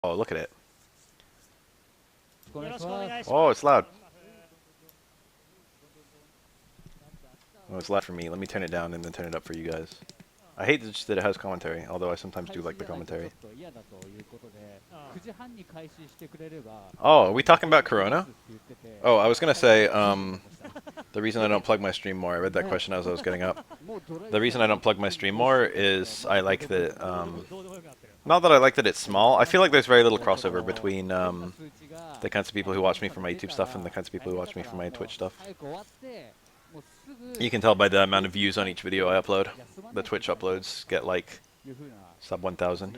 Oh, look at it. Oh, it's loud. Oh, it's loud for me. Let me turn it down and then turn it up for you guys. I hate just that it has commentary, although I sometimes do like the commentary. Oh, are we talking about Corona? Oh, I was gonna say, the reason I don't plug my stream more, I read that question as I was getting up. The reason I don't plug my stream more is I like that, not that I like that it's small, I feel like there's very little crossover between, the kinds of people who watch me for my YouTube stuff and the kinds of people who watch me for my Twitch stuff. You can tell by the amount of views on each video I upload. The Twitch uploads get like sub 1,000.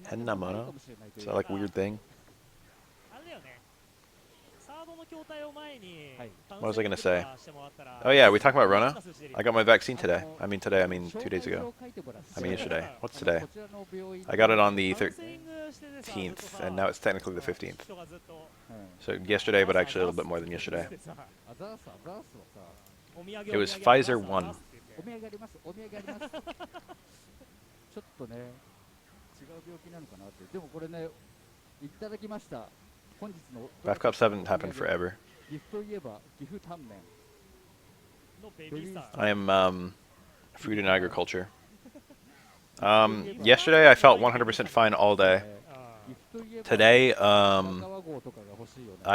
Henna mono? Is that like a weird thing? What was I gonna say? Oh yeah, we talking about Rona? I got my vaccine today. I mean 2 days ago. I mean yesterday. What's today? I got it on the 13th, and now it's technically the 15th. So yesterday, but actually a little bit more than yesterday. It was Pfizer 1. Bath Cups haven't happened forever. I am food and agriculture. Yesterday I felt 100% fine all day. Today, I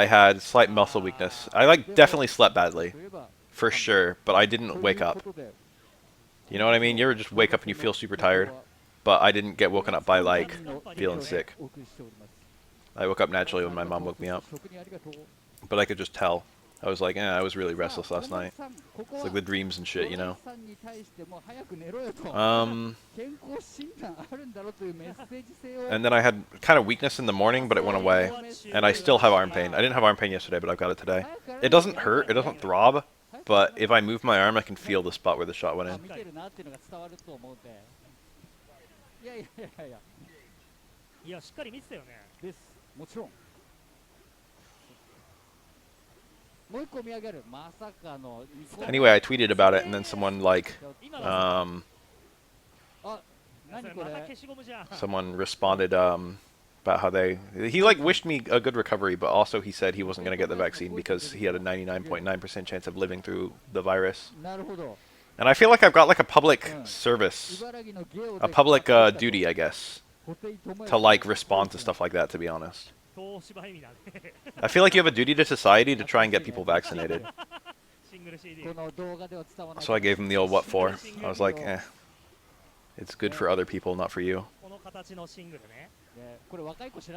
had slight muscle weakness. I like definitely slept badly, for sure, but I didn't wake up. You know what I mean? You ever just wake up and you feel super tired? But I didn't get woken up by like feeling sick. I woke up naturally when my mom woke me up. But I could just tell. I was like, I was really restless last night. It's like the dreams and shit, you know? And then I had kind of weakness in the morning, but it went away. And I still have arm pain. I didn't have arm pain yesterday, but I've got it today. It doesn't hurt, it doesn't throb, but if I move my arm, I can feel the spot where the shot went in. Anyway, I tweeted about it, and then someone like, someone responded about how he like wished me a good recovery, but also he said he wasn't going to get the vaccine because he had a 99.9% chance of living through the virus. And I feel like I've got like a public service, a public duty, I guess, to like respond to stuff like that, to be honest. I feel like you have a duty to society to try and get people vaccinated. So I gave him the old what for. I was like, it's good for other people, not for you.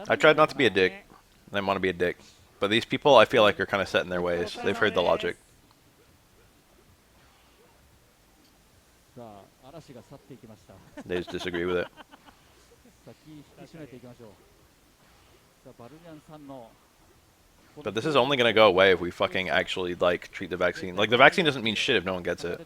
I tried not to be a dick. I didn't want to be a dick. But these people, I feel like, are kind of set in their ways. They've heard the logic. They just disagree with it. But this is only going to go away if we fucking actually, like, treat the vaccine. Like, the vaccine doesn't mean shit if no one gets it.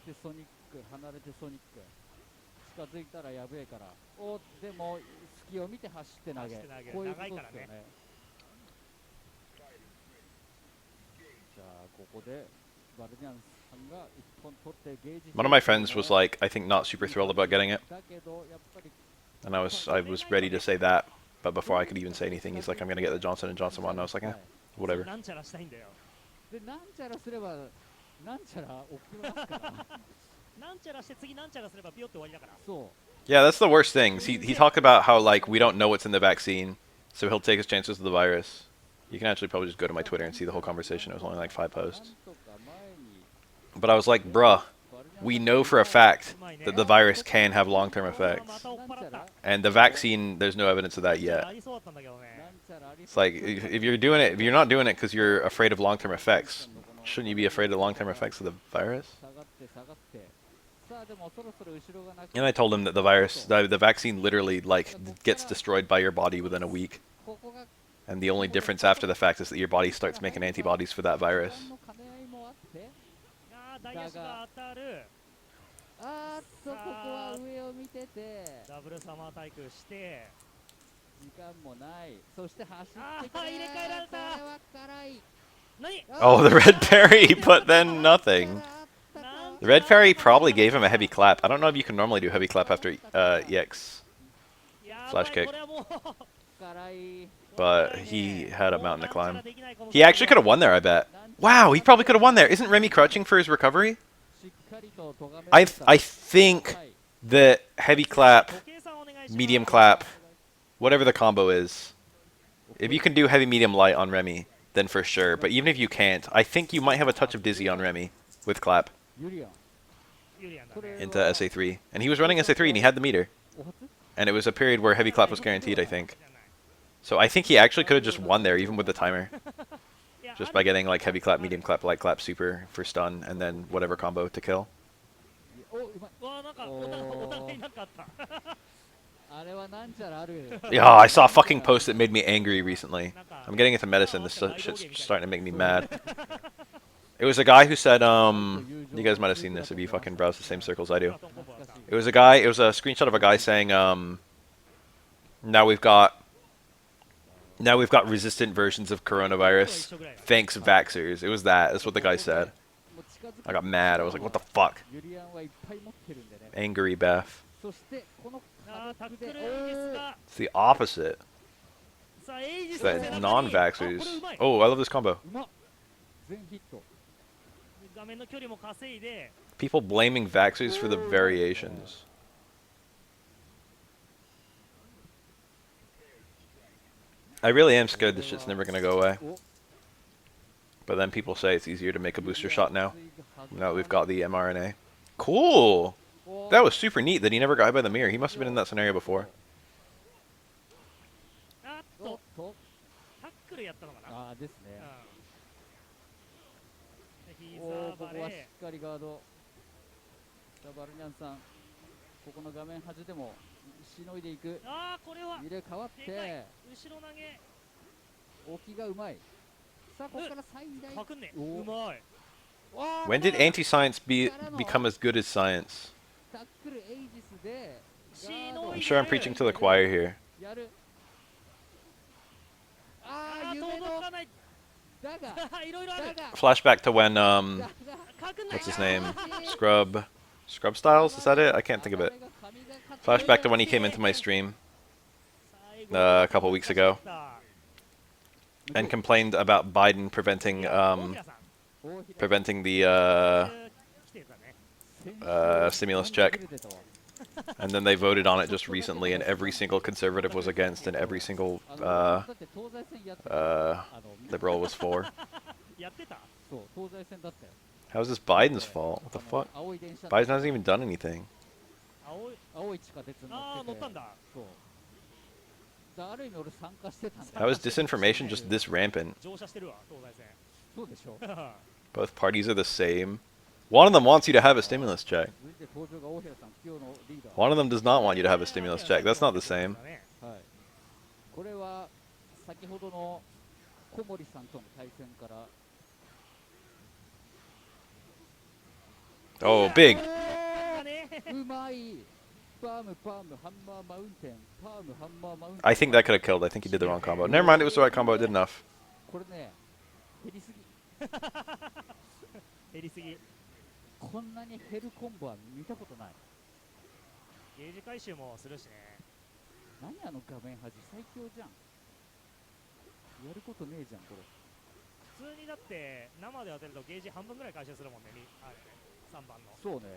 One of my friends was, like, I think not super thrilled about getting it. And I was ready to say that. But before I could even say anything, he's like, I'm going to get the Johnson & Johnson one. And I was like, whatever. Yeah, that's the worst thing. He talked about how, like, we don't know what's in the vaccine, so he'll take his chances with the virus. You can actually probably just go to my Twitter and see the whole conversation. It was only like 5 posts. But I was like, bruh, we know for a fact that the virus can have long-term effects. And the vaccine, there's no evidence of that yet. It's like, if you're doing it, if you're not doing it because you're afraid of long-term effects, shouldn't you be afraid of the long-term effects of the virus? And I told him that the vaccine literally, like, gets destroyed by your body within a week. And the only difference after the fact is that your body starts making antibodies for that virus. Oh, the red berry, but then nothing. The red fairy probably gave him a heavy clap. I don't know if you can normally do heavy clap after EX flash kick. But he had a mountain to climb. He actually could have won there, I bet. Wow, he probably could have won there. Isn't Remy crouching for his recovery? I think that heavy clap, medium clap, whatever the combo is, if you can do heavy, medium, light on Remy, then for sure. But even if you can't, I think you might have a touch of dizzy on Remy with clap into SA3. And he was running SA3 and he had the meter. And it was a period where heavy clap was guaranteed, I think. So I think he actually could have just won there, even with the timer. Just by getting like heavy clap, medium clap, light clap, super for stun, and then whatever combo to kill. Yeah, I saw a fucking post that made me angry recently. I'm getting into medicine. This shit's starting to make me mad. It was a guy who said, you guys might have seen this if you fucking browse the same circles I do. It was a guy, it was a screenshot of a guy saying, now we've got resistant versions of coronavirus. Thanks, vaxxers. It was that. That's what the guy said. I got mad. I was like, what the fuck? Angry Beth. It's the opposite. It's that non-vaxxers. Oh, I love this combo. People blaming vaxxers for the variations. I really am scared this shit's never gonna go away. But then people say it's easier to make a booster shot now. Now that we've got the mRNA. Cool! That was super neat that he never got hit by the mirror. He must have been in that scenario before. When did anti-science become as good as science? I'm sure I'm preaching to the choir here. Flashback to when, what's his name? Scrub Styles? Is that it? I can't think of it. Flashback to when he came into my stream a couple weeks ago and complained about Biden preventing the stimulus check. And then they voted on it just recently, and every single conservative was against, and every single liberal was for. How is this Biden's fault? What the fuck? Biden hasn't even done anything. How is disinformation just this rampant? Both parties are the same. One of them wants you to have a stimulus check. One of them does not want you to have a stimulus check. That's not the same. Oh, big. I think that could have killed. I think he did the wrong combo. Never mind, it was the right combo. It did enough.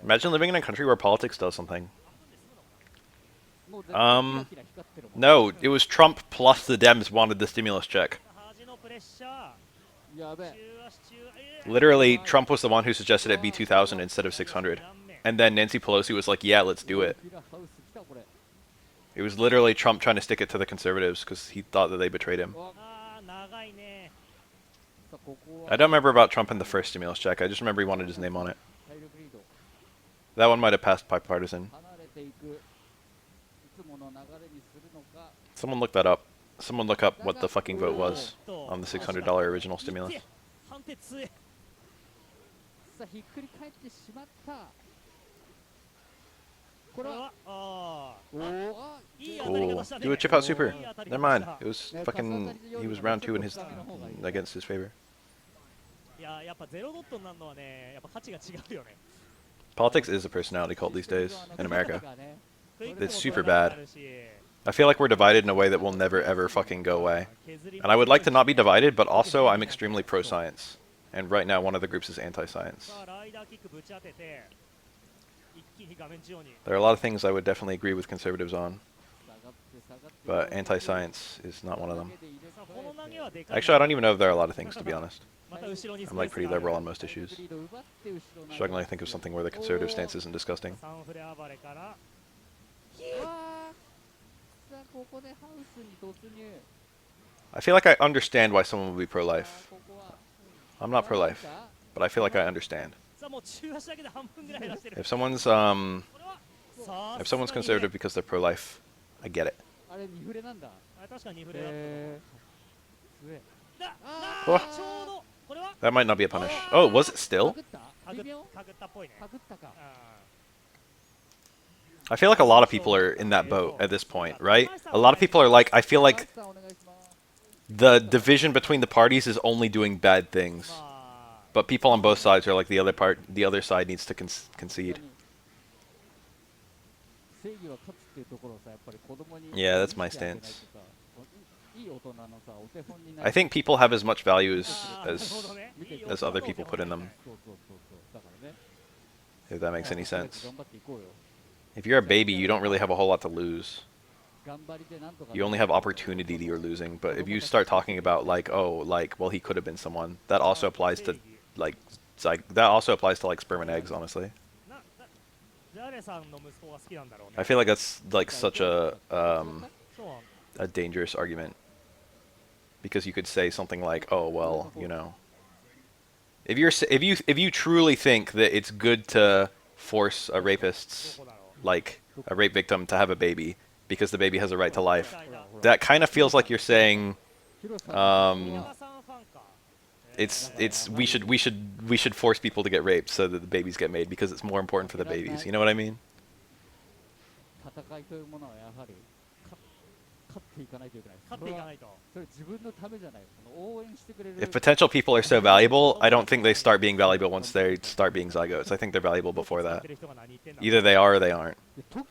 Imagine living in a country where politics does something. No, it was Trump plus the Dems wanted the stimulus check. Literally, Trump was the one who suggested it be 2,000 instead of 600. And then Nancy Pelosi was like, yeah, let's do it. It was literally Trump trying to stick it to the conservatives because he thought that they betrayed him. I don't remember about Trump in the first stimulus check. I just remember he wanted his name on it. That one might have passed bipartisan. Someone look that up. Someone look up what the fucking vote was on the $600 original stimulus. Cool. Do a chip out super. Never mind. It was fucking. He was round 2 in his against his favor. Politics is a personality cult these days in America. It's super bad. I feel like we're divided in a way that will never ever fucking go away. And I would like to not be divided, but also I'm extremely pro-science. And right now one of the groups is anti-science. There are a lot of things I would definitely agree with conservatives on, but anti-science is not one of them. Actually, I don't even know if there are a lot of things, to be honest. I'm like pretty liberal on most issues. Struggling to think of something where the conservative stance isn't disgusting. I feel like I understand why someone would be pro-life. I'm not pro-life, but I feel like I understand. If someone's conservative because they're pro-life, I get it. Oh, that might not be a punish. Oh, was it still? I feel like a lot of people are in that boat at this point, right? A lot of people are like, I feel like the division between the parties is only doing bad things. But people on both sides are like the other side needs to concede. Yeah, that's my stance. I think people have as much value as other people put in them. If that makes any sense. If you're a baby, you don't really have a whole lot to lose. You only have opportunity that you're losing. But if you start talking about like, oh, like, well, he could have been someone, that also applies to like sperm and eggs, honestly. I feel like that's like such a dangerous argument, because you could say something like, oh, well, you know, if you truly think that it's good to force a rapist's, like a rape victim, to have a baby because the baby has a right to life, that kind of feels like you're saying we should force people to get raped so that the babies get made because it's more important for the babies. You know what I mean? If potential people are so valuable, I don't think they start being valuable once they start being zygotes. I think they're valuable before that. Either they are or they aren't.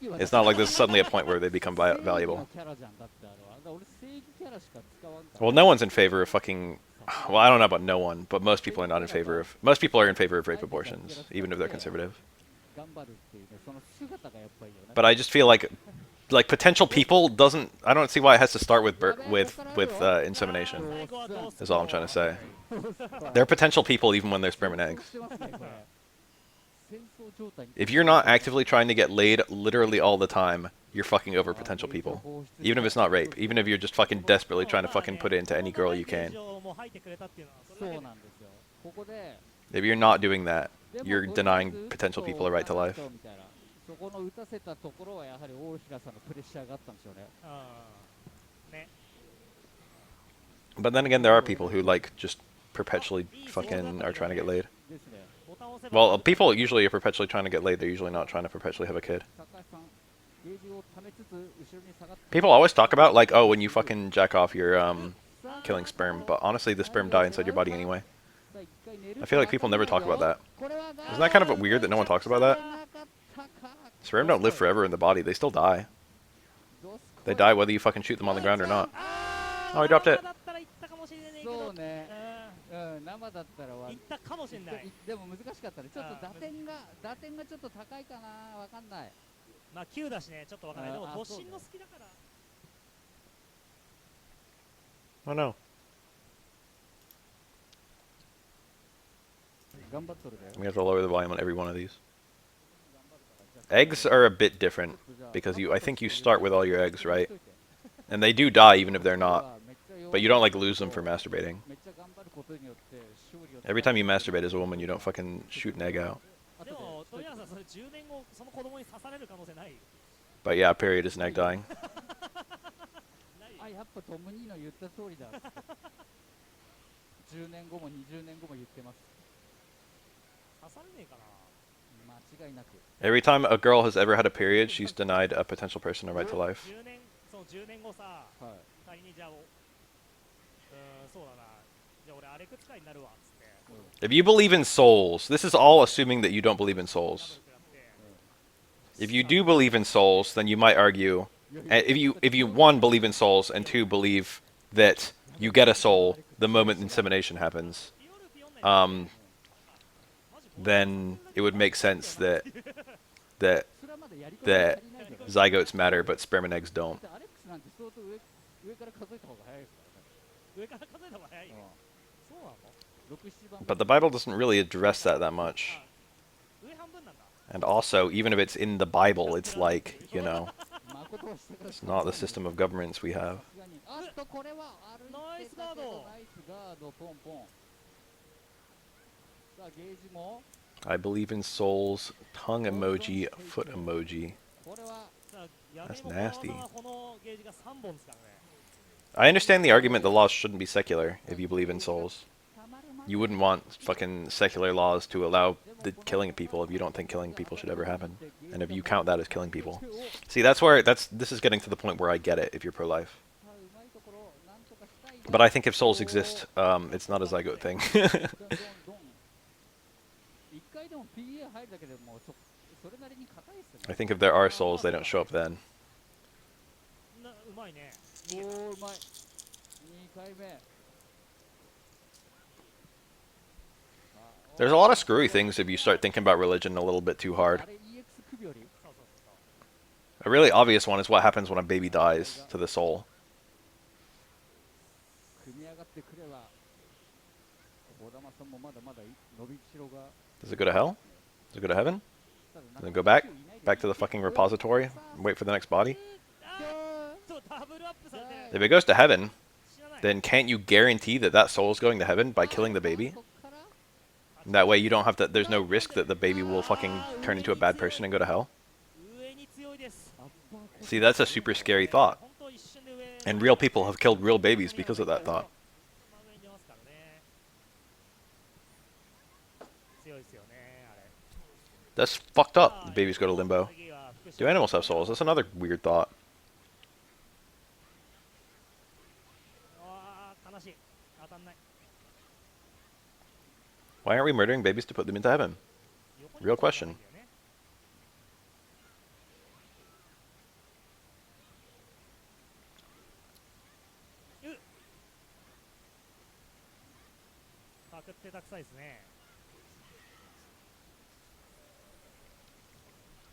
It's not like there's suddenly a point where they become valuable. Well, no one's in favor of fucking... Well, I don't know about no one, but most people are not in favor of... Most people are in favor of rape abortions, even if they're conservative. But I just feel like potential people doesn't... I don't see why it has to start with insemination, is all I'm trying to say. They're potential people even when they're sperm and eggs. If you're not actively trying to get laid literally all the time, you're fucking over potential people. Even if it's not rape. Even if you're just fucking desperately trying to fucking put it into any girl you can. If you're not doing that, you're denying potential people a right to life. But then again, there are people who like just perpetually fucking are trying to get laid. Well, people usually are perpetually trying to get laid. They're usually not trying to perpetually have a kid. People always talk about like, oh, when you fucking jack off, you're killing sperm. But honestly, the sperm die inside your body anyway. I feel like people never talk about that. Isn't that kind of weird that no one talks about that? Sperm don't live forever in the body. They still die. They die whether you fucking shoot them on the ground or not. Oh, I dropped it. Oh no. We have to lower the volume on every one of these. Eggs are a bit different because I think you start with all your eggs, right? And they do die even if they're not. But you don't like lose them for masturbating. Every time you masturbate as a woman, you don't fucking shoot an egg out. But yeah, period is an egg dying. Every time a girl has ever had a period, she's denied a potential person a right to life. If you believe in souls, this is all assuming that you don't believe in souls. If you do believe in souls, then you might argue, if you one believe in souls and two believe that you get a soul the moment insemination happens, um, then it would make sense that that zygotes matter, but sperm and eggs don't. But the Bible doesn't really address that much. And also, even if it's in the Bible, it's like, it's not the system of governments we have. I believe in souls, tongue emoji, foot emoji. That's nasty. I understand the argument the laws shouldn't be secular if you believe in souls. You wouldn't want fucking secular laws to allow the killing of people if you don't think killing people should ever happen. And if you count that as killing people. See, this is getting to the point where I get it if you're pro-life. But I think if souls exist, it's not a zygote thing. I think if there are souls, they don't show up then. There's a lot of screwy things if you start thinking about religion a little bit too hard. A really obvious one is what happens when a baby dies to the soul. Does it go to hell? Does it go to heaven? Does it go back? Back to the fucking repository? And wait for the next body? If it goes to heaven, then can't you guarantee that that soul is going to heaven by killing the baby? And that way you don't have to, there's no risk that the baby will fucking turn into a bad person and go to hell? See, that's a super scary thought. And real people have killed real babies because of that thought. That's fucked up. The babies go to limbo. Do animals have souls? That's another weird thought. Why aren't we murdering babies to put them into heaven? Real question.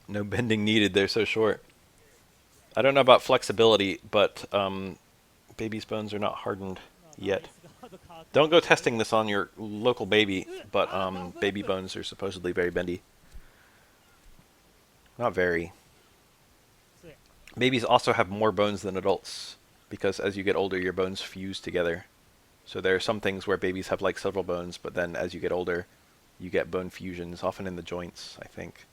No bending needed, they're so short. I don't know about flexibility, but baby's bones are not hardened yet. Don't go testing this on your local baby, but baby bones are supposedly very bendy. Not very. Babies also have more bones than adults, because as you get older, your bones fuse together. So there are some things where babies have like several bones, but then as you get older, you get bone fusions, often in the joints, I think.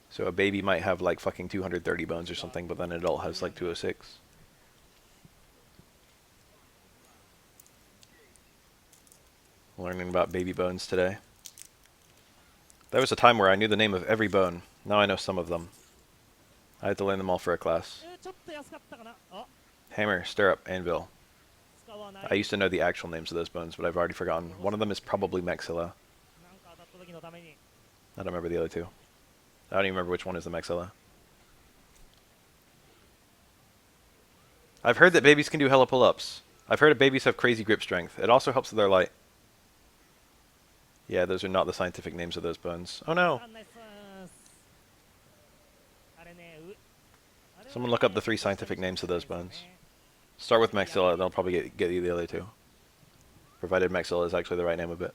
So a baby might have like fucking 230 bones or something, but then an adult has like 206. Learning about baby bones today. There was a time where I knew the name of every bone. Now I know some of them. I had to learn them all for a class. Hammer, stirrup, anvil. I used to know the actual names of those bones, but I've already forgotten. One of them is probably maxilla. I don't remember the other two. I don't even remember which one is the maxilla. I've heard that babies can do hella pull-ups. I've heard that babies have crazy grip strength. It also helps with their light. Yeah, those are not the scientific names of those bones. Oh no! Someone look up the 3 scientific names of those bones. Start with maxilla, they'll probably get you the other 2. Provided maxilla is actually the right name of it.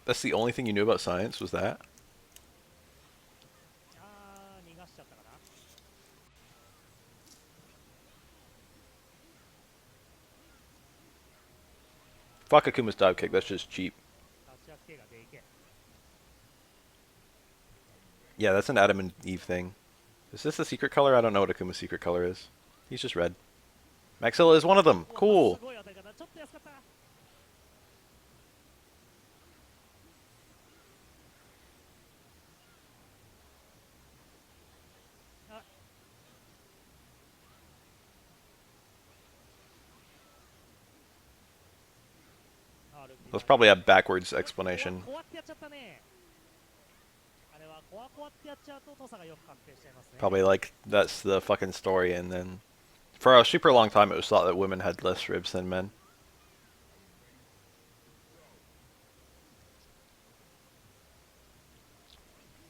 That's the only thing you knew about science, was that? Fuck Akuma's dive kick, that's just cheap. Yeah, that's an Adam and Eve thing. Is this the secret color? I don't know what Akuma's secret color is. He's just red. Maxilla is one of them. Cool. That's probably a backwards explanation. Probably like that's the fucking story, and then for a super long time it was thought that women had less ribs than men.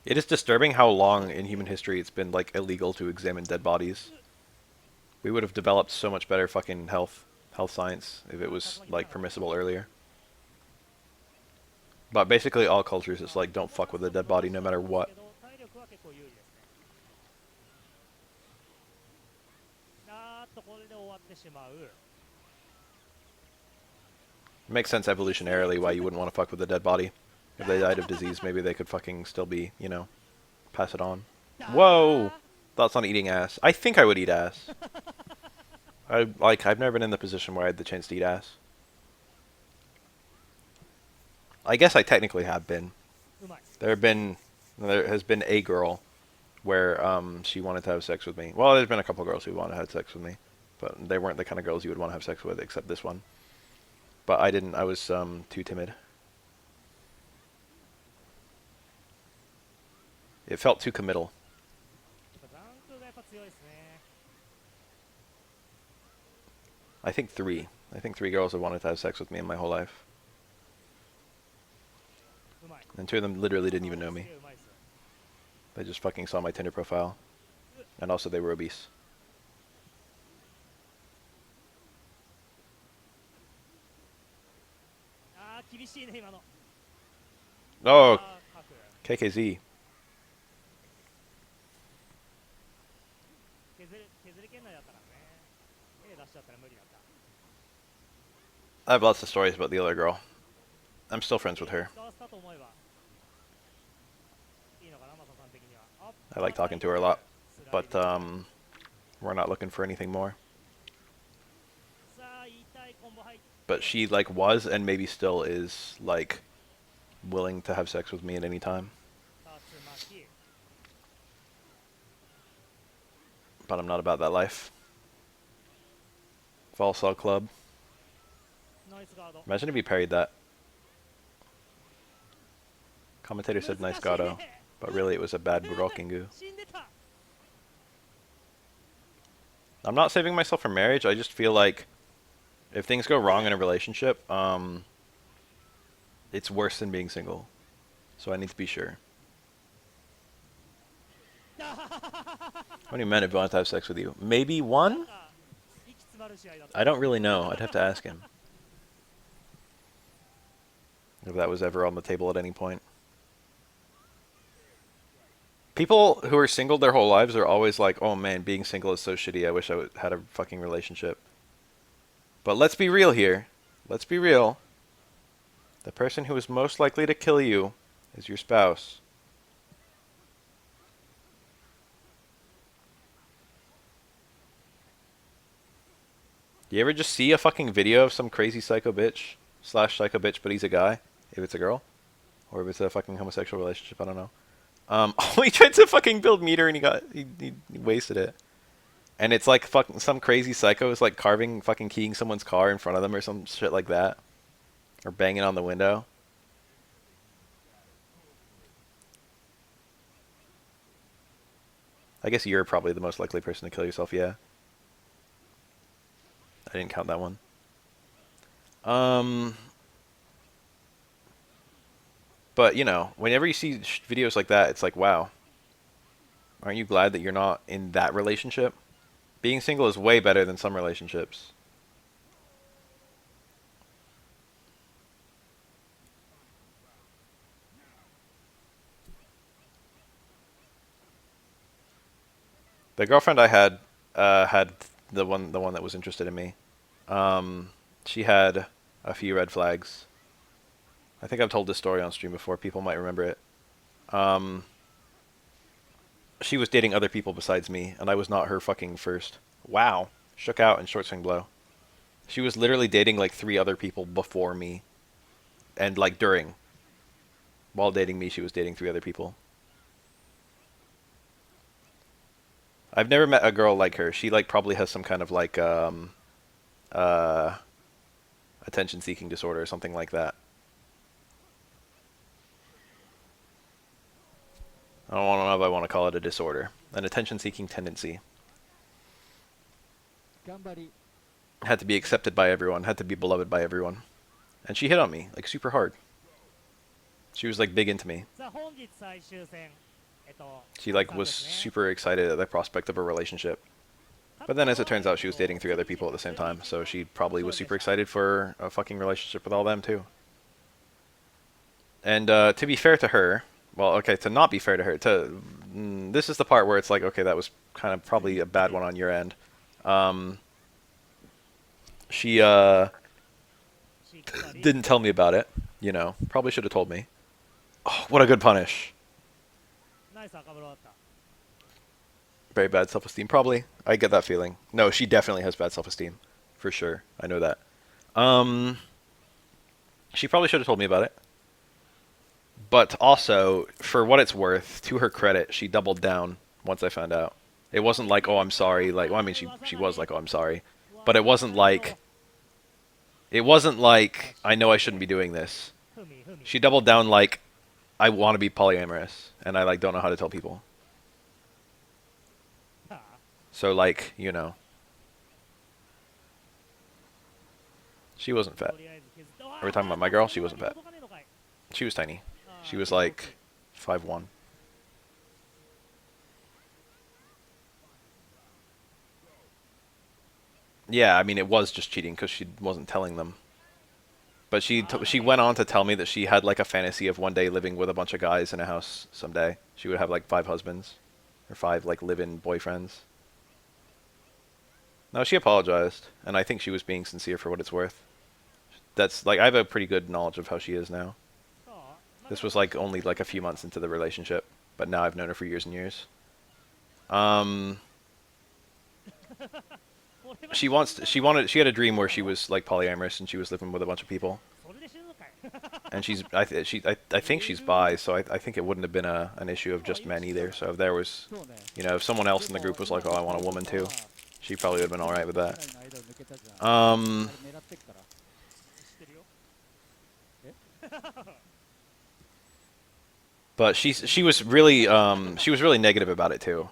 It is disturbing how long in human history it's been like illegal to examine dead bodies. We would have developed so much better fucking health science if it was like permissible earlier. But basically all cultures it's like don't fuck with a dead body no matter what. It makes sense evolutionarily why you wouldn't want to fuck with a dead body. If they died of disease, maybe they could fucking still be, you know, pass it on. Whoa! Thoughts on eating ass. I think I would eat ass. I've never been in the position where I had the chance to eat ass. I guess I technically have been. There has been a girl where she wanted to have sex with me. Well, there's been a couple girls who wanted to have sex with me, but they weren't the kind of girls you would want to have sex with, except this one. But I didn't. I was too timid. It felt too committal. I think three. I think three girls have wanted to have sex with me in my whole life. And two of them literally didn't even know me. They just fucking saw my Tinder profile. And also they were obese. Oh, KKZ. I have lots of stories about the other girl. I'm still friends with her. I like talking to her a lot. But, we're not looking for anything more. But she, like, was and maybe still is, like, willing to have sex with me at any time. But I'm not about that life. Volsol Club. Imagine if he parried that. Commentator said nice Gado, but really it was a bad Burokingu. I'm not saving myself for marriage, I just feel like if things go wrong in a relationship, it's worse than being single. So I need to be sure. How many men have wanted to have sex with you? Maybe one? I don't really know. I'd have to ask him. If that was ever on the table at any point. People who are single their whole lives are always like, oh man, being single is so shitty, I wish I had a fucking relationship. But let's be real here. Let's be real. The person who is most likely to kill you is your spouse. You ever just see a fucking video of some crazy psycho bitch / psycho bitch, but he's a guy? If it's a girl? Or if it's a fucking homosexual relationship, I don't know. Oh, he tried to fucking build meter and he wasted it. And it's like fucking some crazy psycho is like fucking keying someone's car in front of them or some shit like that. Or banging on the window. I guess you're probably the most likely person to kill yourself, yeah. I didn't count that one. But, you know, whenever you see videos like that, it's like, wow. Aren't you glad that you're not in that relationship? Being single is way better than some relationships. The girlfriend I had the one that was interested in me. She had a few red flags. I think I've told this story on stream before. People might remember it. She was dating other people besides me, and I was not her fucking first. Wow. Shook out and short swing blow. She was literally dating like 3 other people before me. And like during. While dating me, she was dating 3 other people. I've never met a girl like her. She like probably has some kind of like attention seeking disorder or something like that. I don't know if I want to call it a disorder. An attention-seeking tendency. Had to be accepted by everyone. Had to be beloved by everyone. And she hit on me, like, super hard. She was, like, big into me. She, like, was super excited at the prospect of a relationship. But then, as it turns out, she was dating 3 other people at the same time, so she probably was super excited for a fucking relationship with all them, too. And, to be fair to her... Well, okay, to not be fair to her, this is the part where it's like, okay, that was kind of probably a bad one on your end. She, didn't tell me about it, you know. Probably should have told me. Oh, what a good punish. Very bad self-esteem, probably. I get that feeling. No, she definitely has bad self-esteem. For sure. I know that. She probably should have told me about it. But also, for what it's worth, to her credit, she doubled down once I found out. It wasn't like, oh, I'm sorry. Like, well, I mean, she was like, oh, I'm sorry. But it wasn't like, I know I shouldn't be doing this. She doubled down like, I want to be polyamorous, and I, like, don't know how to tell people. So, like, you know. She wasn't fat. Are we talking about my girl? She wasn't fat. She was tiny. She was like 5'1". Yeah, I mean, it was just cheating because she wasn't telling them. But she went on to tell me that she had like a fantasy of one day living with a bunch of guys in a house someday. She would have like 5 husbands. Or 5 like live-in boyfriends. No, she apologized. And I think she was being sincere for what it's worth. That's like, I have a pretty good knowledge of how she is now. This was like only like a few months into the relationship, but now I've known her for years and years. She had a dream where she was like polyamorous and she was living with a bunch of people. And I think she's bi, so I think it wouldn't have been an issue of just men either. So if there was, you know, if someone else in the group was like, oh, I want a woman too, she probably would have been alright with that. But she was really negative about it too.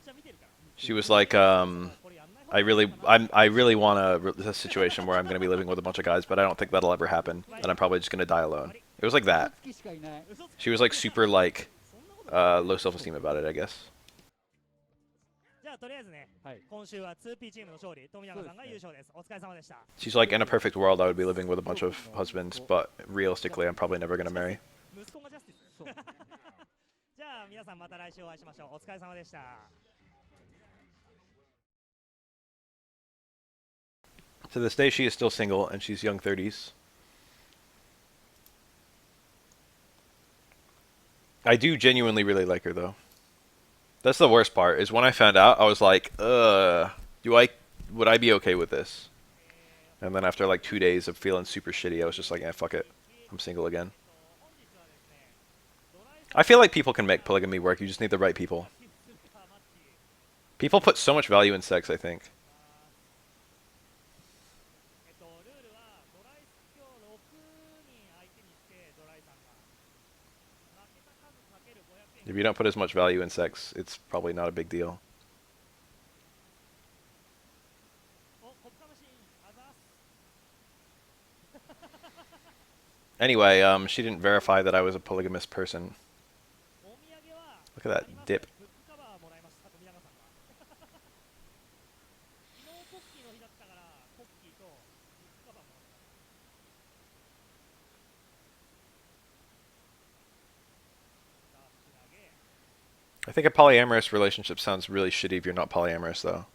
She was like, I really want a situation where I'm going to be living with a bunch of guys, but I don't think that'll ever happen, and I'm probably just going to die alone. It was like that. She was like super like low self-esteem about it, I guess. She's like, in a perfect world, I would be living with a bunch of husbands, but realistically, I'm probably never going to marry. To this day, she is still single, and she's young 30s. I do genuinely really like her, though. That's the worst part, is when I found out, I was like, would I be okay with this? And then after like 2 days of feeling super shitty, I was just like, eh, fuck it. I'm single again. I feel like people can make polygamy work, you just need the right people. People put so much value in sex, I think. If you don't put as much value in sex, it's probably not a big deal. Anyway, she didn't verify that I was a polygamous person. Look at that dip. I think a polyamorous relationship sounds really shitty if you're not polyamorous, though.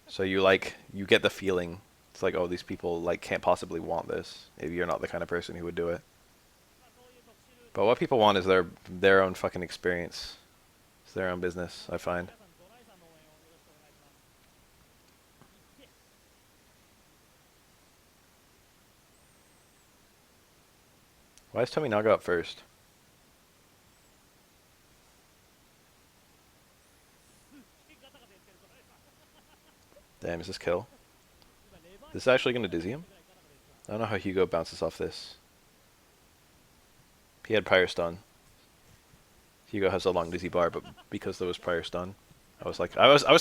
So you get the feeling, it's like, oh, these people like can't possibly want this if you're not the kind of person who would do it. But what people want is their own fucking experience. It's their own business, I find. Why is Tominaga up first? Damn, is this kill? This is actually going to dizzy him? I don't know how Hugo bounces off this. He had Pyre Stun. Hugo has a long dizzy bar, but because there was prior stun, I was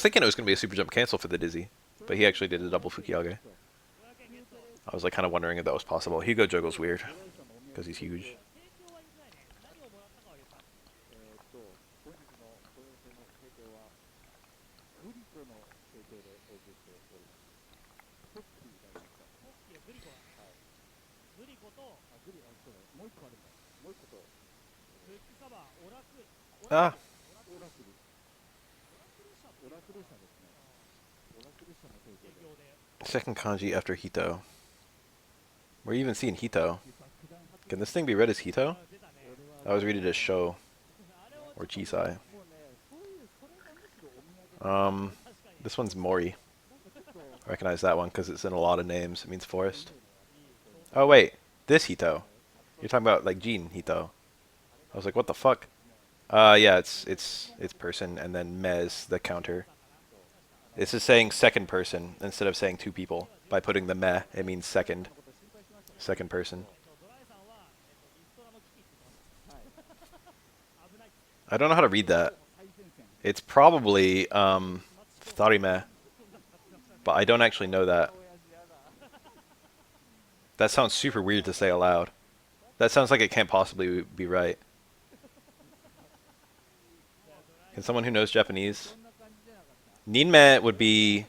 thinking it was gonna be a super jump cancel for the dizzy, but he actually did a double Fukiage. I was like kind of wondering if that was possible. Hugo juggles weird because he's huge. Ah. Second kanji after Hito. We're even seeing Hito. Can this thing be read as Hito? I always read it as Sho or Chisai. This one's Mori. I recognize that one because it's in a lot of names. It means forest. Oh wait, this Hito. You're talking about like Jin Hito. I was like, what the fuck? Yeah, it's person and then mez the counter. This is saying second person instead of saying two people. By putting the meh, it means second person. I don't know how to read that. It's probably Futarime, but I don't actually know that. That sounds super weird to say aloud. That sounds like it can't possibly be right. Can someone who knows Japanese? Ninme would be...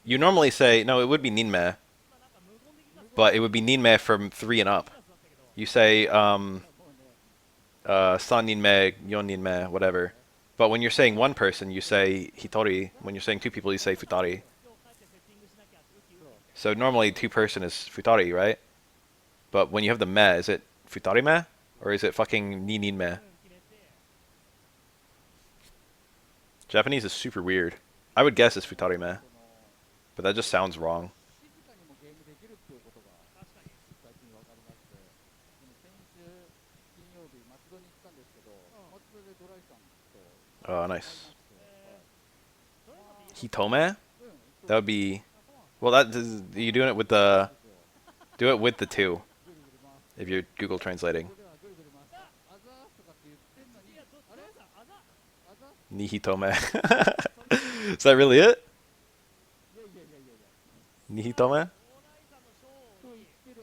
You normally say... No, it would be Ninme. But it would be Ninme from 3 and up. You say, San Ninme, Yon Ninme, whatever. But when you're saying one person, you say Hitori. When you're saying two people, you say Futari. So normally two person is Futari, right? But when you have the me, is it Futarime? Or is it fucking Ni Ninme? Japanese is super weird. I would guess it's Futarime. But that just sounds wrong. Oh, nice. Hitome? That would be... Well, you're doing it with the... Do it with the 2. If you're Google translating. Nihitome. Is that really it? Nihitome?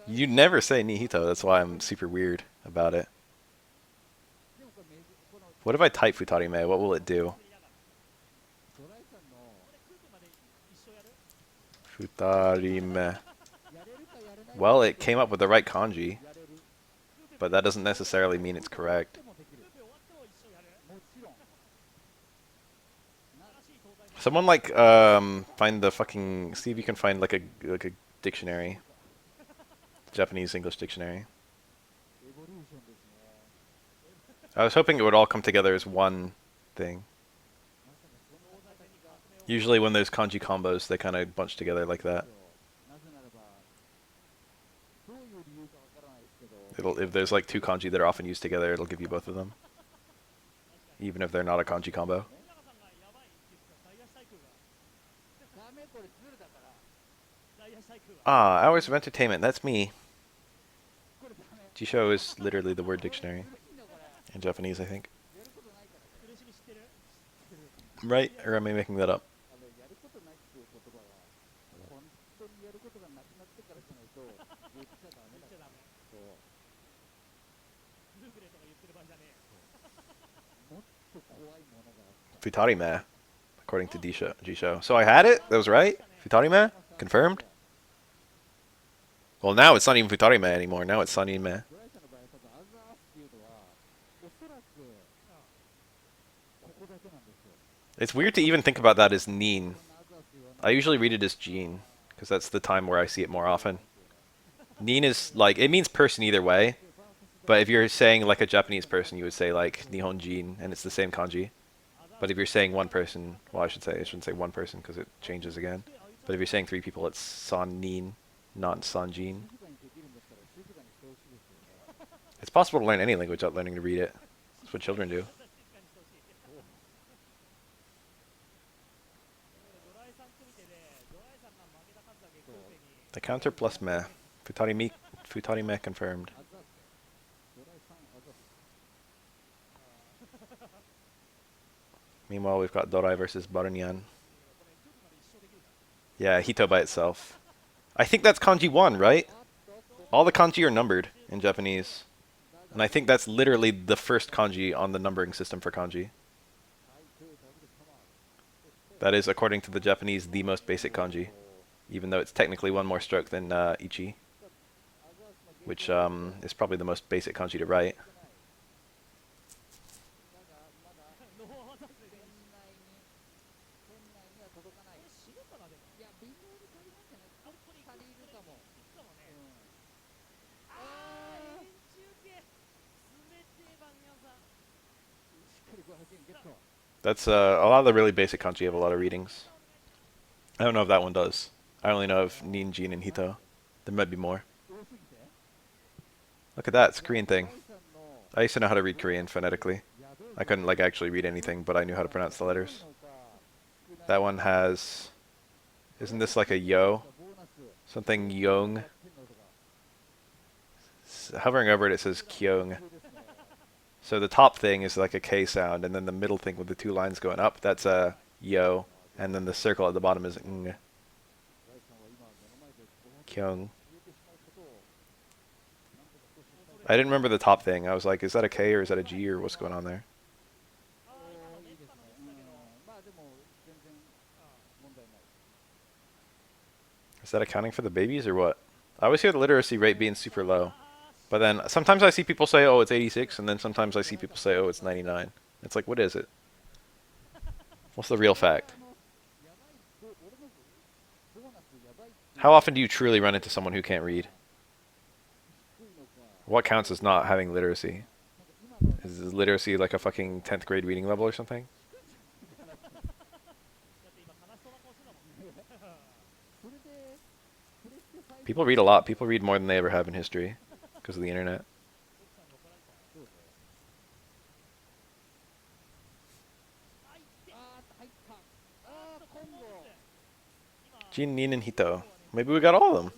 You never say Nihito, that's why I'm super weird about it. What if I type Futarime? What will it do? Futarime. Well, it came up with the right kanji. But that doesn't necessarily mean it's correct. Someone like find the fucking see if you can find like a dictionary. Japanese English dictionary. I was hoping it would all come together as one thing. Usually when there's kanji combos, they kind of bunch together like that. If there's like 2 kanji that are often used together, it'll give you both of them. Even if they're not a kanji combo. Ah, hours of entertainment, that's me. Jisho is literally the word dictionary. In Japanese, I think. Right? Or am I making that up? Futarime, according to Jisho. So I had it? That was right? Futarime? Confirmed? Well, now it's not even Futarime anymore. Now it's Sanime. It's weird to even think about that as Nin. I usually read it as Jin, because that's the time where I see it more often. Nin is like, it means person either way, but if you're saying like a Japanese person, you would say like Nihon Jin, and it's the same kanji. But if you're saying one person, well, I shouldn't say one person because it changes again. But if you're saying 3 people, it's San Nin, not San Jin. It's possible to learn any language without learning to read it. That's what children do. The counter plus meh. Futarime confirmed. Meanwhile, we've got Dorai versus Barunyan. Yeah, Hito by itself. I think that's kanji 1, right? All the kanji are numbered in Japanese. And I think that's literally the first kanji on the numbering system for kanji. That is, according to the Japanese, the most basic kanji. Even though it's technically one more stroke than Ichi. Which is probably the most basic kanji to write. That's a lot of the really basic kanji have a lot of readings. I don't know if that one does. I only know of Nin, Jin, and Hito. There might be more. Look at that, it's a Korean thing. I used to know how to read Korean phonetically. I couldn't like actually read anything, but I knew how to pronounce the letters. That one has... Isn't this like a yo? Something yong. Hovering over it, it says kyong. So the top thing is like a K sound, and then the middle thing with the two lines going up, that's a yo. And then the circle at the bottom is ng. Kyung. I didn't remember the top thing. I was like, is that a K or is that a G or what's going on there? Is that accounting for the babies or what? I always hear the literacy rate being super low. But then sometimes I see people say, oh, it's 86, and then sometimes I see people say, oh, it's 99. It's like, what is it? What's the real fact? How often do you truly run into someone who can't read? What counts as not having literacy? Is literacy like a fucking 10th grade reading level or something? People read a lot. People read more than they ever have in history because of the internet. Jin, Nin, and Hito. Maybe we got all of them.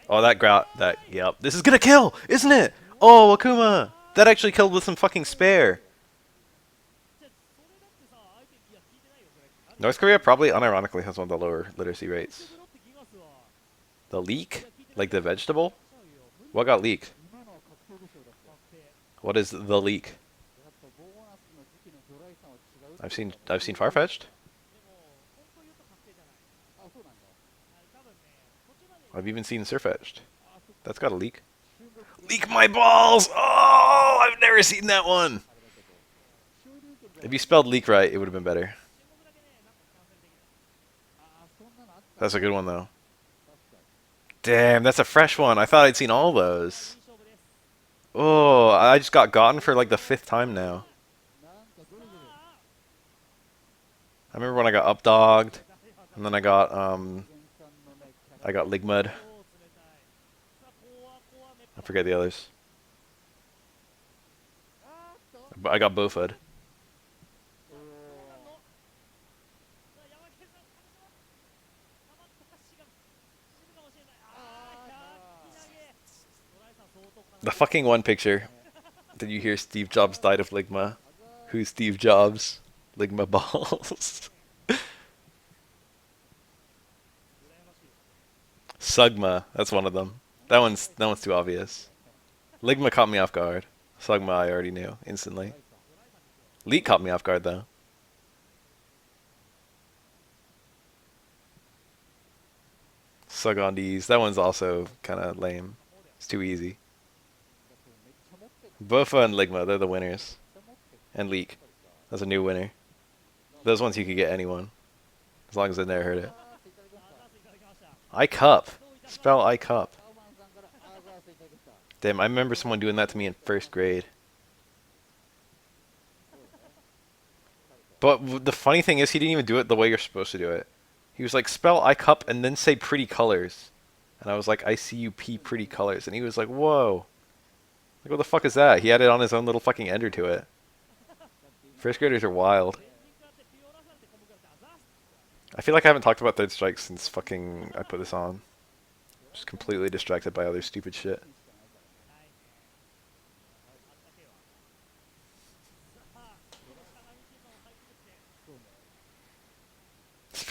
Oh, yep. This is gonna kill, isn't it? Oh, Akuma! That actually killed with some fucking spare. North Korea probably unironically has one of the lower literacy rates. The leek? Like the vegetable? What got leaked? What is the leek? I've seen Farfetched. I've even seen Surfetched. That's got a leak. Leak my balls! Oh, I've never seen that one. If you spelled leak right, it would have been better. That's a good one though. Damn, that's a fresh one. I thought I'd seen all those. Oh, I just got gotten for like the 5th time now. I remember when I got updogged, and then I got Ligmud. I forget the others. But I got Bofud. The fucking one picture. Did you hear Steve Jobs died of Ligma? Who's Steve Jobs? Ligma balls. Sugma, that's one of them. That one's too obvious. Ligma caught me off guard. Sugma I already knew instantly. Leak caught me off guard though. Sugandis, that one's also kind of lame. It's too easy. Bofa and Ligma, they're the winners. And Leak, that's a new winner. Those ones you could get anyone, as long as they never heard it. I cup. Spell I cup. Damn, I remember someone doing that to me in 1st grade. But the funny thing is, he didn't even do it the way you're supposed to do it. He was like, spell I cup and then say pretty colors. And I was like, ICUP pretty colors. And he was like, whoa. Like, what the fuck is that? He had it on his own little fucking ender to it. 1st graders are wild. I feel like I haven't talked about Third Strike since fucking I put this on. Just completely distracted by other stupid shit.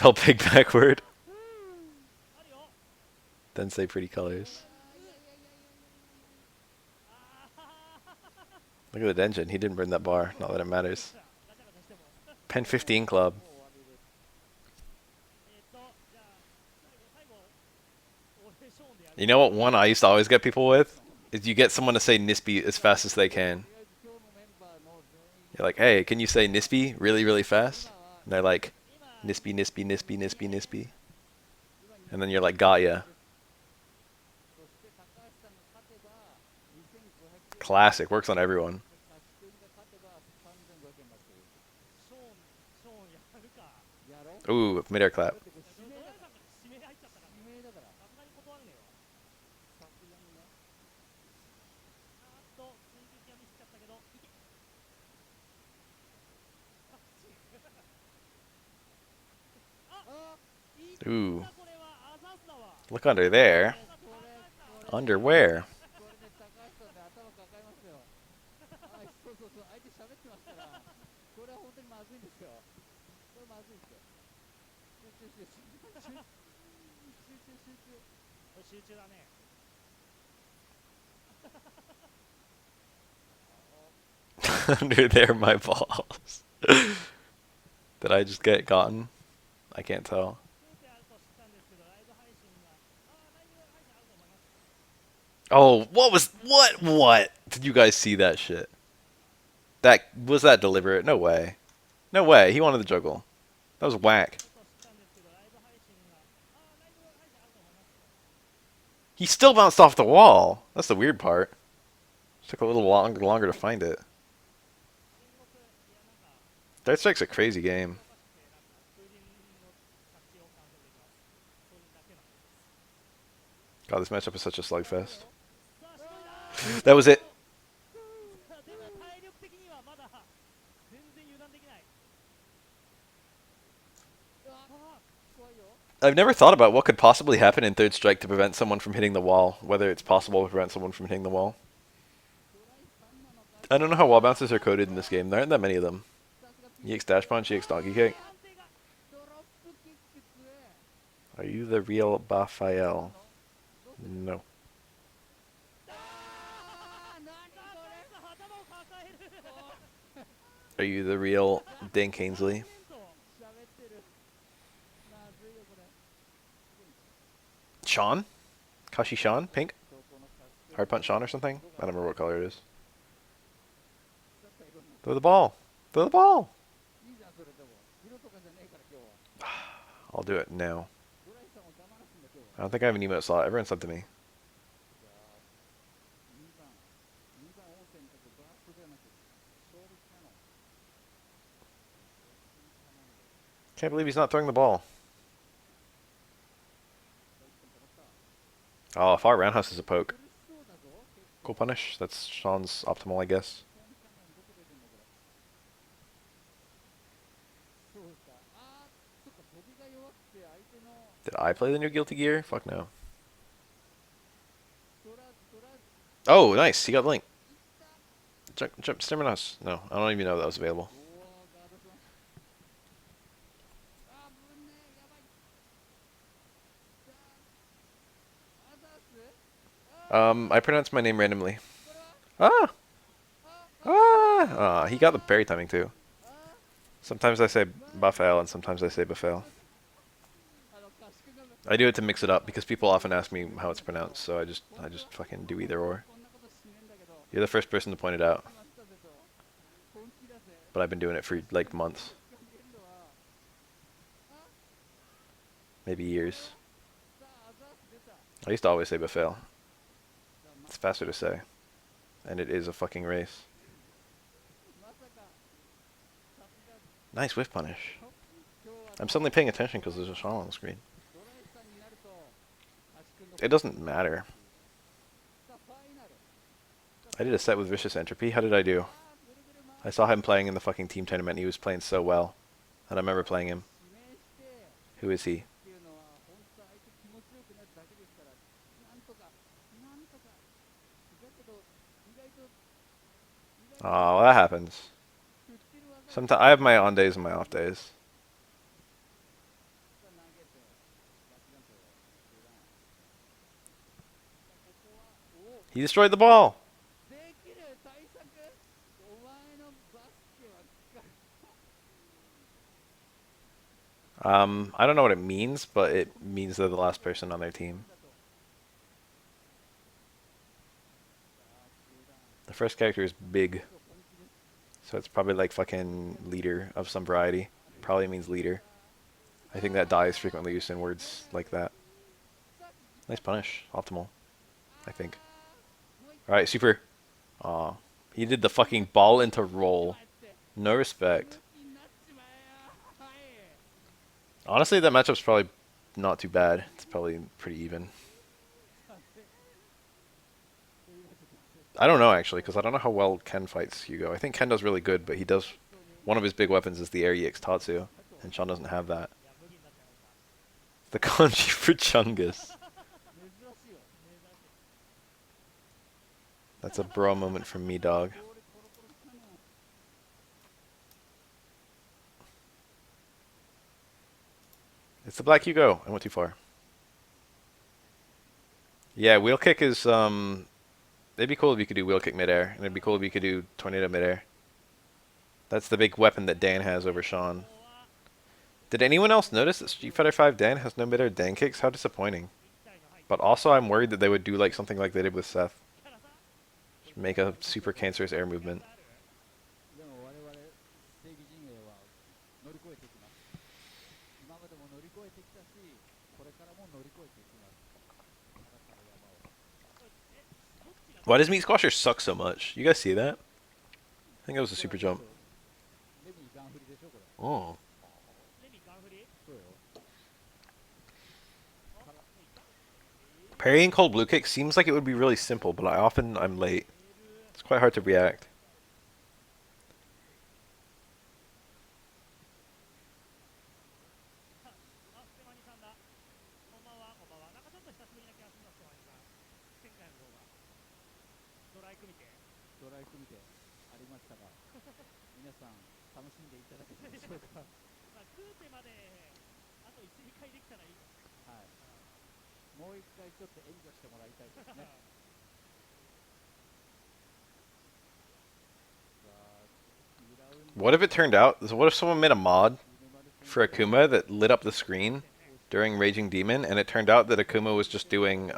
Spell pig backward. Then say pretty colors. Look at the Denjin. He didn't burn that bar. Not that it matters. Pen 15 club. You know what one I used to always get people with? Is you get someone to say Nispy as fast as they can. You're like, hey, can you say Nispy really, really fast? And they're like, Nispy, Nispy, Nispy, Nispy, Nispy. And then you're like, got ya. Classic. Works on everyone. Ooh, mid-air clap. Ooh. Look under there. Underwear. Under there, my balls. Did I just get gotten? I can't tell. Oh, what? Did you guys see that shit? Was that deliberate? No way. No way. He wanted the juggle. That was whack. He still bounced off the wall. That's the weird part. It took a little longer to find it. Third Strike's a crazy game. God, this matchup is such a slugfest. That was it. I've never thought about what could possibly happen in Third Strike to prevent someone from hitting the wall. Whether it's possible to prevent someone from hitting the wall. I don't know how wall bounces are coded in this game. There aren't that many of them. EX Dash Punch, EX Donkey Kick. Are you the real Bafael? No. Are you the real Dink Ainsley? Sean? Kashi Sean? Pink? Hard Punch Sean or something? I don't remember what color it is. Throw the ball. Throw the ball. I'll do it now. I don't think I have an emote slot. Everyone sent to me. Can't believe he's not throwing the ball. Oh, far roundhouse is a poke. Cool punish. That's Sean's optimal, I guess. Did I play the new Guilty Gear? Fuck no. Oh, nice. He got Link. Jump, Stimulus. No, I don't even know that was available. I pronounced my name randomly. Ah! Ah! He got the parry timing too. Sometimes I say Bafael and sometimes I say Bafael. I do it to mix it up because people often ask me how it's pronounced, so I just fucking do either or. You're the first person to point it out. But I've been doing it for like months. Maybe years. I used to always say Bafael. It's faster to say. And it is a fucking race. Nice whiff punish. I'm suddenly paying attention because there's a Shaw on the screen. It doesn't matter. I did a set with Vicious Entropy. How did I do? I saw him playing in the fucking team tournament. He was playing so well. And I remember playing him. Who is he? Oh, that happens. Sometimes I have my on days and my off days. He destroyed the ball. I don't know what it means, but it means they're the last person on their team. The first character is big, so it's probably like fucking leader of some variety. Probably means leader. I think that die is frequently used in words like that. Nice punish. Optimal, I think. Alright, super. Aw. He did the fucking ball into roll. No respect. Honestly, that matchup's probably not too bad. It's probably pretty even. I don't know, actually, because I don't know how well Ken fights Hugo. I think Ken does really good, but he does... One of his big weapons is the air EX Tatsu, and Sean doesn't have that. The kanji for Chungus. That's a bro moment from me, dog. It's the Black Hugo. I went too far. Yeah, wheel kick is, it'd be cool if you could do wheel kick midair, and it'd be cool if you could do tornado midair. That's the big weapon that Dan has over Sean. Did anyone else notice that Street Fighter V Dan has no midair Dan kicks? How disappointing. But also I'm worried that they would do like something like they did with Seth. Just make a super cancerous air movement. Why does Meat Squasher suck so much? You guys see that? I think that was a super jump. Oh. Parrying cold blue kick seems like it would be really simple, but I'm late. It's quite hard to react. What if it turned out, what if someone made a mod for Akuma that lit up the screen during Raging Demon, and it turned out that Akuma was just doing,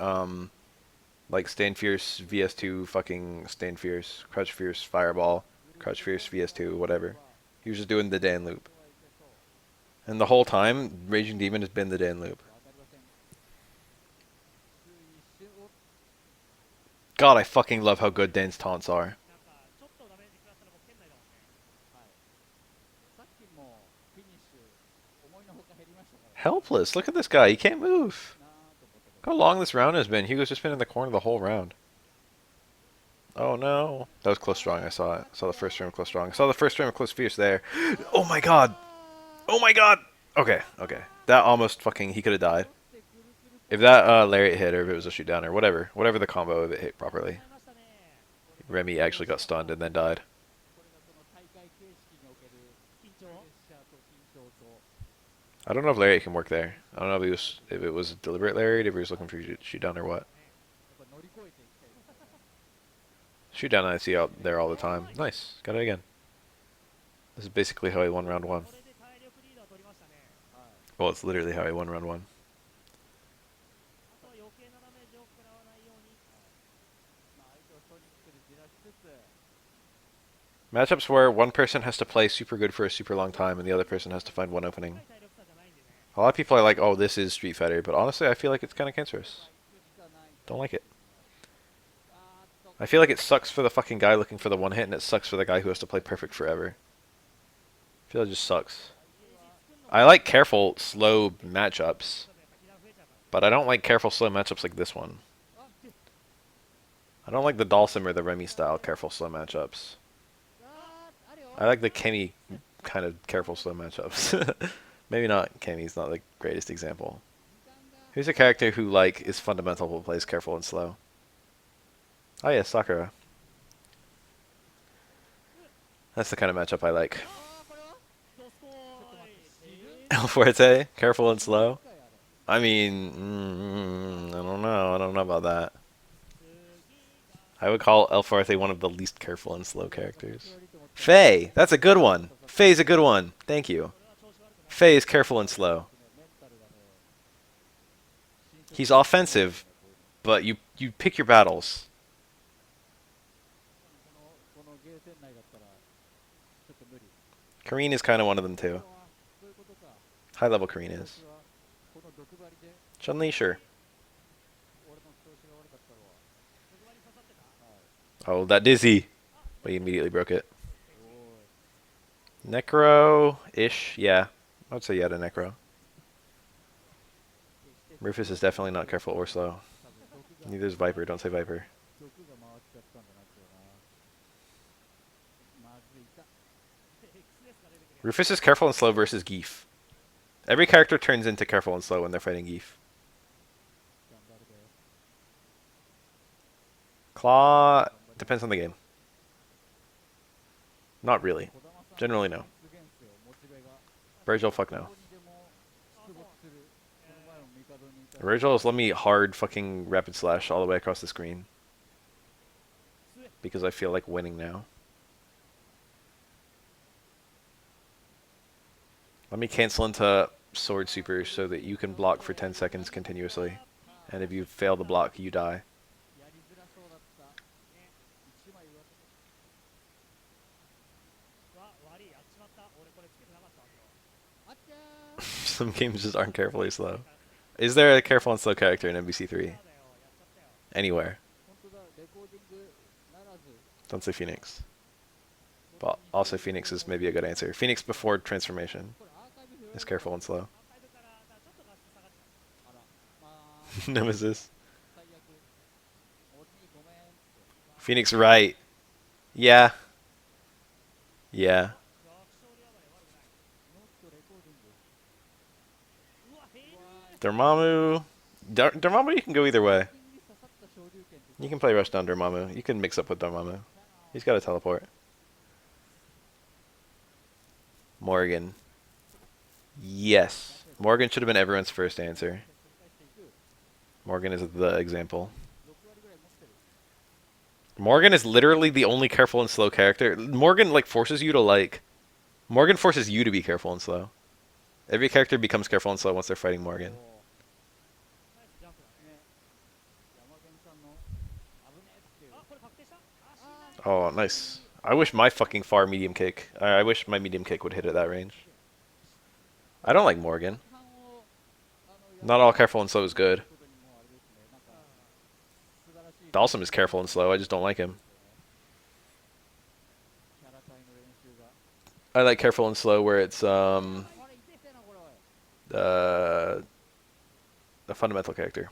like Stand Fierce VS2 fucking Stand Fierce, Crouch Fierce Fireball, Crouch Fierce VS2, whatever. He was just doing the Dan loop. And the whole time, Raging Demon has been the Dan loop. God, I fucking love how good Dan's taunts are. Helpless. Look at this guy. He can't move. Look how long this round has been. Hugo's just been in the corner the whole round. Oh no. That was close strong. I saw it. I saw the first frame of close strong. I saw the first frame of close fierce there. Oh my god. Oh my god. Okay, okay. That almost fucking... He could have died. If that lariat hit, or if it was a shoot down, or whatever. Whatever the combo, if it hit properly. Remy actually got stunned and then died. I don't know if lariat can work there. I don't know if it was a deliberate lariat, if he was looking for shoot down or what. Shoot down I see out there all the time. Nice. Got it again. This is basically how I won round one. Well, it's literally how I won round one. Matchups where one person has to play super good for a super long time and the other person has to find one opening. A lot of people are like, oh, this is Street Fighter, but honestly, I feel like it's kind of cancerous. Don't like it. I feel like it sucks for the fucking guy looking for the one hit, and it sucks for the guy who has to play perfect forever. I feel it just sucks. I like careful, slow matchups, but I don't like careful, slow matchups like this one. I don't like the Dalsim or the Remy style careful, slow matchups. I like the Kenny kind of careful, slow matchups. Maybe not Kenny's not the greatest example. Who's a character who, like, is fundamental but plays careful and slow? Oh yeah, Sakura. That's the kind of matchup I like. El Fuerte, careful and slow. I mean, I don't know. I don't know about that. I would call Elfarthe one of the least careful and slow characters. Faye! That's a good one! Faye's a good one! Thank you. Faye is careful and slow. He's offensive, but you pick your battles. Kareen is kind of one of them too. High level Kareen is. Chun-Li, sure. Oh, that dizzy! But he immediately broke it. Necro-ish, yeah. I would say yeah to Necro. Rufus is definitely not careful or slow. Neither is Viper, don't say Viper. Rufus is careful and slow versus Geef. Every character turns into careful and slow when they're fighting Geef. Claw depends on the game. Not really. Generally, no. Virgil, fuck no. Virgil is let me hard fucking rapid slash all the way across the screen. Because I feel like winning now. Let me cancel into sword super so that you can block for 10 seconds continuously. And if you fail the block, you die. Some games just aren't carefully slow. Is there a careful and slow character in MBC3? Anywhere. Don't say Phoenix. But also Phoenix is maybe a good answer. Phoenix before transformation is careful and slow. Nemesis. Phoenix right. Yeah. Yeah. Dormammu. Dormammu you can go either way. You can play Rushdown Dormammu. You can mix up with Dormammu. He's got a teleport. Morgan. Yes. Morgan should have been everyone's first answer. Morgan is the example. Morgan is literally the only careful and slow character. Morgan like forces you to like... Morgan forces you to be careful and slow. Every character becomes careful and slow once they're fighting Morgan. Oh, nice. I wish my fucking far medium kick... I wish my medium kick would hit at that range. I don't like Morgan. Not all careful and slow is good. Dalsum is careful and slow, I just don't like him. I like careful and slow where it's a fundamental character.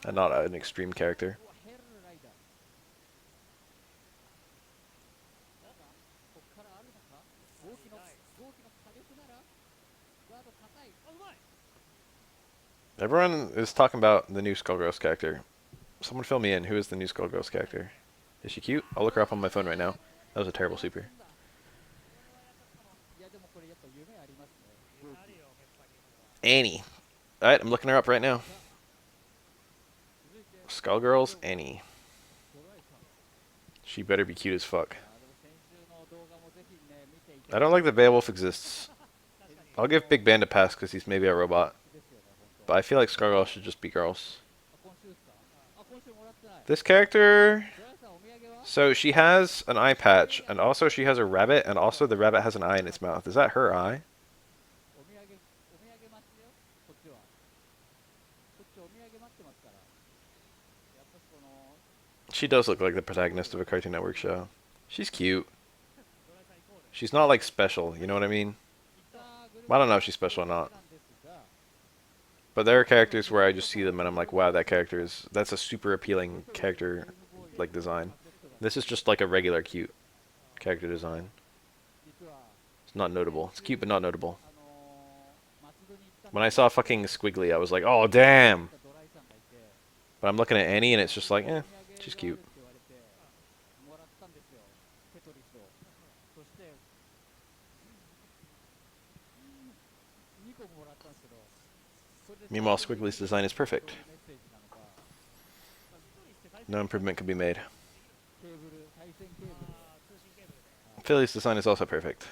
And not an extreme character. Everyone is talking about the new Skullgirls character. Someone fill me in. Who is the new Skullgirls character? Is she cute? I'll look her up on my phone right now. That was a terrible super. Annie. Alright, I'm looking her up right now. Skullgirls, Annie. She better be cute as fuck. I don't like that Beowulf exists. I'll give Big Band a pass because he's maybe a robot. But I feel like Skullgirls should just be girls. This character... So she has an eye patch, and also she has a rabbit, and also the rabbit has an eye in its mouth. Is that her eye? She does look like the protagonist of a Cartoon Network show. She's cute. She's not like special, you know what I mean? I don't know if she's special or not. But there are characters where I just see them and I'm like, wow, that's a super appealing character like design. This is just like a regular cute character design. It's not notable. It's cute but not notable. When I saw fucking Squiggly, I was like, oh damn! But I'm looking at Annie and it's just like, eh, she's cute. Meanwhile, Squiggly's design is perfect. No improvement could be made. Philly's design is also perfect.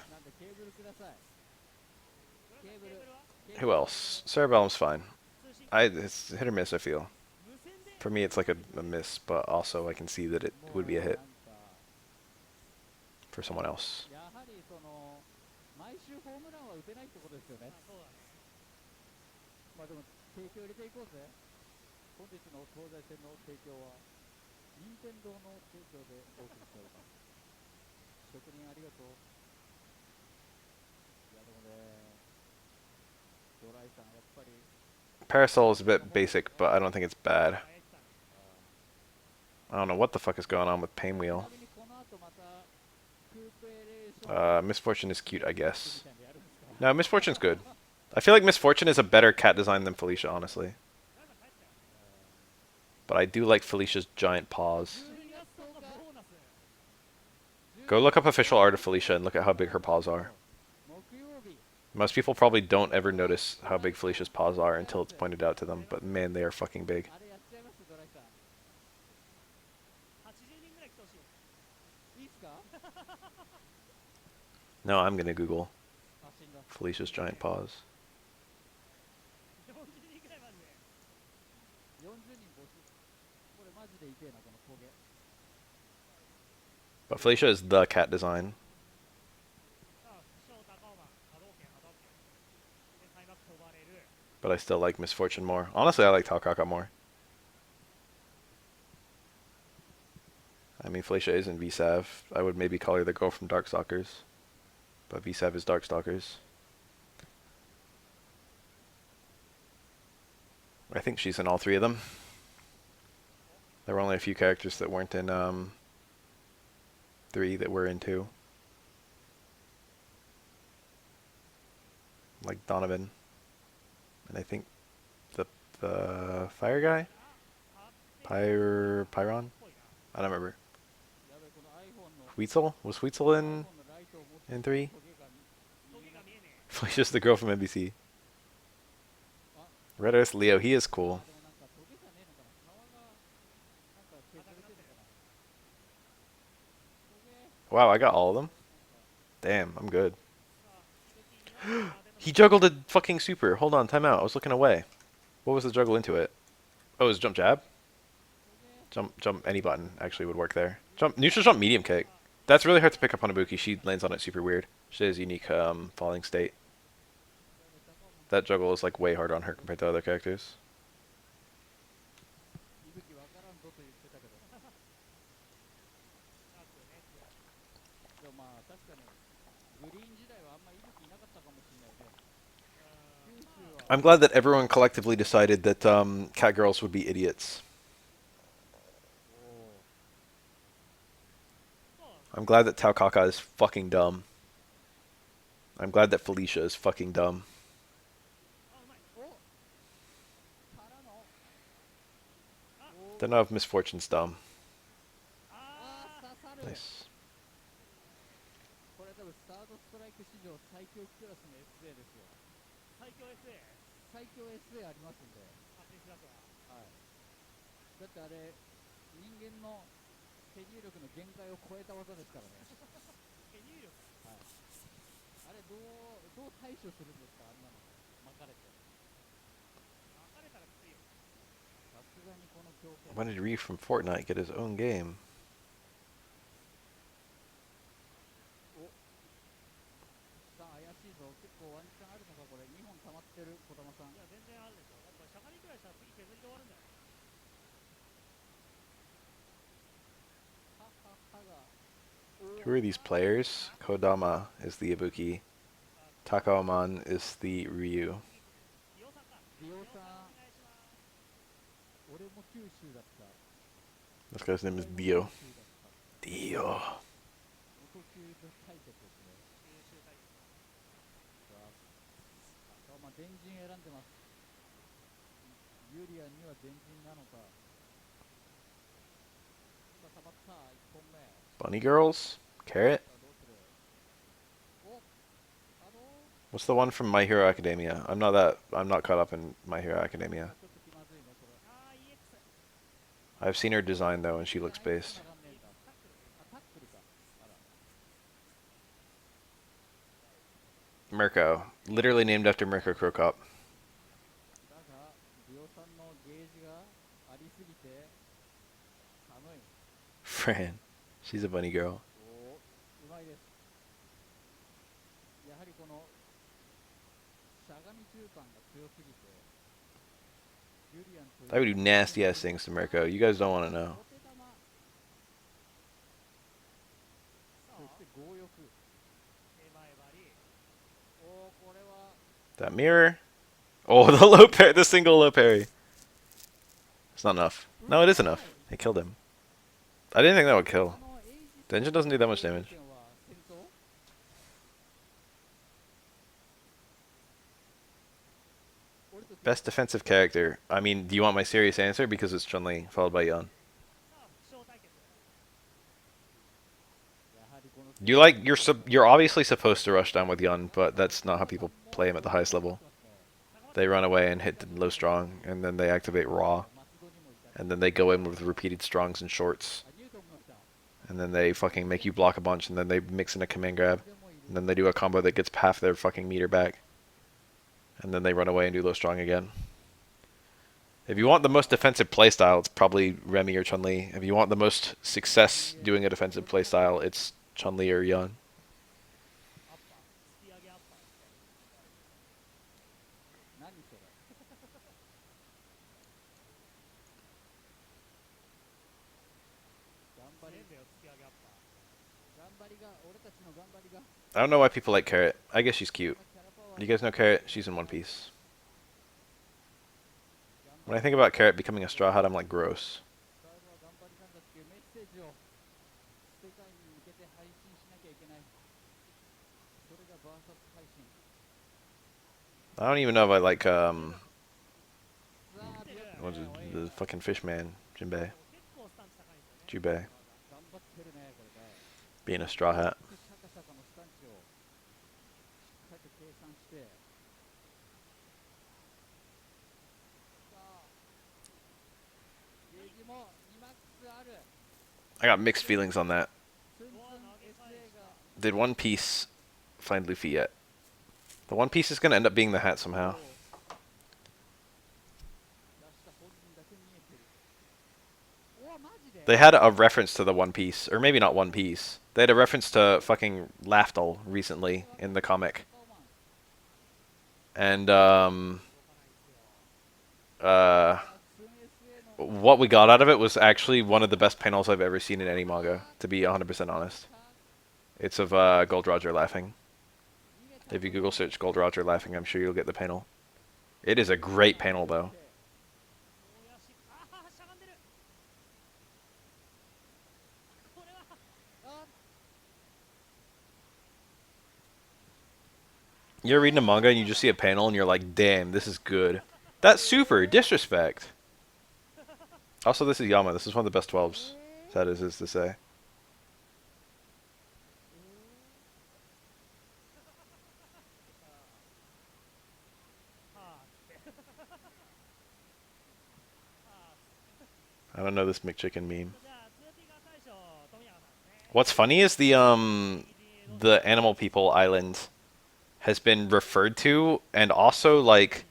Who else? Cerebellum's fine. It's hit or miss, I feel. For me, it's like a miss, but also I can see that it would be a hit for someone else. Parasol is a bit basic, but I don't think it's bad. I don't know what the fuck is going on with Painwheel. Misfortune is cute, I guess. No, Misfortune's good. I feel like Misfortune is a better cat design than Felicia, honestly. But I do like Felicia's giant paws. Go look up official art of Felicia and look at how big her paws are. Most people probably don't ever notice how big Felicia's paws are until it's pointed out to them, but man, they are fucking big. No, I'm gonna Google Felicia's giant paws. But Felicia is the cat design. But I still like Misfortune more. Honestly, I like Taokaka more. I mean, Felicia is in VSAV. I would maybe call her the girl from Darkstalkers. But VSAV is Darkstalkers. I think she's in all three of them. There were only a few characters that weren't in 3 that were in 2. Like Donovan. And I think the fire guy? Pyron? I don't remember. Weitzel? Was Weitzel in 3? Felicia's the girl from NBC. Red Earth Leo, he is cool. Wow, I got all of them? Damn, I'm good. He juggled a fucking super. Hold on, time out. I was looking away. What was the juggle into it? Oh, it was jump jab? Jump any button actually would work there. Neutral jump medium kick. That's really hard to pick up on Ibuki. She lands on it super weird. She has unique falling state. That juggle is like way harder on her compared to other characters. I'm glad that everyone collectively decided that cat girls would be idiots. I'm glad that Taokaka is fucking dumb. I'm glad that Felicia is fucking dumb. Don't know if Misfortune's dumb. Nice. When did Ryu from Fortnite get his own game? Who are these players? Kodama is the Ibuki. Takaoman is the Ryu. This guy's name is Dio. Dio. Bunny Girls? Carrot? What's the one from My Hero Academia? I'm not caught up in My Hero Academia. I've seen her design though and she looks based. Mirko. Literally named after Mirko Krokop. Fran. She's a bunny girl. I would do nasty ass things to Mirko. You guys don't want to know. That mirror. Oh, the low parry, the single low parry. It's not enough. No, it is enough. It killed him. I didn't think that would kill. The engine doesn't do that much damage. Best defensive character. I mean, do you want my serious answer? Because it's Chun-Li, followed by Yun. You like you're obviously supposed to rush down with Yun, but that's not how people play him at the highest level. They run away and hit the low strong, and then they activate raw, and then they go in with repeated strongs and shorts, and then they fucking make you block a bunch, and then they mix in a command grab, and then they do a combo that gets half their fucking meter back, and then they run away and do low strong again. If you want the most defensive playstyle, it's probably Remy or Chun-Li. If you want the most success doing a defensive playstyle, it's Chun-Li or Yun. I don't know why people like Carrot. I guess she's cute. You guys know Carrot? She's in One Piece. When I think about Carrot becoming a Straw Hat, I'm like, gross. I don't even know if I like, what's it, the fucking fish man, Jinbei. Jubei. Being a Straw Hat. I got mixed feelings on that. Did One Piece find Luffy yet? The One Piece is going to end up being the hat somehow. They had a reference to the One Piece, or maybe not One Piece. They had a reference to fucking Laftel recently in the comic. And, what we got out of it was actually one of the best panels I've ever seen in any manga, to be 100% honest. It's of Gold Roger laughing. If you Google search Gold Roger laughing, I'm sure you'll get the panel. It is a great panel, though. You're reading a manga and you just see a panel and you're like, damn, this is good. That's super disrespect. Also, this is Yama. This is one of the best 12s. That is to say. I don't know this McChicken meme. What's funny is the Animal People Island has been referred to, and also, like,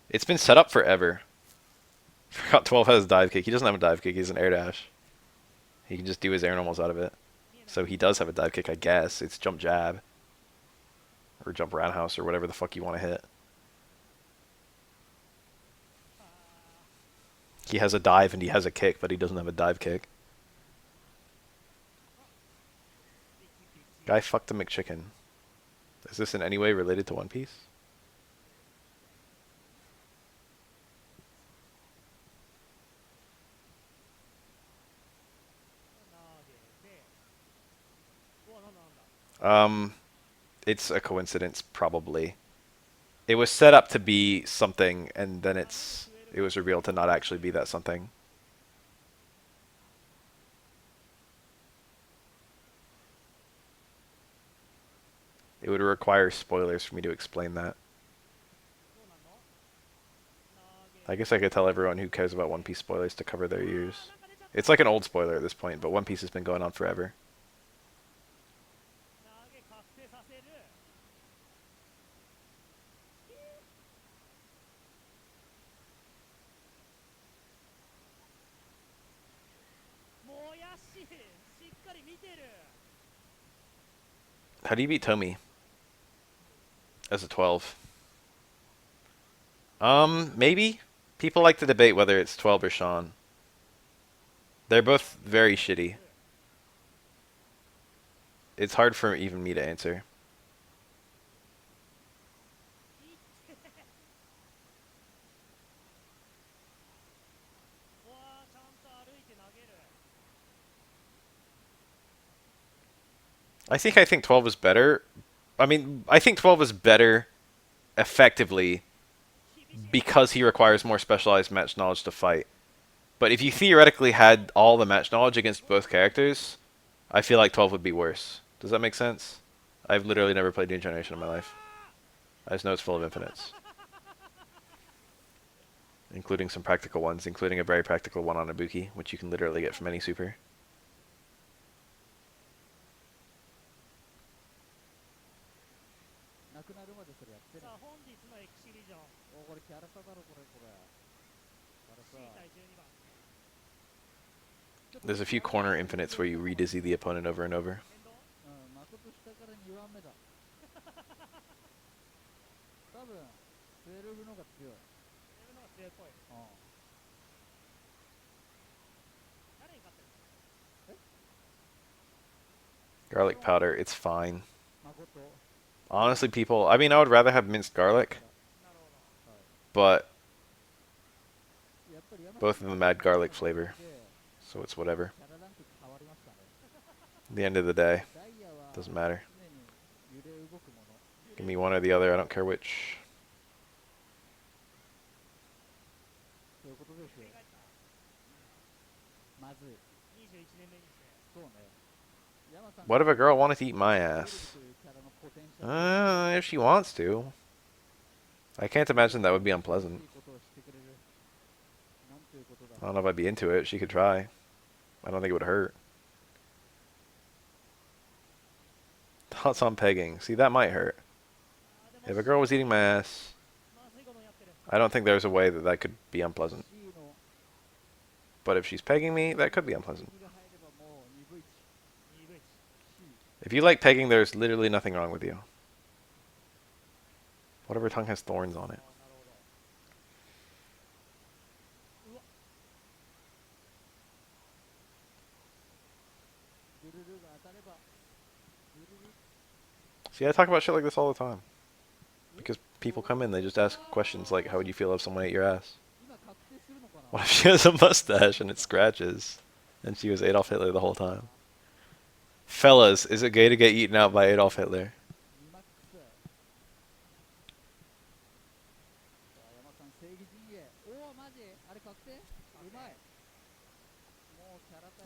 it's been set up forever. Forgot 12 has a dive kick. He doesn't have a dive kick, he's an air dash. He can just do his air normals out of it. So he does have a dive kick, I guess. It's jump jab. Or jump roundhouse, or whatever the fuck you want to hit. He has a dive and he has a kick, but he doesn't have a dive kick. Guy fucked a McChicken. Is this in any way related to One Piece? It's a coincidence, probably. It was set up to be something, and then it was revealed to not actually be that something. It would require spoilers for me to explain that. I guess I could tell everyone who cares about One Piece spoilers to cover their ears. It's like an old spoiler at this point, but One Piece has been going on forever. How do you beat Tommy as a 12? Maybe. People like to debate whether it's 12 or Sean. They're both very shitty. It's hard for even me to answer. I think 12 is better. I mean, I think 12 is better effectively because he requires more specialized match knowledge to fight. But if you theoretically had all the match knowledge against both characters, I feel like 12 would be worse. Does that make sense? I've literally never played New Generation in my life. I just know it's full of infinites. Including some practical ones, including a very practical one on Ibuki, which you can literally get from any super. There's a few corner infinites where you re-dizzy the opponent over and over. Garlic powder, it's fine. Honestly, people, I mean, I would rather have minced garlic, but both of them add garlic flavor, so it's whatever. At the end of the day, doesn't matter. Give me one or the other, I don't care which. What if a girl wanted to eat my ass? If she wants to. I can't imagine that would be unpleasant. I don't know if I'd be into it. She could try. I don't think it would hurt. Thoughts on pegging. See, that might hurt. If a girl was eating my ass, I don't think there's a way that that could be unpleasant. But if she's pegging me, that could be unpleasant. If you like pegging, there's literally nothing wrong with you. Whatever tongue has thorns on it. See, I talk about shit like this all the time. Because people come in, they just ask questions like, how would you feel if someone ate your ass? What if she has a mustache and it scratches? And she was Adolf Hitler the whole time? Fellas, is it gay to get eaten out by Adolf Hitler?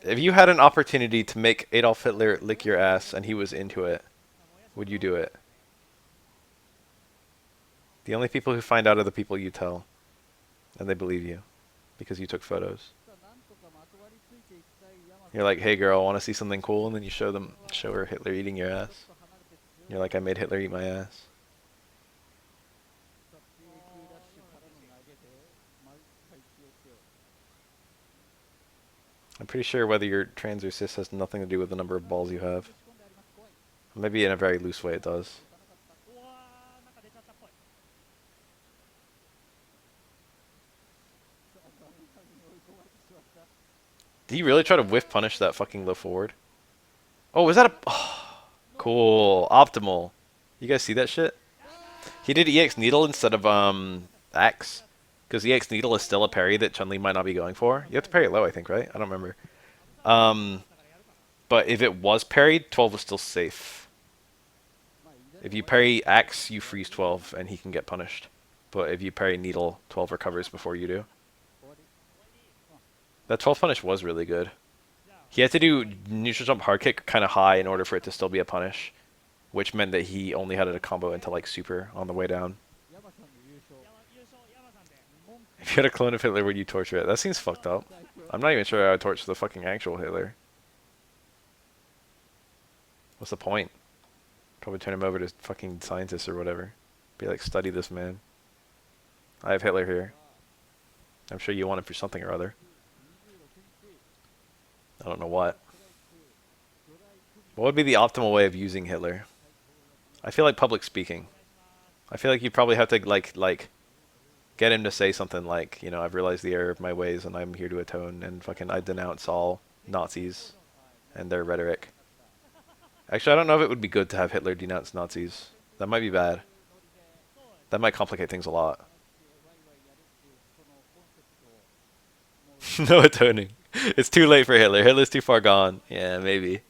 If you had an opportunity to make Adolf Hitler lick your ass and he was into it, would you do it? The only people who find out are the people you tell. And they believe you. Because you took photos. You're like, hey girl, want to see something cool? And then you show her Hitler eating your ass. You're like, I made Hitler eat my ass. I'm pretty sure whether you're trans or cis has nothing to do with the number of balls you have. Maybe in a very loose way it does. Did he really try to whiff punish that fucking low forward? Oh, was that a... Oh, cool. Optimal. You guys see that shit? He did EX Needle instead of, Axe. Because EX Needle is still a parry that Chun-Li might not be going for. You have to parry it low, I think, right? I don't remember. But if it was parried, 12 was still safe. If you parry Axe, you freeze 12, and he can get punished. But if you parry Needle, 12 recovers before you do. That 12 punish was really good. He had to do neutral jump hard kick kind of high in order for it to still be a punish. Which meant that he only had a combo into like super on the way down. If you had a clone of Hitler, would you torture it? That seems fucked up. I'm not even sure I would torture the fucking actual Hitler. What's the point? Probably turn him over to fucking scientists or whatever. Be like, study this man. I have Hitler here. I'm sure you want him for something or other. I don't know what. What would be the optimal way of using Hitler? I feel like public speaking. I feel like you probably have to like get him to say something like, you know, I've realized the error of my ways and I'm here to atone and fucking I denounce all Nazis and their rhetoric. Actually, I don't know if it would be good to have Hitler denounce Nazis. That might be bad. That might complicate things a lot. No atoning. It's too late for Hitler. Hitler's too far gone. Yeah, maybe.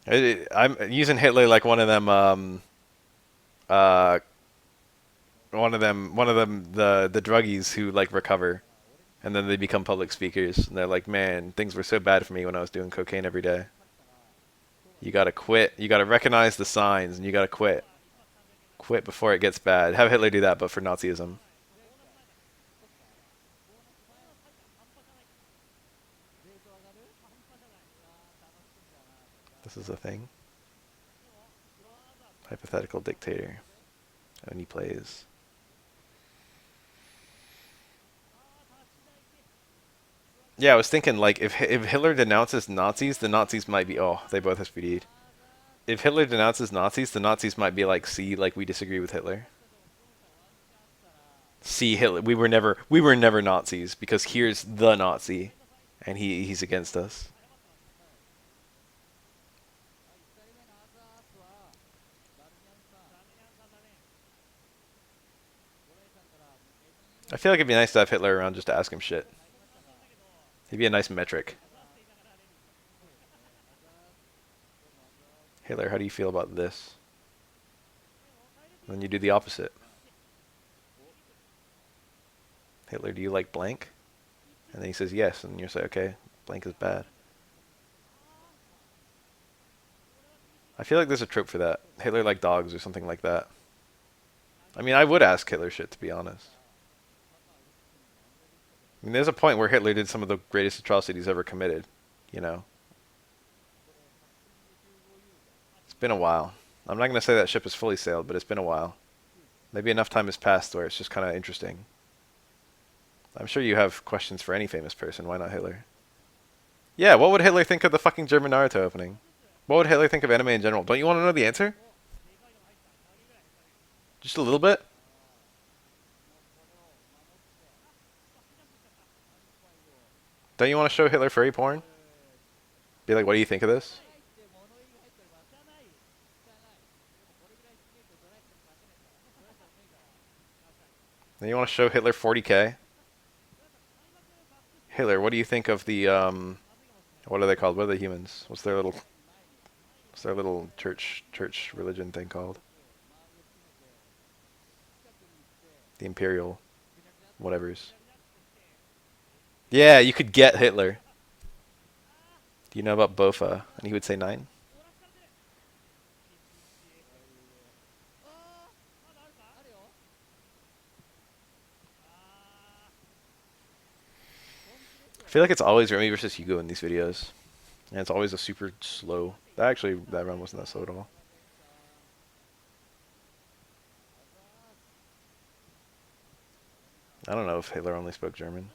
I'm using Hitler like one of them, uh, the druggies who like recover, and then they become public speakers, and they're like, man, things were so bad for me when I was doing cocaine every day. You gotta quit. You gotta recognize the signs, and you gotta quit. Quit before it gets bad. Have Hitler do that, but for Nazism. This is a thing. Hypothetical dictator. And he plays. Yeah, I was thinking like if Hitler denounces Nazis, the Nazis might be they both SPD'd. If Hitler denounces Nazis, the Nazis might be like, see, like we disagree with Hitler. See Hitler, we were never Nazis because here's the Nazi, and he's against us. I feel like it'd be nice to have Hitler around just to ask him shit. He'd be a nice metric. Hitler, how do you feel about this? And then you do the opposite. Hitler, do you like blank? And then he says yes, and you say, okay, blank is bad. I feel like there's a trope for that. Hitler liked dogs or something like that. I mean, I would ask Hitler shit, to be honest. I mean, there's a point where Hitler did some of the greatest atrocities ever committed, you know? It's been a while. I'm not going to say that ship has fully sailed, but it's been a while. Maybe enough time has passed where it's just kind of interesting. I'm sure you have questions for any famous person. Why not Hitler? Yeah, what would Hitler think of the fucking German Naruto opening? What would Hitler think of anime in general? Don't you want to know the answer? Just a little bit? Don't you want to show Hitler furry porn? Be like, what do you think of this? Then you want to show Hitler 40K? Hitler, what do you think of the what are they called? What are the humans? What's their little church religion thing called? The imperial whatever's. Yeah, you could get Hitler. Do you know about Bofa? And he would say 9. I feel like it's always Remy versus Hugo in these videos. And it's always a super slow. That run wasn't that slow at all. I don't know if Hitler only spoke German.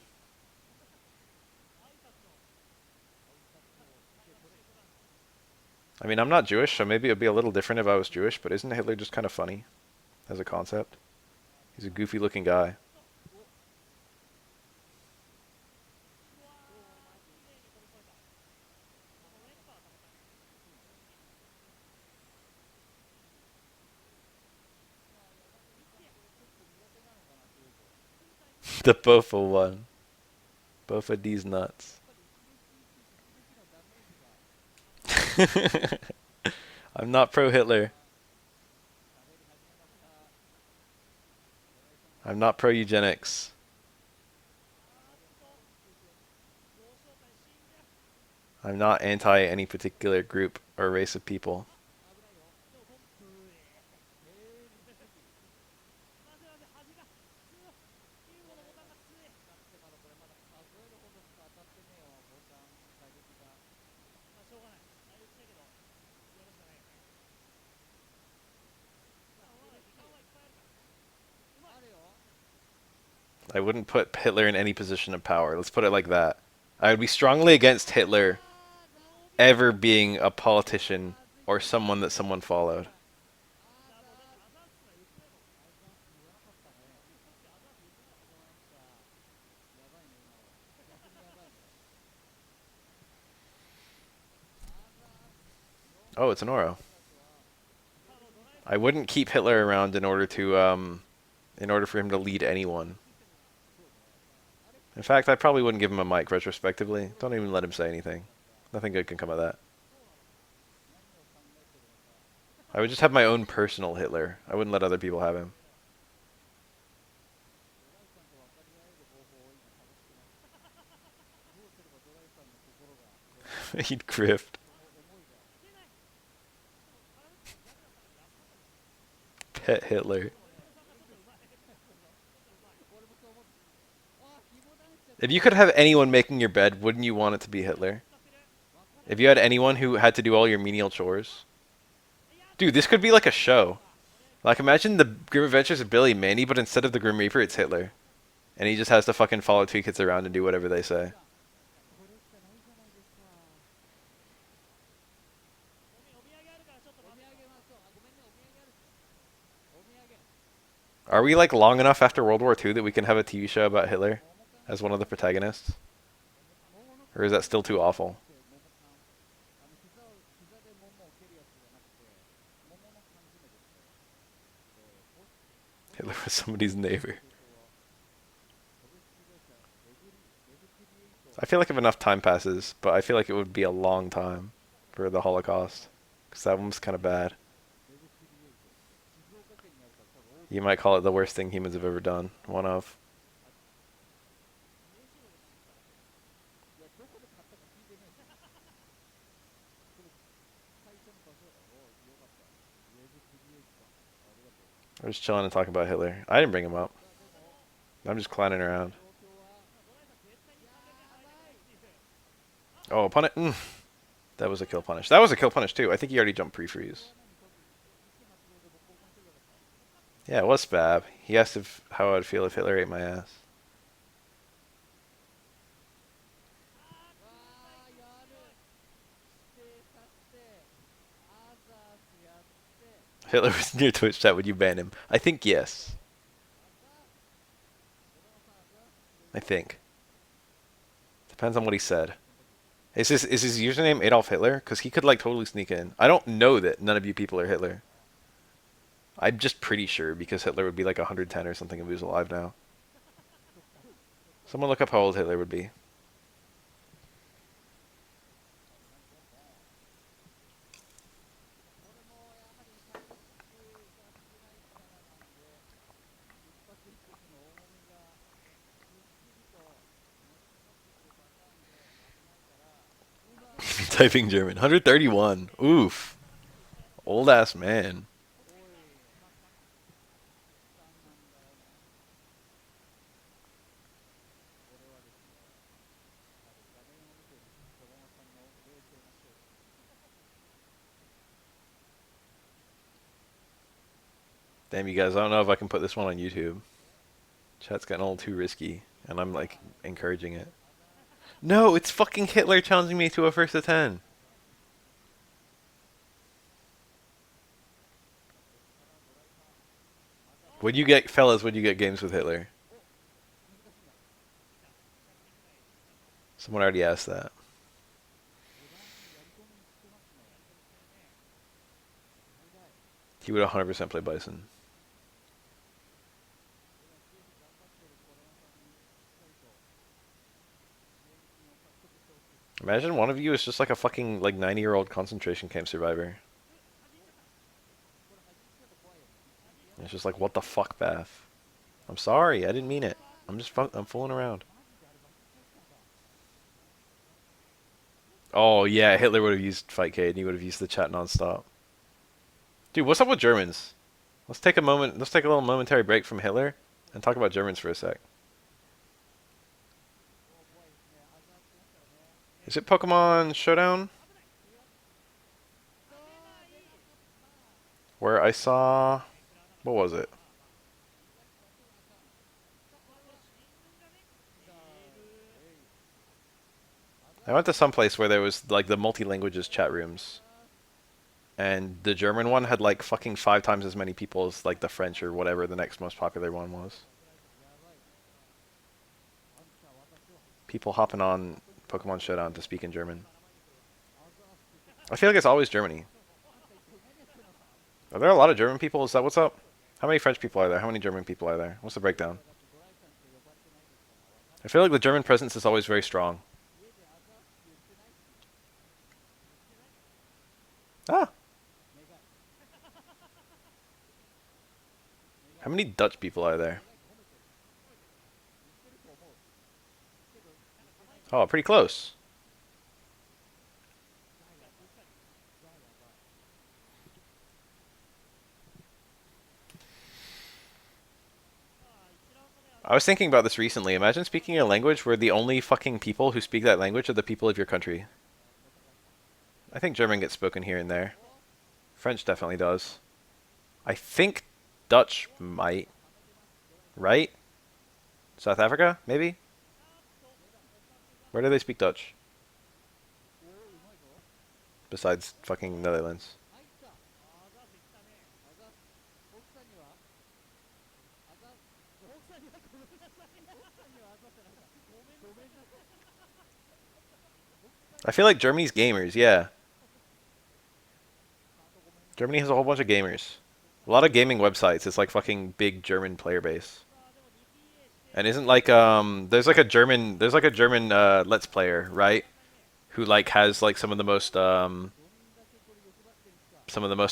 I mean, I'm not Jewish, so maybe it'd be a little different if I was Jewish, but isn't Hitler just kind of funny as a concept? He's a goofy looking guy. The Bofa one. Bofa D's nuts. I'm not pro Hitler. I'm not pro eugenics. I'm not anti any particular group or race of people. I wouldn't put Hitler in any position of power. Let's put it like that. I would be strongly against Hitler ever being a politician or someone that someone followed. Oh, it's an Oro. I wouldn't keep Hitler around in order for him to lead anyone. In fact, I probably wouldn't give him a mic retrospectively. Don't even let him say anything. Nothing good can come of that. I would just have my own personal Hitler. I wouldn't let other people have him. He'd grift. Pet Hitler. If you could have anyone making your bed, wouldn't you want it to be Hitler? If you had anyone who had to do all your menial chores? Dude, this could be like a show. Like, imagine the Grim Adventures of Billy and Mandy, but instead of the Grim Reaper, it's Hitler. And he just has to fucking follow two kids around and do whatever they say. Are we, like, long enough after World War II that we can have a TV show about Hitler as one of the protagonists? Or is that still too awful? Hitler was somebody's neighbor. I feel like if enough time passes, but I feel like it would be a long time for the Holocaust. Because that one was kind of bad. You might call it the worst thing humans have ever done. One of. We're just chilling and talking about Hitler. I didn't bring him up. I'm just clowning around. Oh, punish. That was a kill punish. That was a kill punish too. I think he already jumped pre-freeze. Yeah, it was Spab. He asked if how I'd feel if Hitler ate my ass. Hitler was in your Twitch chat. Would you ban him? I think yes. I think. Depends on what he said. Is his username Adolf Hitler? Because he could like totally sneak in. I don't know that none of you people are Hitler. I'm just pretty sure because Hitler would be like 110 or something if he was alive now. Someone look up how old Hitler would be. Typing German. 131. Oof. Old ass man. Damn, you guys, I don't know if I can put this one on YouTube. Chat's getting a little too risky, and I'm like encouraging it. No, it's fucking Hitler challenging me to a first to 10. Would you get, fellas, would you get games with Hitler? Someone already asked that. He would 100% play Bison. Imagine one of you is just like a fucking like 90-year-old concentration camp survivor. It's just like, what the fuck, Beth? I'm sorry, I didn't mean it. I'm fooling around. Oh yeah, Hitler would have used Fightcade and he would have used the chat nonstop. Dude, what's up with Germans? Let's take a moment. Let's take a little momentary break from Hitler and talk about Germans for a sec. Is it Pokemon Showdown? Where I saw... What was it? I went to some place where there was like the multi-languages chat rooms, and the German one had like fucking 5 times as many people as like the French or whatever the next most popular one was. People hopping on Pokemon Showdown to speak in German. I feel like it's always Germany. Are there a lot of German people? Is that what's up? How many French people are there? How many German people are there? What's the breakdown? I feel like the German presence is always very strong. Ah! How many Dutch people are there? Oh, pretty close. I was thinking about this recently. Imagine speaking a language where the only fucking people who speak that language are the people of your country. I think German gets spoken here and there. French definitely does. I think Dutch might. Right? South Africa? Maybe? Where do they speak Dutch? Besides fucking Netherlands. I feel like Germany's gamers, yeah. Germany has a whole bunch of gamers. A lot of gaming websites. It's like fucking big German player base. And isn't like there's like a German Let's Player, right? Who like has like some of the most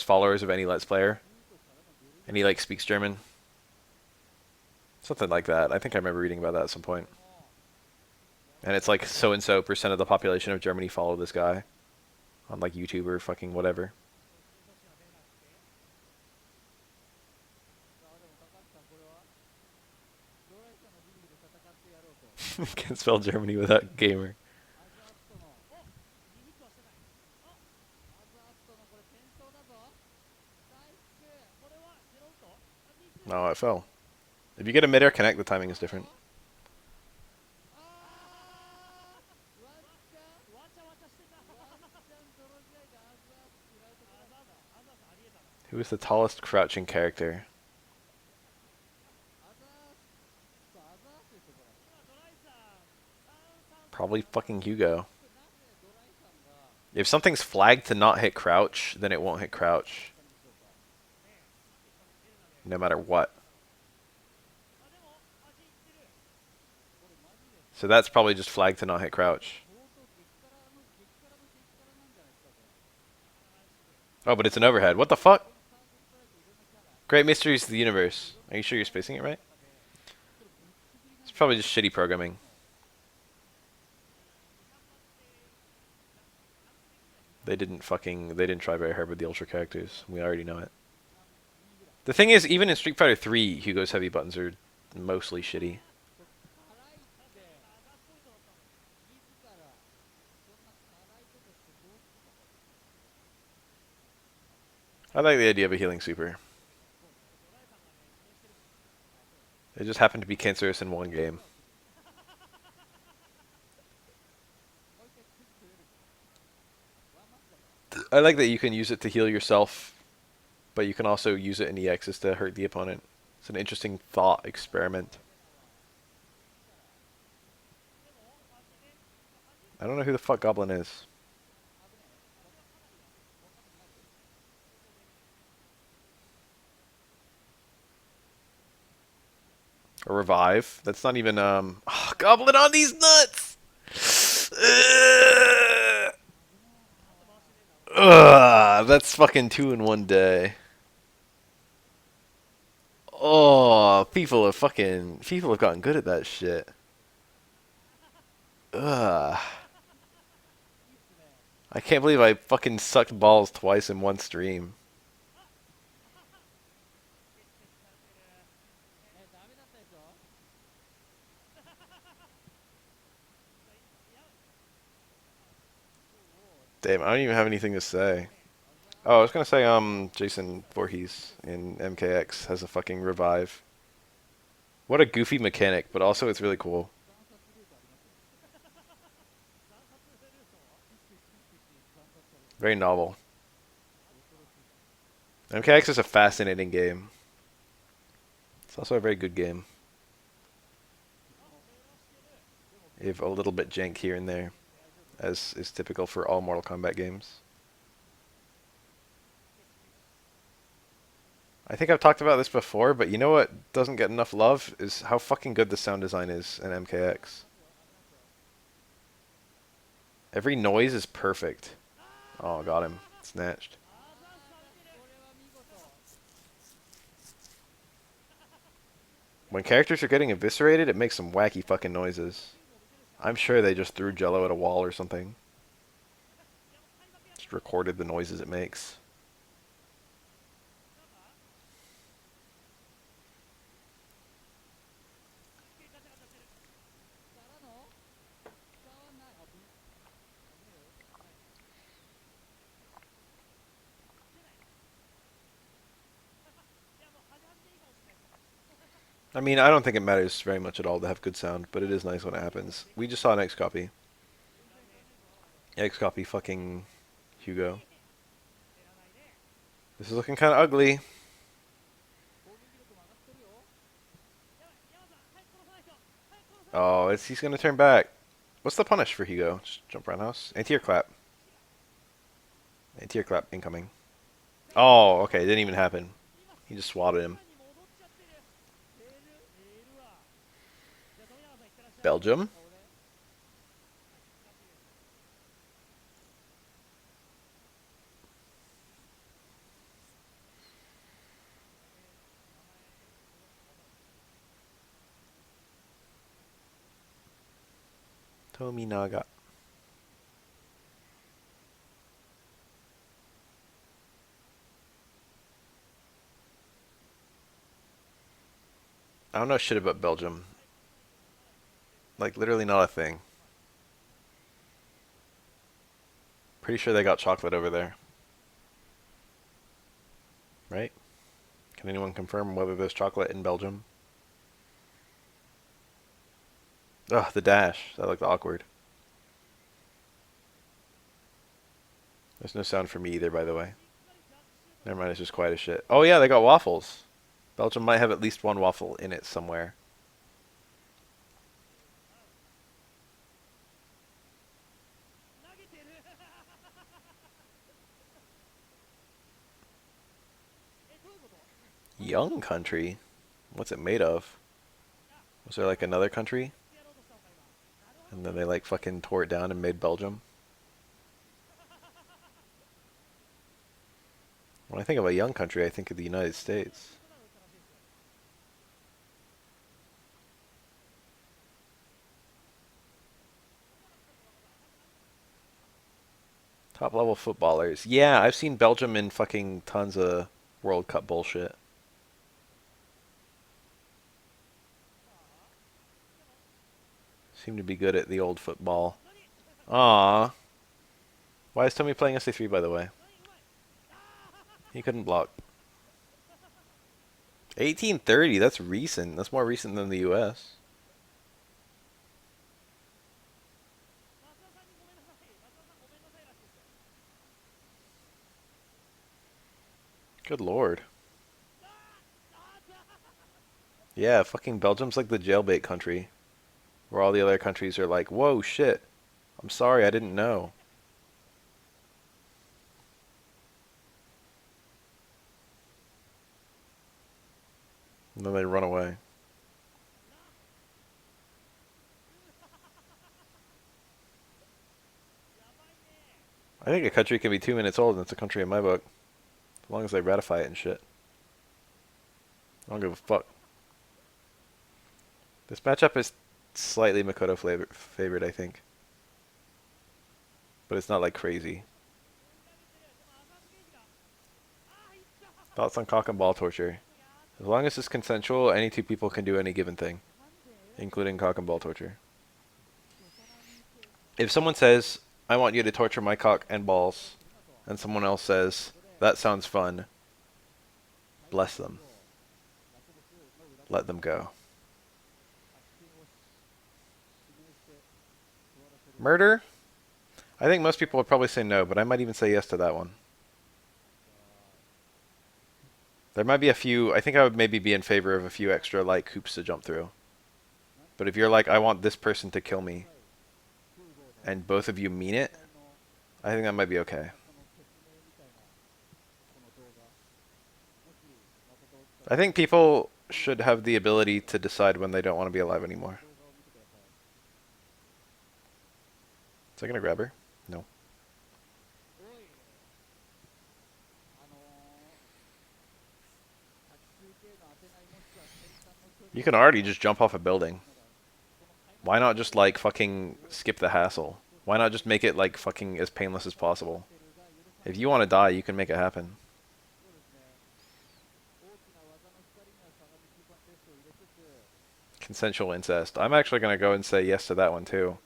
followers of any Let's Player. And he like speaks German. Something like that. I think I remember reading about that at some point. And it's like so and so percent of the population of Germany follow this guy on like YouTube or fucking whatever. Can't spell Germany without gamer. No, it fell. If you get a midair connect, the timing is different. Who is the tallest crouching character? Probably fucking Hugo. If something's flagged to not hit crouch, then it won't hit crouch. No matter what. So that's probably just flagged to not hit crouch. Oh, but it's an overhead. What the fuck? Great Mysteries of the Universe. Are you sure you're spacing it right? It's probably just shitty programming. They didn't try very hard with the ultra characters. We already know it. The thing is, even in Street Fighter 3, Hugo's heavy buttons are mostly shitty. I like the idea of a healing super. It just happened to be cancerous in one game. I like that you can use it to heal yourself, but you can also use it in EXs to hurt the opponent. It's an interesting thought experiment. I don't know who the fuck Goblin is. A revive? That's not even, oh, Goblin on these nuts! Ugh, that's fucking 2 in 1 day. Oh, people have gotten good at that shit. Ugh. I can't believe I fucking sucked balls twice in one stream. Damn, I don't even have anything to say. Oh, I was gonna say, Jason Voorhees in MKX has a fucking revive. What a goofy mechanic, but also it's really cool. Very novel. MKX is a fascinating game. It's also a very good game. You have a little bit jank here and there, as is typical for all Mortal Kombat games. I think I've talked about this before, but you know what doesn't get enough love is how fucking good the sound design is in MKX. Every noise is perfect. Oh, got him. Snatched. When characters are getting eviscerated, it makes some wacky fucking noises. I'm sure they just threw jello at a wall or something. Just recorded the noises it makes. I mean, I don't think it matters very much at all to have good sound, but it is nice when it happens. We just saw an X copy. X copy fucking Hugo. This is looking kind of ugly. Oh, he's gonna turn back. What's the punish for Hugo? Just jump roundhouse. Anti-air clap. Anti-air clap incoming. Oh, okay, it didn't even happen. He just swatted him. Belgium. Tominaga. I don't know shit about Belgium. Like, literally not a thing. Pretty sure they got chocolate over there. Right? Can anyone confirm whether there's chocolate in Belgium? Ugh, the dash. That looked awkward. There's no sound for me either, by the way. Never mind, it's just quiet as shit. Oh yeah, they got waffles. Belgium might have at least one waffle in it somewhere. Young country? What's it made of? Was there like another country? And then they like fucking tore it down and made Belgium? When I think of a young country, I think of the United States. Top level footballers. Yeah, I've seen Belgium in fucking tons of World Cup bullshit. Seem to be good at the old football. Ah, why is Tommy playing SA3, by the way? He couldn't block. 1830, that's recent. That's more recent than the US. Good lord. Yeah, fucking Belgium's like the jailbait country. Where all the other countries are like, whoa, shit. I'm sorry, I didn't know. And then they run away. I think a country can be 2 minutes old and it's a country in my book. As long as they ratify it and shit. I don't give a fuck. This matchup is slightly Makoto favored, I think. But it's not like crazy. Thoughts on cock and ball torture? As long as it's consensual, any two people can do any given thing, including cock and ball torture. If someone says, I want you to torture my cock and balls, and someone else says, that sounds fun, bless them. Let them go. Murder? I think most people would probably say no, but I might even say yes to that one. There might be a few. I think I would maybe be in favor of a few extra like hoops to jump through. But if you're like, I want this person to kill me, and both of you mean it, I think that might be okay. I think people should have the ability to decide when they don't want to be alive anymore. Is that gonna grab her? No. You can already just jump off a building. Why not just like fucking skip the hassle? Why not just make it like fucking as painless as possible? If you want to die, you can make it happen. Consensual incest. I'm actually gonna go and say yes to that one too.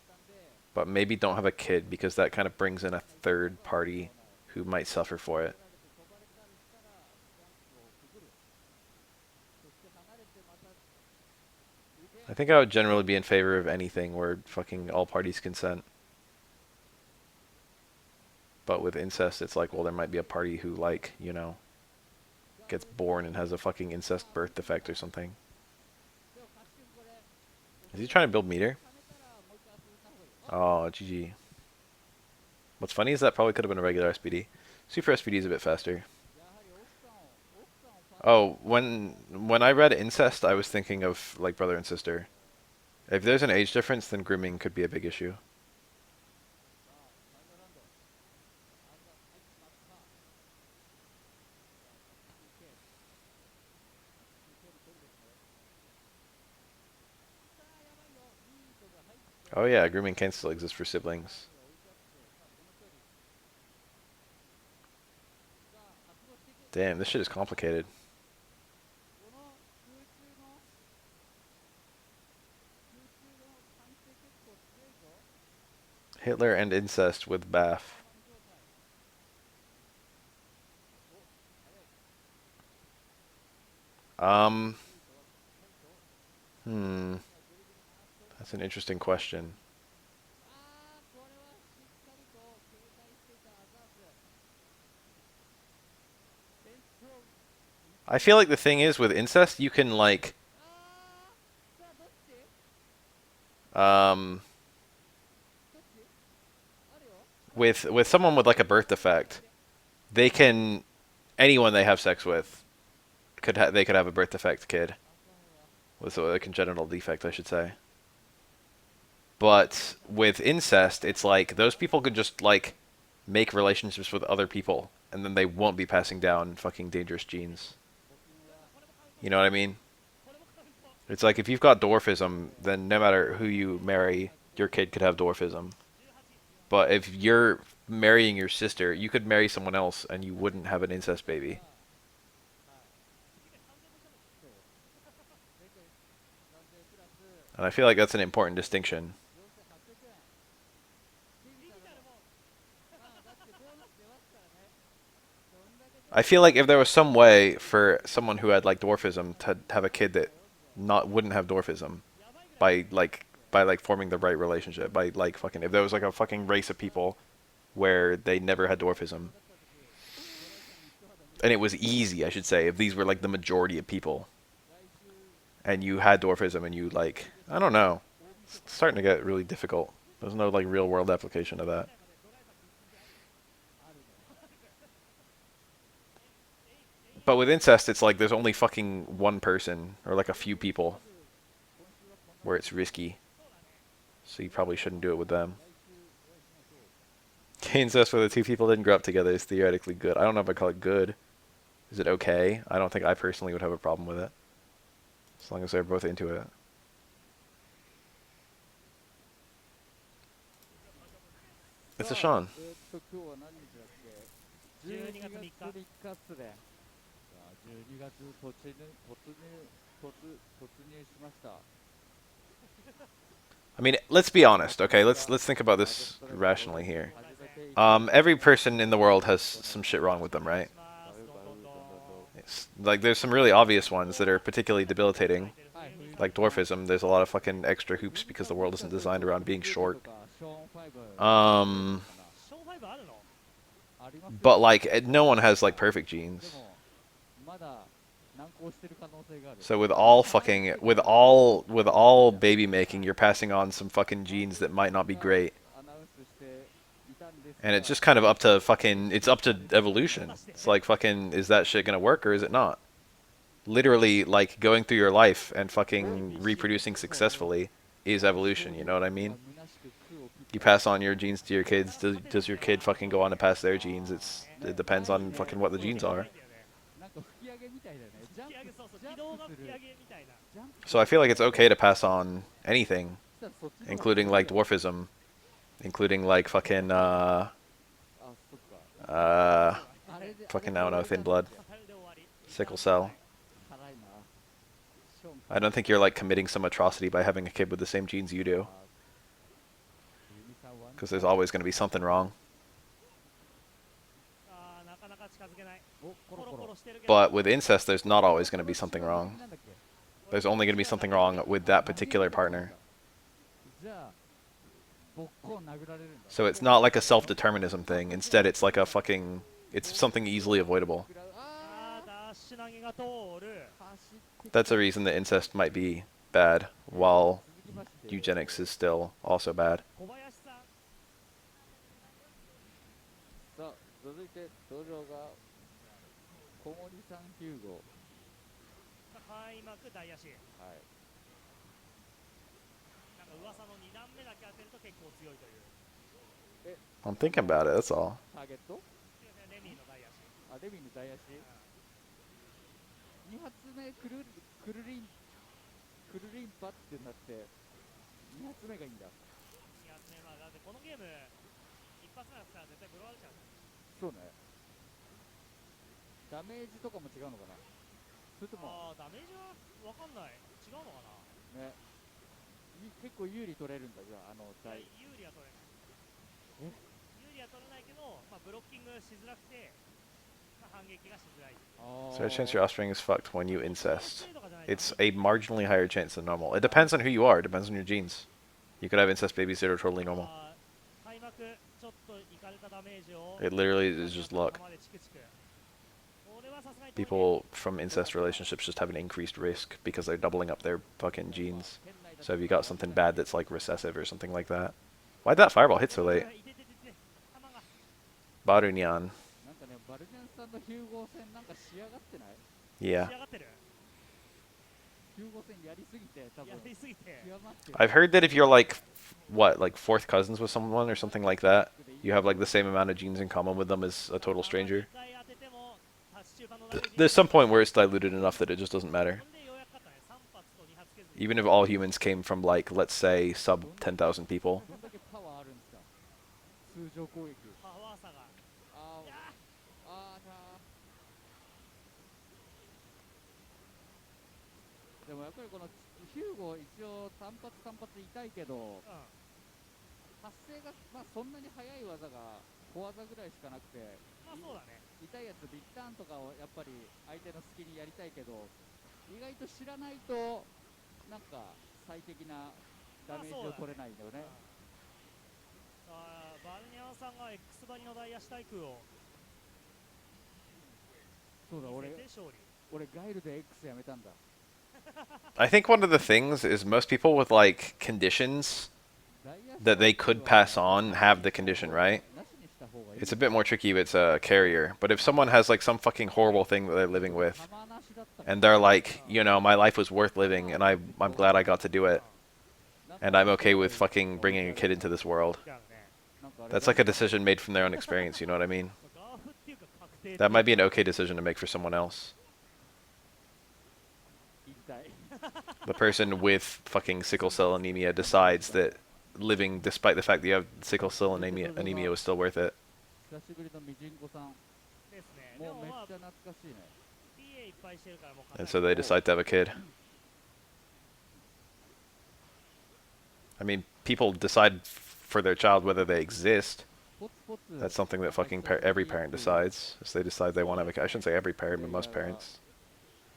But maybe don't have a kid because that kind of brings in a third party who might suffer for it. I think I would generally be in favor of anything where fucking all parties consent. But with incest, it's like, well, there might be a party who, like, you know, gets born and has a fucking incest birth defect or something. Is he trying to build meter? Oh, GG. What's funny is that probably could have been a regular SPD. Super SPD is a bit faster. Oh, when I read incest, I was thinking of like brother and sister. If there's an age difference, then grooming could be a big issue. Oh yeah, grooming can still exist for siblings. Damn, this shit is complicated. Hitler and incest with Bath. Um, hmm. That's an interesting question. I feel like the thing is with incest, you can like, um, with someone with like a birth defect, they can anyone they have sex with they could have a birth defect kid with a congenital defect, I should say. But with incest, it's like those people could just like make relationships with other people, and then they won't be passing down fucking dangerous genes. You know what I mean? It's like if you've got dwarfism, then no matter who you marry, your kid could have dwarfism. But if you're marrying your sister, you could marry someone else and you wouldn't have an incest baby. And I feel like that's an important distinction. I feel like if there was some way for someone who had like dwarfism to have a kid that not wouldn't have dwarfism by like forming the right relationship by like fucking if there was like a fucking race of people where they never had dwarfism and it was easy, I should say, if these were like the majority of people and you had dwarfism and you like I don't know, it's starting to get really difficult. There's no like real world application of that. But with incest, it's like there's only fucking one person or like a few people where it's risky. So you probably shouldn't do it with them. Incest where the two people didn't grow up together is theoretically good. I don't know if I call it good. Is it okay? I don't think I personally would have a problem with it. As long as they're both into it. It's a Sean. 12月3日っすね。12月突入しました。I mean, let's be honest, okay? Let's think about this rationally here. Every person in the world has some shit wrong with them, right? It's, like, there's some really obvious ones that are particularly debilitating, like dwarfism. There's a lot of fucking extra hoops because the world isn't designed around being short. ありますよ。 But like, no one has like perfect で genes. もまだ難航してる可能性がある。 So with all baby making, you're passing on some fucking genes that might not be great. アナウンスしていたんです And it's が、 just kind of up to fucking, it's up to evolution. It's like fucking, is that shit gonna work or is it not? Literally, like, going through your life and fucking reproducing successfully is evolution, you know what I mean? 虚しく空を切った You pass on your genes to your kids. Does your kid fucking go on to pass their genes? It depends on fucking what the genes are. なんか吹き上げみたいだよね。ジャンプジャンプする。ジャンプ So I feel like it's okay to pass on anything, したらそっちの方が including like dwarfism, including like fucking あ、そっか。 あれで fucking I don't know, thin blood, sickle cell. 辛いな。ショーン I don't think you're like committing some atrocity by having a kid with the same genes you do, ユミさんは because there's always going to be something wrong. おコロコロ But with incest, there's not always going to be something wrong. なんだっけ There's only going to be something wrong with that particular partner. じゃあボッコン殴られるんだ。 So it's not like a self-determinism thing. Instead, it's like a fucking, it's something easily avoidable. あーダッシュ投げが通る。走って That's a reason that incest might be bad, while 続きまして eugenics is still also bad. 小林さん。さあ続いて登場が小森さんヒューゴ。開幕大野手。はい。なんか噂の2段目だけ当てると結構強いという。 I'm thinking about it, that's all. ターゲットレミーの大野手。あ、レミの大足2発目くるりんぱってなって2発目がいいんだ。2発目はだってこのゲーム一発目だったら絶対ブロワールちゃう。そうね。ダメージとかも違うのかな。それともああダメージはわかんない。違うのかな。ね、結構有利取れるんだじゃあ大。有利は取れない。有利は取れないけど、まあブロッキングしづらくて、まあ反撃がしづらい。So there's a chance your offspring is fucked when you incest. It's a marginally higher chance than normal. It depends on who you are. It depends on your genes. You could have incest babies that are totally normal. 開幕ちょっといかれたダメージを。 It literally is just luck. これはさすがに People from incest relationships just have an increased risk because they're doubling up their fucking genes. So if you got something bad that's like recessive or something like that. Why'd that fireball hit so late? いてててて弾が Barunyan. なんかね、バルニャンさんのヒューゴー戦なんか仕上がってない？ Yeah. 仕上がってる。ヒューゴー戦やりすぎて多分やりすぎて。極まってる。 I've heard that if you're like, what, like fourth cousins with someone or something like that, you have like the same amount of genes in common with them as a total stranger. 一回当ててもタッチ中盤のダメージ There's some point where it's diluted enough that it just doesn't matter. これでようやく勝ったね。3発と2発削り。 Even if all humans came from like, let's say, sub 10,000 people. どんだけパワーあるんですか？通常攻撃。パワー差が。あーいやあーなー。でもやっぱりこのヒューゴ一応単発痛いけど、ーうん。発生がまあそんなに速い技が小技ぐらいしかなくて、まあそうだね。痛いやつビッターンとかをやっぱり相手の隙にやりたいけど、意外と知らないとなんか最適なダメージを取れないんだよね。あーバルニャンさんが X バリの大足対空をそうだ、見せて勝利。俺ガイルで X やめたんだ。 I think one of the things is most people with like conditions that they could pass on have the condition, right? なしにした方がいい。 It's a bit more tricky if it's a carrier. But if someone has like some fucking horrible thing that they're living with, 玉なしだったから and they're like, you know, my life was worth living, and I'm glad I got to do it, and I'm okay with fucking bringing a kid into this world. 違うね。なんかあれ That's like a decision made from their own experience, you know what I mean? ガーフっていうか確定。 That might be an okay decision to make for someone else. 引退。 The person with fucking sickle cell anemia decides that living despite the fact that you have sickle cell anemia was still worth it. 久しぶりのミジンコさん。ですね。でもうもまあめっちゃ懐かしいね。 PA いっぱいしてるからもう And so they decide to have a kid. I mean, people decide for their child whether they exist. ポツポツ That's something that fucking every parent decides. Is they decide they want to have a kid. I shouldn't say every parent, but most parents.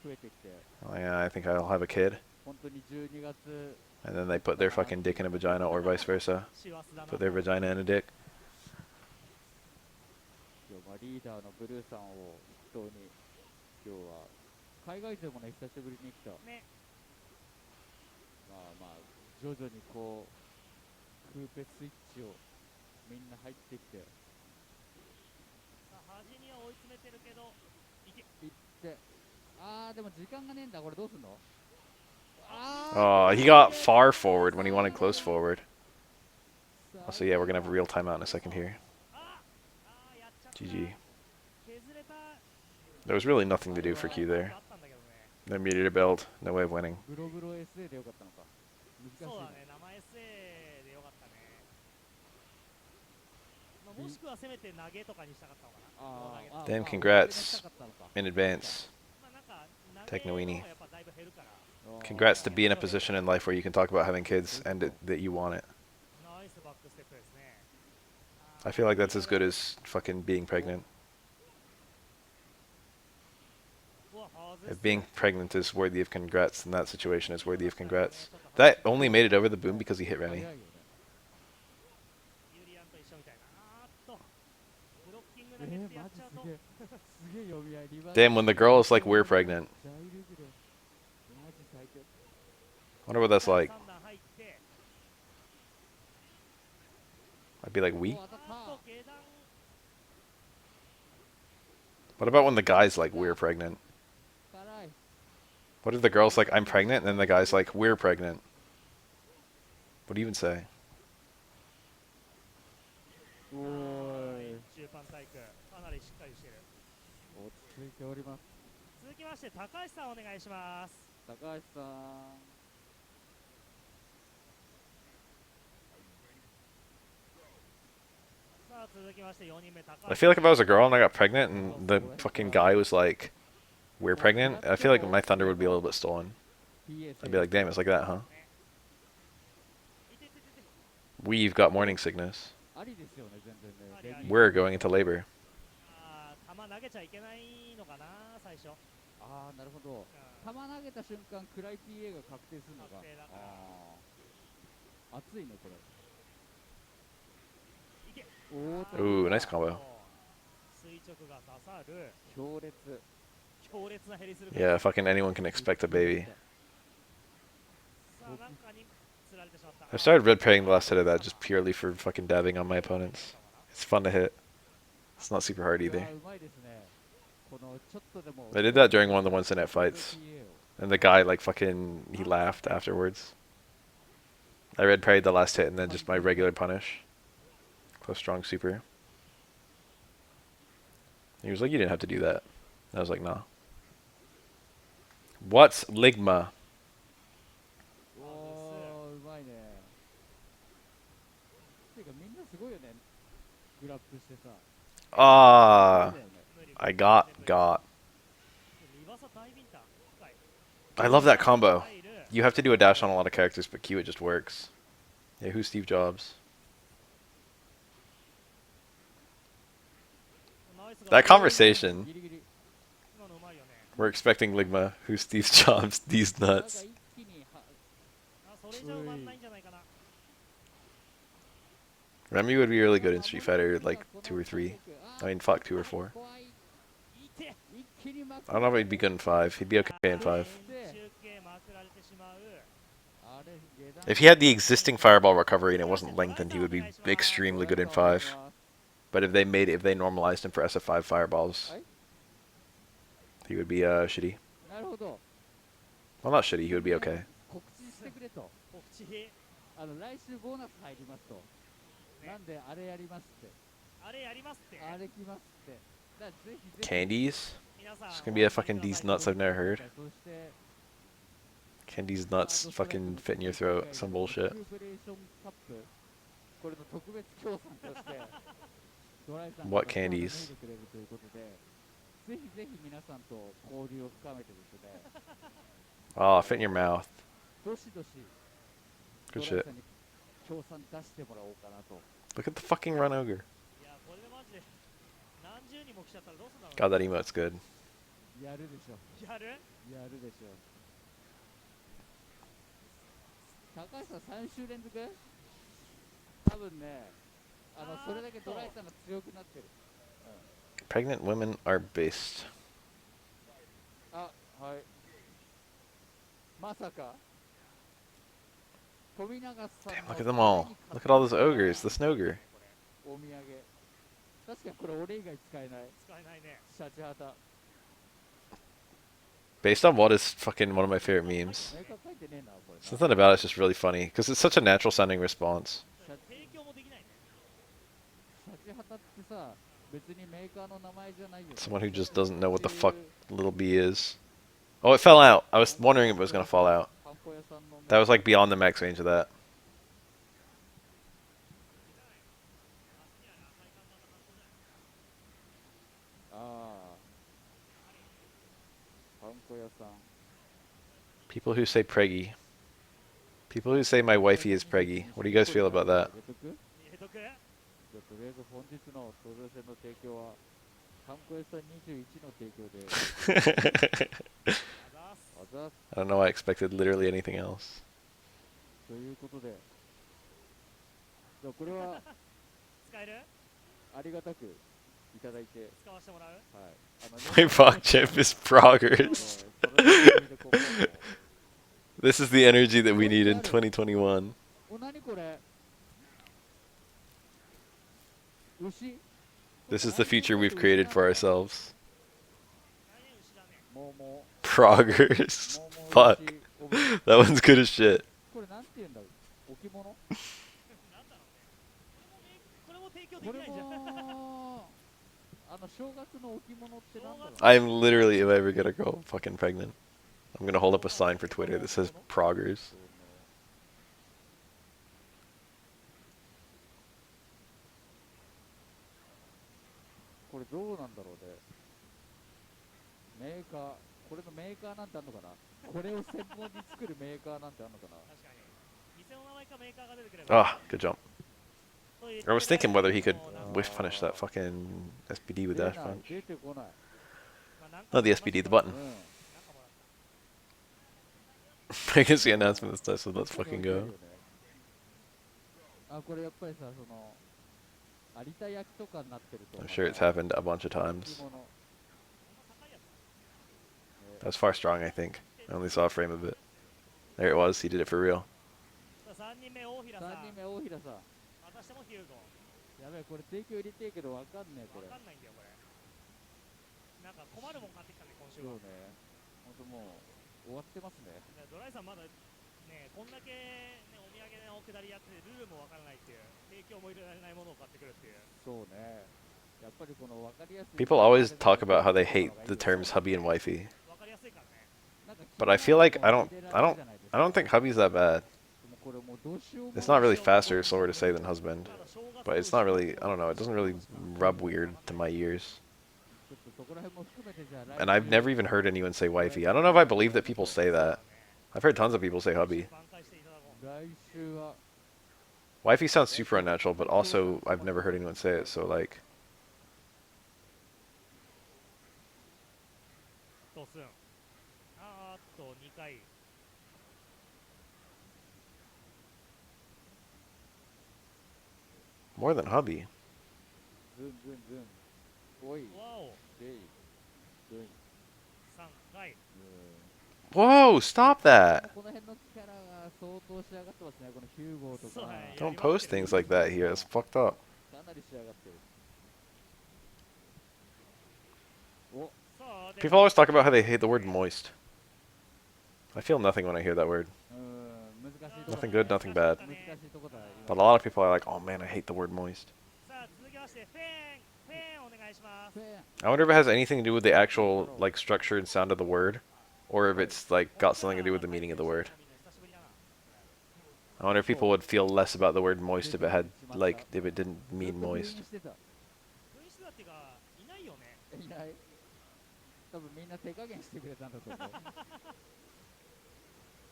増えてきて、 Oh, yeah, I think I'll have a kid. 本当に12月 And then they put their fucking dick in a vagina or vice versa. 師走だな。 Put their vagina in a dick. あ、リーダーのブルーさんを筆頭に今日は海外勢もね久しぶりに来た。ね。まあまあ徐々にこうクーペスイッチをみんな入ってきてさあ端には追い詰めてるけど、いけ。行って、あーでも時間がねえんだ。これどうすんの。 Oh, he got far forward when he wanted close forward. さあ So yeah, we're gonna have a real timeout in a second here. ああ、やっちゃった。 GG. 削れた。 There was really nothing to do for Q あ there. ったんだけどね。 No meter to build, no way of winning. ブロブロ SA でよかったのか。難しいそうだな。ね、生 SA でよかったね。まあ、もしくはせめて投げとかにしたかったのかな。あー Damn, あー congrats あーしたかったのか。 in advance. まあなんか投げ Technoini. の方がやっぱだいぶ減るから。 Congrats to be in a position in life where you can talk about having kids and that you want it. ナイスバックステップですね。 I feel like that's as good as fucking being pregnant. うわ、外 If す。 being pregnant is worthy of congrats, then that situation is worthy of congrats. That only made it over the boom because he hit 早い Remy. よね。ユリアンと一緒みたいな。あーっとブロッキング投げってやっマジちゃうと。すげえ。すげえ読み合い。リバース Damn, when the girl is like, we're pregnant. 大レベル。マジ最強。 Wonder what that's like. 3段入って、 I'd be like, we? お当たっあーっとた。下段。 What about when the guy's like, we're pregnant? 辛い。 What if the girl's like, I'm pregnant, and then the guy's like, we're pregnant? What do you even say? おーい。中盤体育かなりしっかりしてる。落ち着いております。続きまして高橋さんお願いします。高橋さん。さあ続きまして4人目高橋。 I feel like if I was a girl and I got pregnant and the fucking guy was like, we're pregnant, I feel like my thunder would be a little bit stolen. PA I'd be like, damn, it's like that, huh? いてててて。 We've got morning sickness. ありですよね、全然ね。レディー We're going into labor. あー球投げちゃいけないのかな最初。ああ、なるほど。球投げた瞬間、暗い PA が確定するのか。確定だからああ。熱いね、これ。いけ。おー Ooh, nice combo. 垂直が刺さる。強烈。強烈なヘリする。 Yeah, fucking anyone can expect a baby. さあなんかに釣られてしまった。 I started red praying the last hit of that just purely for fucking dabbing on my opponents. It's fun to hit. It's not super hard いや either. ーうまいですね。このちょっとでも I did that during one of the ones in net fights. PA を And the guy, like, fucking, he laughed afterwards. I red parried the last hit and then just my regular punish. Close strong super. He was like, you didn't have to do that. And I was like, nah. What's Ligma? おー、うまいね。ていうかみんなすごいよね。グラップしてさ。 Ah, そうだよね。 I got. リバーサダイビンタ深い。 I love that combo. 入る。 You have to do a dash on a lot of characters, but Q it just works. Yeah, who's Steve Jobs? ナイス That conversation. ギリギリ。今のうまいよね。 We're expecting Ligma. Who's Steve Jobs? These なんか nuts. 一気にはあ、それじゃ埋まんないんじゃないかな。 Remy would be really good in Street Fighter, like 2 or 3. I mean, fuck, 2 or 4. 怖い。いて。一気に巻く I don't know if he'd be good in 5. He'd be okay in 5. 中継まくられてしまう。あれ下段 If he had the existing fireball recovery and it wasn't lengthened, he would be extremely good in 5. But if they normalized him for SF5 fireballs, he would be shitty. なるほど。 Well, not shitty. He would be okay. 告知してくれと。告知。来週ボーナス入りますと。なんであれやりますって。あれやりますって。あれ来ますって。だからぜひぜひ。 Candies? 皆さん It's gonna be a fucking these nuts I've never heard. そして Candies nuts fucking fit in your throat. Some bullshit. リクーベレーションカップこれの特別協賛としてドライさんが What candies? 出てくれるということでぜひぜひ皆さんと交流を深めてですね Oh, fit in your mouth. どしどし Good ドライ shit. さんに協賛出してもらおうかなと Look at the fucking run ogre. いや、これでマジで何十人も来ちゃったらどうすんだろう。 God, that emote's good. やるでしょやる。やるでしょ高橋さん3週連続多分ねそれだけドライさんが強くなってる Pregnant women are based. あ、はい。まさか富永さん Damn, の look at them ため all. に Look 買 at っ all た those ogres. The Snogre. お土産。確かにこれ俺以外使えない。使えないね。シャチハタ。 Based on what is fucking one of my favorite memes. メーカー書いてねえな、これな。 Something about it's just really funny because it's such a natural sounding response. 本当に提供もできないね。シャチハタってさ、別にメーカーの名前じゃないよね。 Someone who just doesn't know what the っていう fuck little b is. Oh, it fell out. I was wondering if it was gonna fall out. パン粉屋さんの That was like beyond the max range of that. ああ、パン粉屋さん。 People who say preggy. People who say my wifey is preggy. What do you guys feel about that? 入れとく？入れとく？じゃあとりあえず本日の東上線の提供はパン粉屋さん21の提供で。あざーす。あざっす。 I don't know why I expected literally anything else. ということで、じゃあこれは使える？ありがたくいただいて、使わせてもらう？はい。My bot chip is proggers. それでこう This is the energy that we need in 2021. お、何これ？牛？ This is the future we've created for ourselves. 来年牛だね。もうも Proggers. うもう Fuck. 牛おぶ That one's good as shit. これなんて言うんだろう？置物？なんだろうね。これも提供でこれきないじゃん。も正月の置物ってなんだろう？ I'm literally, if I ever get a girl fucking pregnant, I'm gonna hold up a sign for Twitter that says Proggers. これどうなんだろうね。メーカー、これのメーカーなんてあんのかな？これを専門に作るメーカーなんてあんのかな？確かに。店の名前かメーカーが出てくれば。 Ah, good jump. I was thinking whether he could whiff punish that fucking SPD with 出 dash ない punch. 出てこない。Not the SPD, the button. うん。 Pregnancy announcement and stuff, so let's fucking go. あ、これやっぱりさ、その有田焼とかになってると I'm sure it's happened a bunch of 置 times. 物。 That was far strong, I think. I only saw a frame of it. There it was. He did it for real. 3人目大平さん。 3人目大平さん。またしてもヒューゴ。やべえ、これ提供入れてえけどわかんねえこれ。わかんないんだよこれ。なんか困るもん買ってきたね今週は。そうね。ほんともう終わってますね。ドライさんまだねこんだけねお土産の下りやっててルールもわからないっていう提供も入れられないものを買ってくるっていう。そうね。やっぱりこのわかりやすい。 People always talk about how they hate the terms hubby and wifey, わかりやすいからね。なんか but I feel like I don't think hubby's that bad. これもうどうしようも It's not really faster or slower to say than husband, but it's not really. I don't know. It doesn't really rub weird to my ears. ちょっとそこら辺も含めてじゃあ And I've never even heard anyone say wifey. I don't know if I believe that people say that. I've heard tons of people say hubby. 挽回していただこう。来週は Wifey sounds super unnatural, but also I've never heard anyone say it. So like, ドスン。あーっと2回。 more than hubby. ズンズンズン。おい。わお。でい。ズン。 3回。 Whoa! Stop that! この辺のキャラが相当仕上がってますね。このヒューゴーとか。そうね。 Don't post things like that here. That's fucked up. かなり仕上がってる。お、さあで People always talk about how they hate the word moist. I feel nothing when I hear that word. 難しいとこ Nothing good, nothing bad. 難しいとこだ。 But a lot of people are like, oh man, I hate the word moist. さあ続きましてフェーンお願いします。 I wonder if it has anything to do with the actual like structure and sound of the word, or if it's like got something to do with the meaning of the word. I wonder if people would feel less about the word moist if it had like if it didn't mean moist. フリースだっていうかいないよね。いない。多分みんな手加減してくれたんだと思う。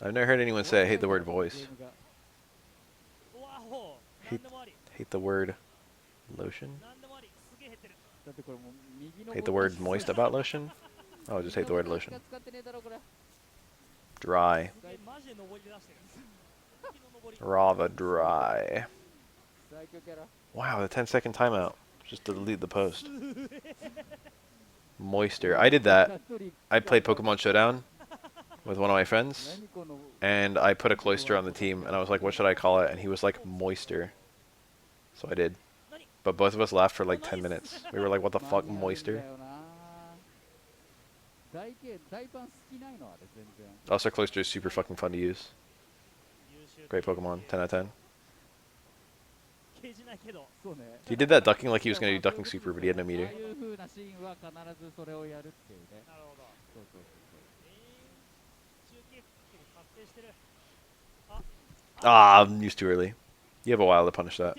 I've never heard anyone say I hate the word voice. わお。なんでもあり。 Hate the word lotion. なんでもあり。すげえ減ってる。だってこれもう右の Hate the word moist about lotion. Oh, just hate the word lotion. 使ってねえだろこれ。 Dry. すげえマジで登り出してる。月の登り。 Rather dry. 最強キャラ。 Wow, the 10-second timeout. Just to delete the post. Moister. I did that. I played Pokemon Showdown with one of my friends, and I put a Cloyster on the team, and I was like, what should I call it? And he was like, Moister. So I did. But both of us laughed for like 10 minutes. We were like, what the fuck, Moister? Also, Cloyster is super fucking fun to use. Great Pokemon. 10 out of 10. ゲージないけど He did that ducking like he was going to do ducking super, but he had no あ meter. あいう風なシーンは必ずそれをやるっていうね。なるほどそうそうそう中継機に発生してる Ah, used too early. You have a while to punish that.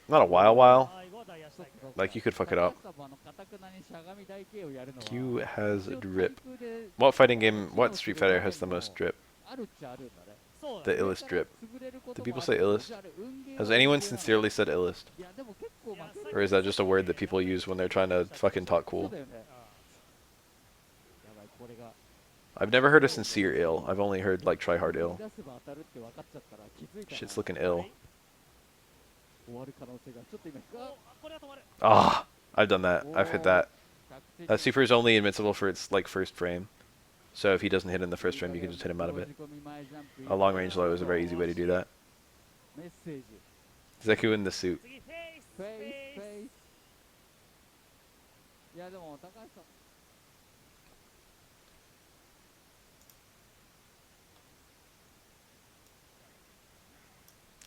Not a while. 最後はダイヤスタイクそう。 Like, you could fuck it up. 高橋さんも堅くなにしゃがみ台形をやるのは Q has 一応 drip. 対空で What fighting game, what Street Fighter has the most drip? あるっちゃあるんだね。そう The だね illest drip. 潰れること Do も people あ say るけど illest? じゃああれ運ゲー Has は anyone 運ゲーなの sincerely said illest? いやでも結構負ける Or is that just a word that people use when they're trying to fucking talk そう cool? だよね。やばいこれが I've never heard a sincere ill. I've only heard like try hard ill. 出せば当たるって分かっちゃったら気づいたら Shit's looking ill. 終わる可能性がちょっと今おこれは止まる Ah, I've done that. I've hit that. 100 That super is only invincible for its like first frame. So if he doesn't hit in the first frame, you can just hit him out of it. A long range low is a very easy way to do that. メッセージ Zeku in the suit. 次フェイスフェイスフェイフェイスいやでも高橋さん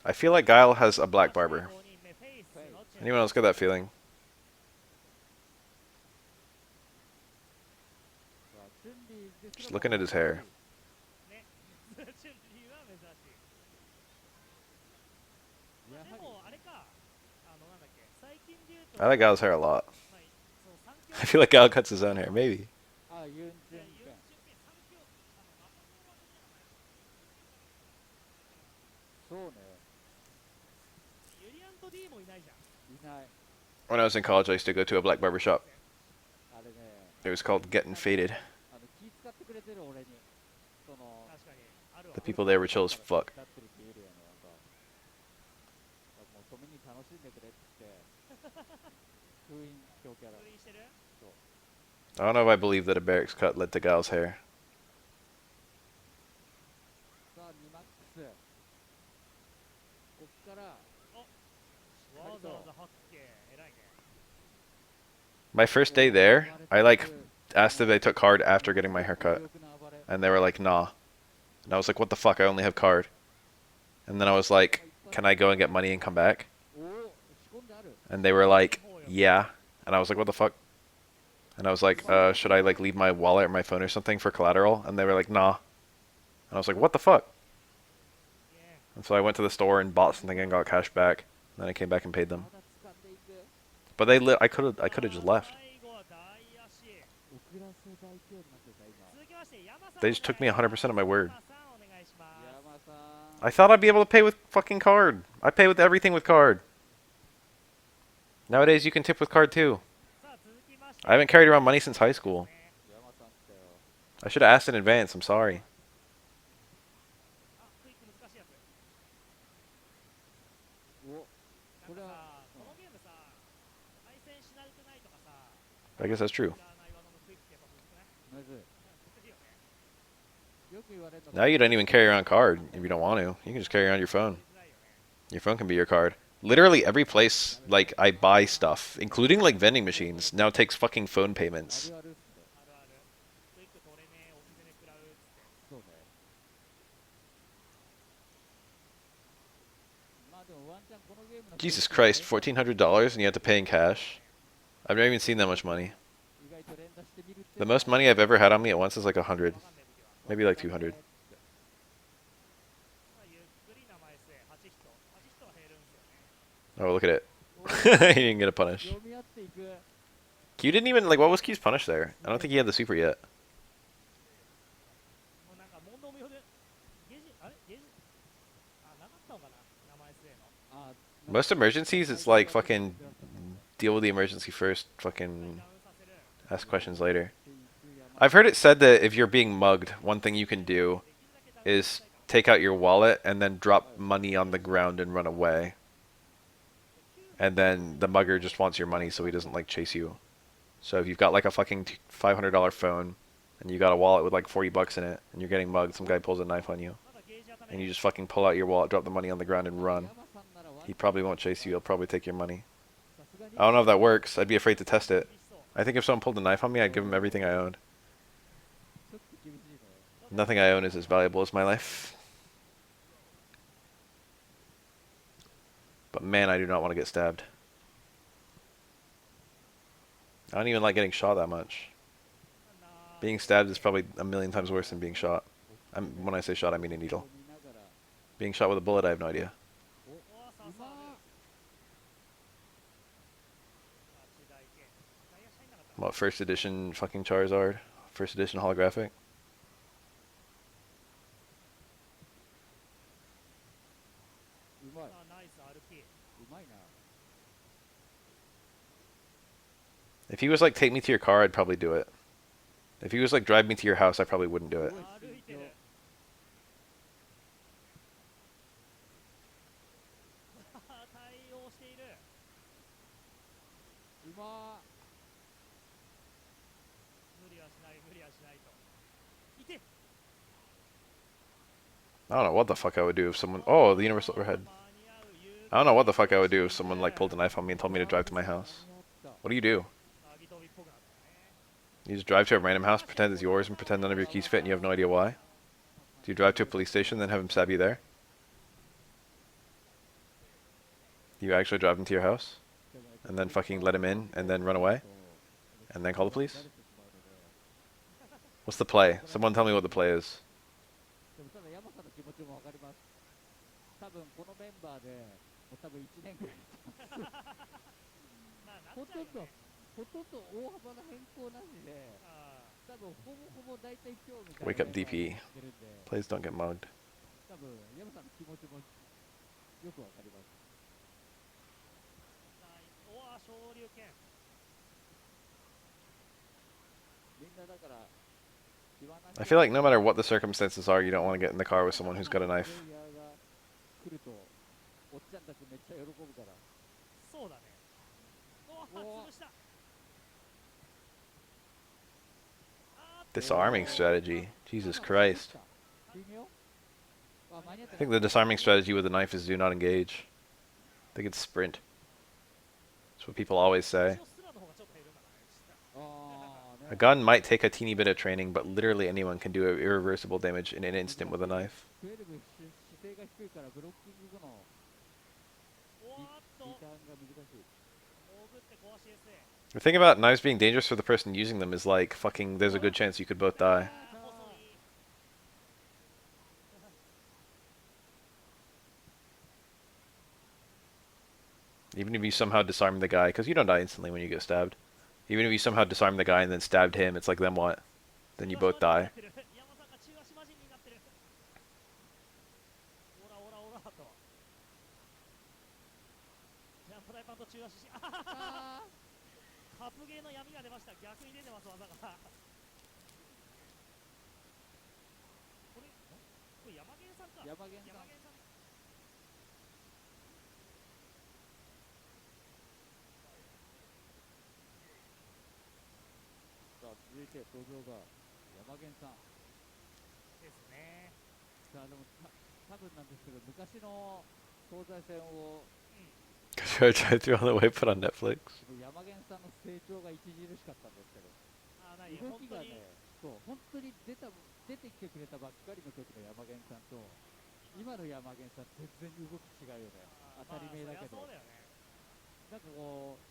I feel like Guile has a black barber. 5人目フェイスのチェン Anyone else get that feeling? チュンリーです Just looking at his hair. ねチュンリーは珍しいまあでもあれかなんだっけ最近で言うと I like Guile's hair a lot. まあそう三 I feel like Guile cuts his own hair. Maybe. あユンチュンユンチュンペンピ三強そうねユリアンと D もいないじゃんいない When I was in college, I used to go to a black barber shop. あれね It was called Getting Faded. 気使ってくれてる俺にその確かにあるわ The people there were chill as fuck. 立ってるって言えるよねなんかもう止めに楽しんでくれって言って封印強キャラ封印してる I don't know if I believe that a barracks cut led to Guile's hair. さあ2マックスこっからわざわざ発見偉いね My first day there, I like asked if they took card after getting my haircut, and they were like, nah. And I was like, what the fuck? I only have card. And then I was like, can I go and get money and come back? おお仕込んである And they were like, yeah. And I was like, what the fuck? And I was like, should I like leave my wallet or my phone or something for collateral? And they were like, nah. And I was like, what the fuck? ね And so I went to the store and bought something and got cash back. And then I came back and paid them. まだ掴んでいく But I could have just left. 最後はダイヤシ遅らせ大凶になってた今続きまして山さん They just took me 100% of my word. 山さんお願いします 山さん I thought I'd be able to pay with fucking card. I pay with everything with card. Nowadays you can tip with card too. さあ続きまして I haven't carried around money since high school. 山さん来たよ I should have asked in advance. I'm sorry. あクイック難しいやつおなんこれはかさこのゲームさ対戦しなくないとかさ I guess that's true. 知らない技のクイックってやっぱむずくないむずいむずいよねよく言われるの Now you don't even carry around card if you don't want to. You can just carry around your phone. づらいよね Your phone can be your card. Literally every place like I buy stuff, including like vending machines, now takes fucking phone あ payments. るあるっすねあるあるクイック取れねえお店で食らうっつってそうねまあでもワンチャンこのゲームの Jesus Christ, $1,400 and you have to pay in cash? I've never even seen that much money. 意外と連打してみるって The most money I've ever had on me at once is like 100, わかんない時は maybe like 200. まあゆっくり名前せ8人は減るんですよね Oh, look at it. お He didn't get a punish. 読み合っていく Q didn't even, like, what was Q's punish there? I don't think he had the super yet. もうなんか問答無用でゲージあれゲージあなかったのかな名前せのあ Most emergencies, it's like fucking deal with the emergency first, fucking ダウンさせる ask questions later. I've heard it said that if you're being mugged, one thing you can do is take out your wallet and then drop money on the ground and run away. And then the mugger just wants your money so he doesn't like chase you. So if you've got like a fucking $500 phone and you got a wallet with like 40 bucks in it and you're getting mugged, some guy pulls a knife on you, まだゲージ当たら and ない you just fucking pull out your wallet, drop the money on the ground, and 山 run. さんならワン He probably won't chase you. He'll probably take your money. さすがに I don't know if that works. I'd be afraid to test it. 厳しそう I think if someone pulled a knife on me, I'd give him everything I owned. ちょっと厳しいね Nothing I own is as valuable as my life. But man, I do not want to get stabbed. I don't even like getting shot that much. なんだ Being stabbed is probably a million times worse than being shot. When I say shot, I mean a 見 needle. ながら Being shot with a bullet, I have no idea. おおさあさ今あ時代剣ダイヤシャインなかったな What, first edition fucking Charizard? First edition holographic? うまいあナイス RP うまいな If he was like, take me to your car, I'd probably do it. If he was like, drive me to your house, I probably wouldn't do it. 歩いてる対応しているうま無理はしない無理はしないといて I don't know what the fuck I would do if someone... Oh, the universal overhead. I don't know what the fuck I would do if someone like pulled a knife on me and told me to drive to my house. やった What do you do? アギトビっぽくなったね You just drive to a random house, pretend it's yours, and pretend none of your keys fit and you have no idea why? Do you drive to a police station, then have him stab you there? Do you actually drive him to your house? And then fucking let him in, and then run away? And then call the police? What's the play? Someone tell me what the play is. でもただ山さんの気持ちもわかります多分このメンバーでもう多分1年ぐらいまあなほとんどっちゃうよねほとんど大幅な変更なしであ多分ほぼほぼ大体今日みたいな Wake up DP. やってるんで Please don't get mugged. 多分山さんの気持ちもよくわかりますおわ昇竜拳みんなだから I feel like no matter what the circumstances are, you don't want to get in the car with someone who's got a knife. プレイヤーが来るとおっちゃんたちめっちゃ喜ぶからそうだねおわ潰したあー Disarming strategy. Jesus Christ. 微妙あ間に合っ I て think the disarming strategy with a knife is do not engage. I think it's sprint. That's what people always 一 say. 応スラの方がちょっと減るんだからね実はあー A ね gun might take a teeny bit of training, but literally anyone can do irreversible damage in an instant with a knife. 12姿勢が低いからブロッキング後のおわっとリターンが難しい潜って壊し SA The thing about knives being dangerous for the person using them is like fucking there's a good chance you could both die. あー細い Even if you somehow disarm the guy, because you don't die instantly when you get stabbed. Even if you somehow disarm the guy and then stabbed him, it's like then what? Then you both die. 山さんが中足魔人になってるオラオラオラとジャンプ台パンと中足しあはははあカプゲーの闇が出ました逆に出てます技がこれ山源さんかー山源さん山源さんさあ続いて登場が山源さんですねさあでも多分なんですけど昔の東西線を Because I tried to on the way put on Netflix. 山源さんの成長が著しかったんですけどあー何動本当にきがねそう本当に出てきてくれたばっかりの時の山源さんと今の山源さん全然動き違うよね当たり前だけど、まあそりゃそうだよねなんかこう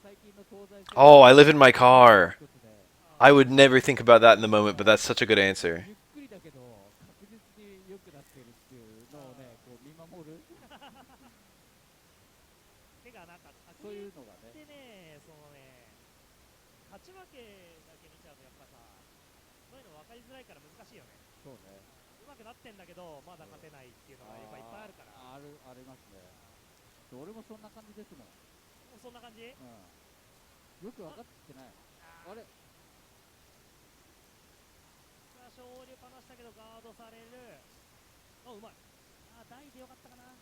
最近の東西線 Oh, I live in my car. 一つで I would never think about that in the moment, but that's such a good answer. ゆっくりだけど確実に良くなってるっていうのをねこう見守る手がなんかそういうのがねでねそのね勝ち負けだけ見ちゃうとやっぱさそういうの分かりづらいから難しいよねそうねうまくなってんだけどまだ勝てないっていうのがやっぱいっぱいあるからありますね俺もそんな感じですもん、もうそんな感じうん、よく分かってきてないあれ勝利をかなしたけどガードされるあうまいあ台でよかったかな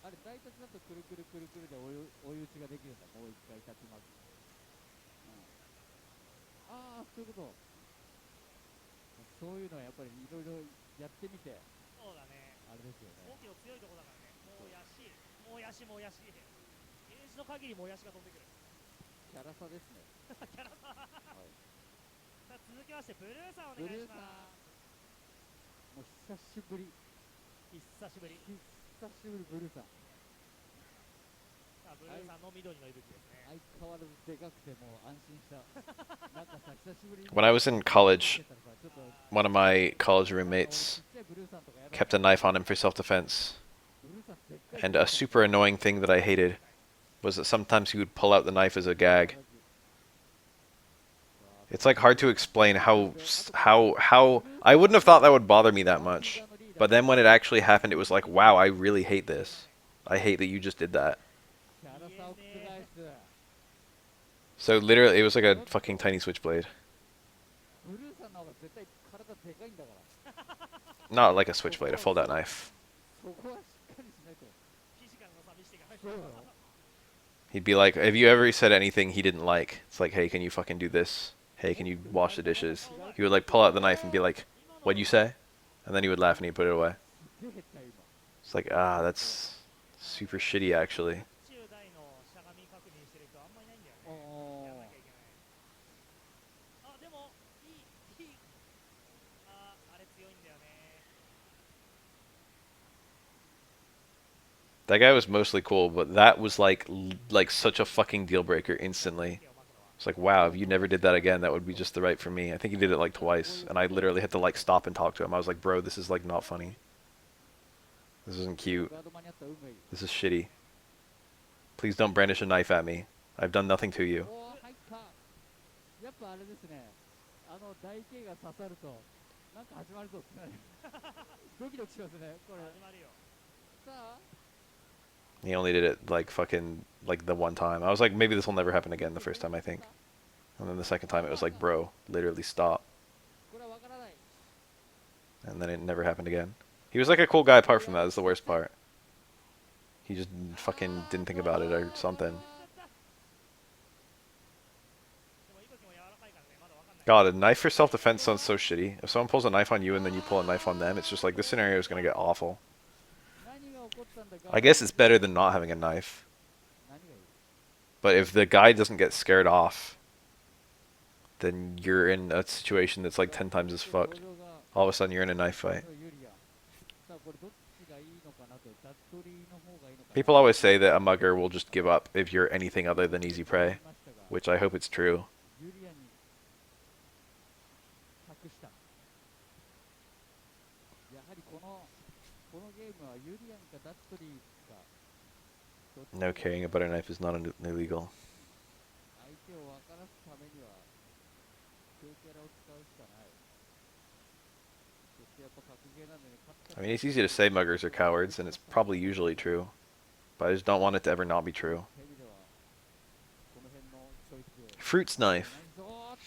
ああれ大達だとくるくるくるくるで追い打ちができるんだ。もう一回立ちます。ああ、そういうこと。そういうのはやっぱりいろいろやってみて、そうだね。あれですよね。5キロ強いとこだからね。もやし、もやし、もやし。ゲージの限りもやしが飛んでくる。キャラ差ですね。キャラさん。はい。さあ続きましてブルーさんおブルーさん、願いしまもう久しぶり。す。久しぶり。久しぶりブルーさん。さあブルーさんの緑の息吹ですね。相変わらずでかくてもう安心した。なんかさ、久しぶりに When I was in college, ちょっと one of my college roommates ちっちゃいブルーさんとかやだ kept a knife on him for self-defense. ブルーさんでっかい And a super annoying thing that I hated was that sometimes he would pull out the knife as a gag. It's like hard to explain how I wouldn't have thought that would bother me that much. But then when it actually happened, it was like, wow, I really hate this. I hate that you just did that. キャラ差を覆す。 So literally, it was like a fucking tiny switchblade. ブルーさんの方が絶対体でかいんだから。 Not like a switchblade, a fold-out knife. そこはしっかりしないと。フィジカルの差見していかないと。そうよ。 He'd be like, have you ever said anything he didn't like? It's like, hey, can you fucking do this? Hey, can you wash the dishes? He would like pull out the knife and be like, what'd you say? And then he would laugh and he'd put it away. すげえ減った今。 It's like, ah, that's super shitty actually. 10代のしゃがみ確認してる人あんまりいないんだよね。おやんなきゃいけない。あ、でもいい。あれ強いんだよね。 That guy was mostly cool, but that was like such a fucking deal breaker instantly. 手を巻くのは。 It's like, wow, if you never did that again, that would be just the right for me. I think he did it like twice, and I literally had to like stop and talk to him. I was like, bro, this is like not funny. This isn't cute. ガード間にあったら運がいい。 This is shitty. Please don't brandish a knife at me. I've done nothing to you. おー入った。やっぱあれですね。台形が刺さるとなんか始まるぞってなる。ドキドキしますねこれ。始まるよ。さあ He only did it like fucking like the one time. I was like, maybe this will never happen again the first time, I think. And then the second time it was like, bro, literally stop. これはわからない。 And then it never happened again. He was like a cool guy apart from that. That's the worst part. He just fucking didn't think about it or something. でも息吹も柔らかいからね、まだわかんない。 God, a knife for self-defense sounds so shitty. If someone pulls a knife on you and then you pull a knife on them, it's just like this scenario is gonna get awful. 何が起こったんだか。 I guess it's better than not having a knife. 何がいい。 But if the guy doesn't get scared off, then you're in a situation that's like 10 times as fucked. 表情が All of a sudden you're in a knife fight. 有利や。さあこれどっちがいいのかなと。ダッドリーの方がいいのかな。 People always say that a mugger will just give up if you're anything other than easy prey, which I hope it's true. ユリアに託した。やはりこのゲームはユリアンかダッドリーか。 No carrying a butter knife is not illegal. 相手を分からすためには軽キャラを使うしかない。そしてやっぱ格ゲーなんでね、勝った I mean, it's easy to say muggers are cowards, and it's probably usually true. But I just don't want it to ever not be true. ヘビではこの辺のチョイスで Fruits knife. ないぞーっと。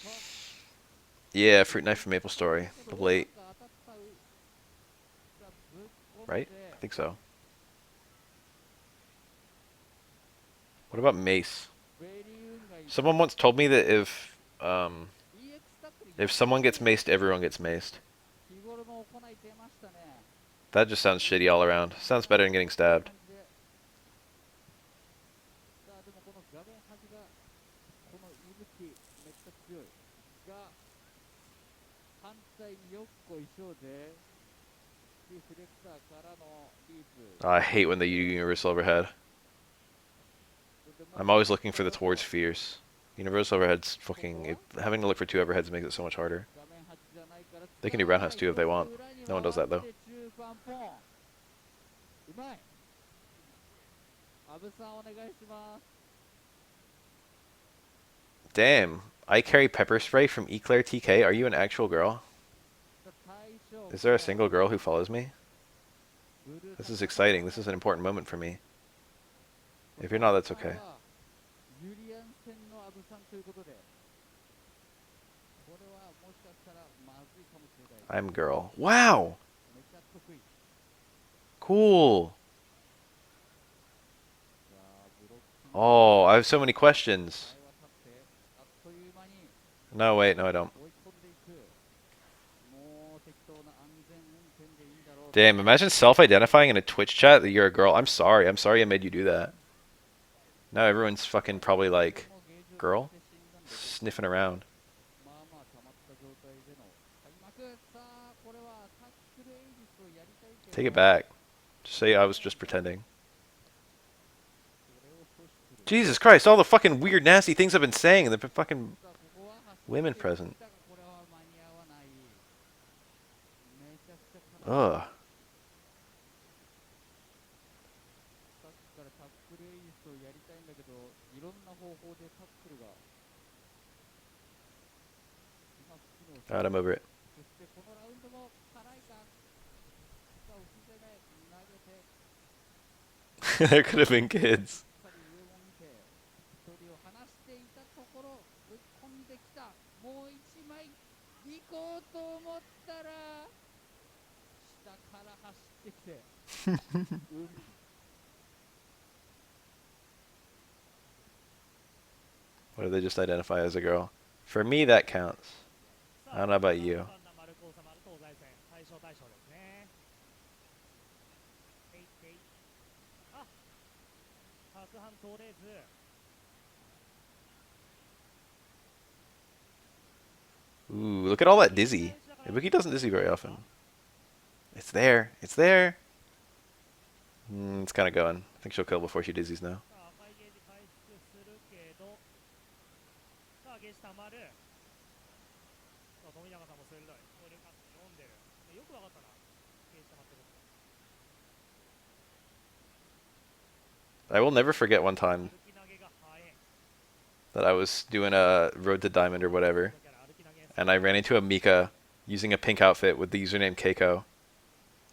Yeah, fruit knife from Maple Story. The late, なんか当たったがぶっ込ん right? で I think so. What about mace? ベリー運がいい。 Someone once told me that EX タックル if someone gets maced, everyone gets maced. 日頃の行い出ましたね。 That just sounds shitty all around. Sounds better than getting stabbed. さあでもこの画面端がこの息吹めっちゃ強いが反対によっこいしょでリフレクターからのリープ I hate when they use universal overhead. I'm always looking for the towards fierce. Universal overhead's fucking... having to look for two overheads makes it so much harder. 画面端じゃないから They can do roundhouse too if they want. No one does that though. 中盤ポンうまいアブさんお願いします Damn. I carry pepper spray from Eclair TK. Are you an actual girl? 対象 Is there a single girl who follows me? This is exciting. This is an important moment for me. If you're not, that's okay. ユリアン戦のアブさんということでこれはもしかしたらまずいかもしれない I'm girl. Wow! めちゃ得意 Cool. Oh, I have so many questions. 前は立ってあっという間に No, wait, no, I don't. 追い込んでいく。もう適当な安全運転でいいんだろうと。 Damn, imagine self-identifying in a Twitch chat that you're a girl. I'm sorry. I'm sorry I made you do that. Now everyone's fucking probably like, もうゲージを girl? 使って死んだんで Sniffing around. まあまあ溜まった状態での開幕。さあこれはタックルエイジスをやりたいけど Take it back. Just say I was just pretending. それを阻止する。 Jesus Christ, all the fucking weird, nasty things I've been saying, and the fucking さあここは走って women いった present. がこれは間に合わない。めちゃくちゃ悲しい。 Ugh. さっきからタックルエイジスをやりたいんだけどいろんな方法でタックルがうまく機能して Alright, I'm over it. そしてこのラウンドも辛いか。さあ打ち攻め投げて There could have been kids. しっかり上を見て距離を離していたところぶっ込んできた。もう一枚行こうと思ったら下から走ってきて海 What if they just identify as a girl? For me, that counts. I don't know about you. 丸く収まる東西線対象ですね。えいえい。あ、白半通れず。 Ooh, look at all that dizzy. Ibuki doesn't dizzy very often. It's there. It's there. It's kind of going. I think she'll kill before she dizzies now. さあ赤いゲージ回復するけど、さあゲージたまる。さあ富永さんも鋭い。これか読んでる。よくわかったな。ゲージたまってる。 I will never forget one time 歩き投げが速い。 that I was doing a Road to Diamond or whatever, だから歩き投げ and I ran into a Mika using a pink outfit with the username Keiko,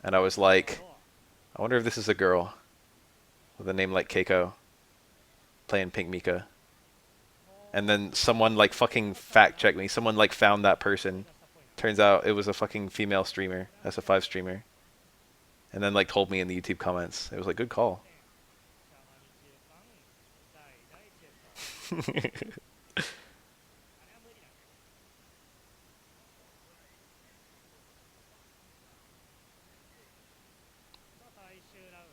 and I was like, I wonder if this is a girl with a name like Keiko playing pink Mika. And then someone like fucking fact checked me. Someone like found that person. Turns out it was a fucking female streamer, SF3 streamer. And then like told me in the YouTube comments. It was like, good call. シャマニ中盤第1ですか。あれは無理だね。さあ最終ラウンド。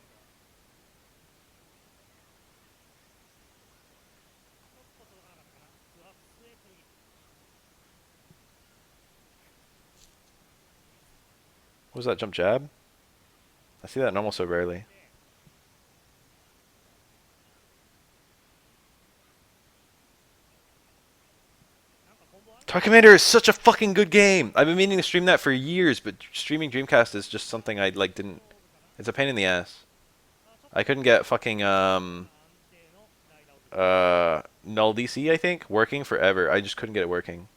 ちょっと届かなかったかな。スワップへ次。 What was that jump jab? I see that normal so rarely. Toy Commander is such a fucking good game. I've been meaning to stream that for years, but streaming Dreamcast is just something I like didn't. It's a pain in the ass. I couldn't get fucking null DC, I think, working forever. I just couldn't get it working.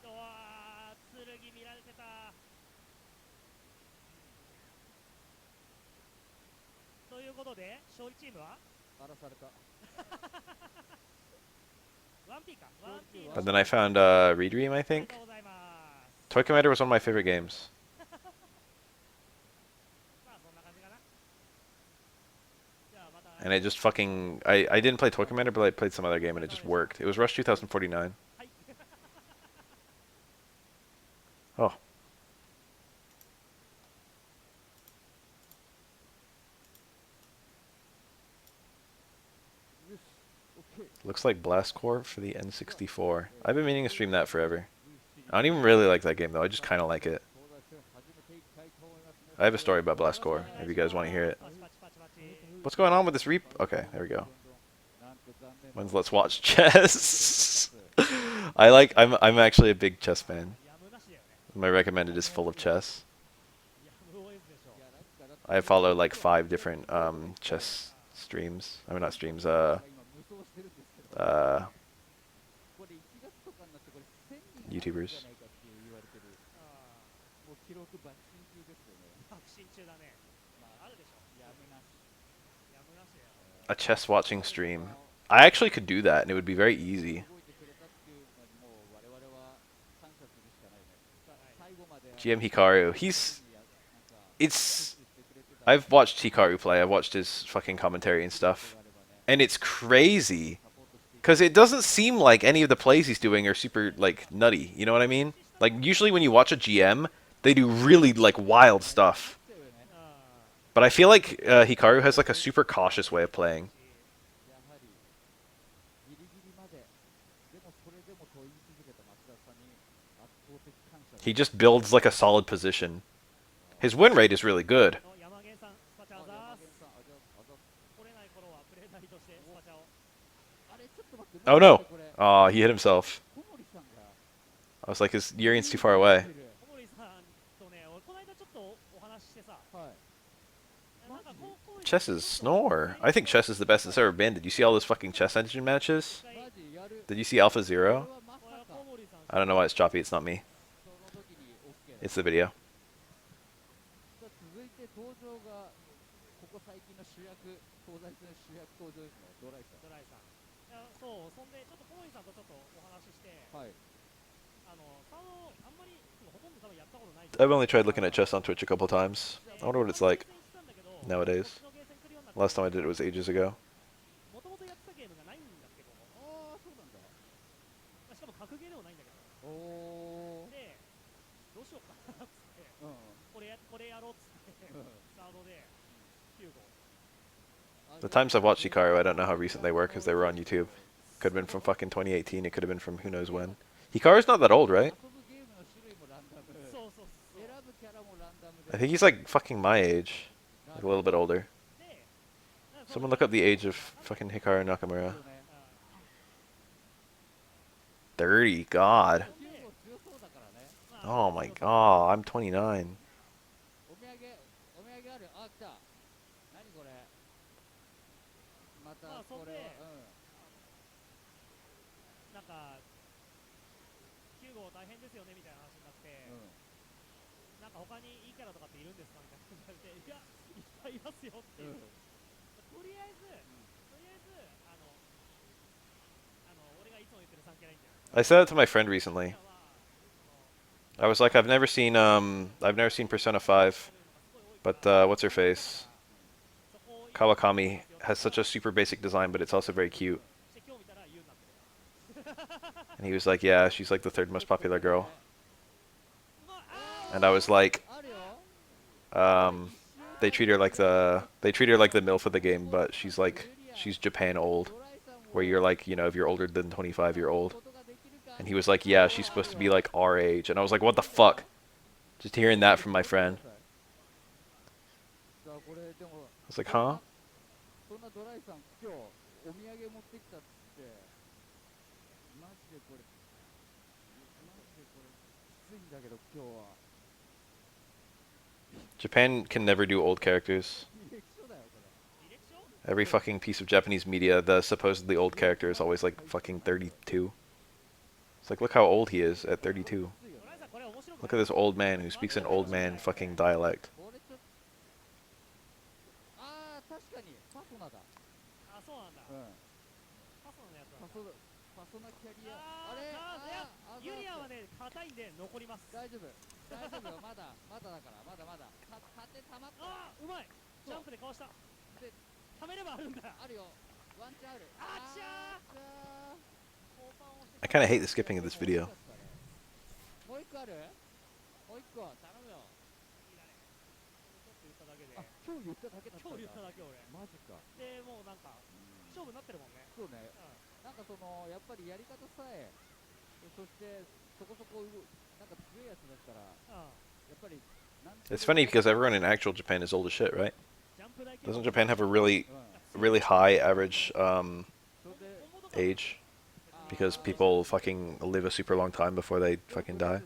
うわー、剣見られてた。ということで勝利チームは荒らされた。ワンピーか。ワンピーの But then I found Redream, I ありが think. とうございます。 Toy Commander was one of my favorite games. まあそんな感じかな。じゃあまた。 And it just fucking... I didn't play Toy Commander, but I played some other game and it just worked. It was Rush 2049. はい。 Oh. Looks like Blast Corps for the N64. I've been meaning to stream that forever. I don't even really like that game though, I just kind of like it. 東西線始めていきたいと思いますね。 I have a story about Blast Corps, if you guys want to hear it. パチパチパチパチ。 What's going on with this reap? Okay, there we go. なんと残念な When's Let's Watch Chess? I'm actually a big chess fan. やむなしだよね。 My recommended is full of chess. やむを得ずでしょう。いやなんかだって I follow like 5 different chess streams. I mean not streams, 今無双してるんですけど、 これ1月とかになってこれ1000人 YouTubers. じゃないかって言われてる。あもう記録爆心中ですよね。あ、爆心中だね。まああるでしょ。やむなし。やむなしだよ。 A chess watching stream. I actually could do that and it would be very easy. 動いてくれたっていうのにもう我々は感謝するしかないね。さ最後まで GM Hikaru, he's it's I've watched Hikaru play. I've watched his fucking commentary and stuff, and it's crazy because it doesn't seem like any of the plays he's doing are super like nutty. You know what I mean? Like usually when you watch a GM, they do really like wild stuff. あ But I feel like Hikaru has like a super cautious way of playing. やはりギリギリまで、でもそれでも問い続けた松田さんに圧倒的感謝です。 He just builds like a solid position. His win rate is really good. の山源さん、スパチャあ、あざーす。山源さん、あざあざ。来れない頃はプレイ代としてスパチャを。あれ、ちょっと待って、 Oh もしか no! してこれ、 Aw, he hit himself. 小森さんが I was like, his Urian's too far away. 小森さんとね、俺この間ちょっとお話ししてさ、はい。なんか小森さん Chess's snore. I think chess is the best it's ever been. Did you see all those fucking chess engine matches? 一回マジやる。 Did you see Alpha これ Zero? はまさか、小森さん I don't know why it's choppy. It's not me. その時に OK だ。 It's the video. さあ続いて登場が、ここ最近の主役、東西戦の主役登場ですね、ドライさドライさん。いやそう、そんでちょっと小森さんとちょっとお話しして、ん。はい。サードあんまりほとんど多分やったことない。 I've only tried looking at chess on Twitch a couple times. I wonder what it's like ゲーセンしてたんだけど nowadays. こっちのゲーセン来るようになって Last time I did it was ages ago. もともとやってたゲームがないんだけど、ああ、そうなんだ。まあしかも格ゲーでもないんだけど、おー。で、どうしようかなっつって、うん。これやろうっつって、うん。サードで9号。 The times I've watched Hikaru, I don't know how recent they were because they were on YouTube. Could have been from fucking 2018. It could have been from who knows when. Hikaru's not that old, right? 遊ぶゲームの種類もランダム。そうそうそう。選ぶキャラもランダムで。 I think he's like fucking my age. Like a little bit older. で、 Someone look up the age of fucking Hikaru Nakamura. そうね。 30. God. 9号強そうだからね。 Oh my god. I'm 29. お土産ある。あ、来た。何これ。またまあそんでこれは。なんか、9号大変ですよねみたいな話になって、うん。うん。なんか他にいいキャラとかっているんですかみたいな言われて、いや、いっぱいいますよっていう。とりあえず、俺がいつも言ってる3キャラいいんじゃない I said that to my friend recently. は、 I was like, I've never seen Persona 5, but what's her face? そこを Kawakami has such a super basic design, but it's also very cute. して今日見たら言うなって。 And he was like, yeah, she's like the third most popular girl. まあ、And I was like, あるよ。 they treat her like the MILF of the game, but she's Japan old, ドライさんも where you're like, you know, if you're older than 25, you're old. ことができるか。 And he was like, yeah, she's supposed to be like our age. And I was like, what the fuck? Just hearing that from my friend. さあこれでも I was like, huh? そんなドライさん今日お土産持ってきたっつってマジでこれきついんだけど今日は Japan can never do old characters. 履歴書だよこれ 履歴書 Every fucking piece of Japanese media, the supposedly old character is always like fucking 32. It's like, look how old he is at 32. きついよね ドライさんこれ面白く Look at this old man who speaks an old man fucking dialect. これちょっとああ確かにパソナだあ、そうなんだ。うんパソナのやつなんだ。パソナキャリアああれー、ユリアンはね、硬いんで残ります。大丈夫よまだだからまだ縦たまったあー、うまい。ジャンプでかわした。でためればあるんだ。あるよワンチャンあるあちゃーちゃ I kind of hate the skipping of this video. もう一個あるもう一個頼むよいいだね。ちょっと言っただけで。あ今日言っただけだったんだ今日言っただけ俺。マジかで、もうなんか、勝負になってるもんね。そうねうなんかそのやっぱりやり方さえそしてそこそこなんか強いやつだったらん。うん。やっぱりなんて It's funny because everyone in actual Japan is old as shit, right? ジャンプ台 Doesn't Japan have a really, うん really high average それで age? Because people fucking live a super long time before they fucking die?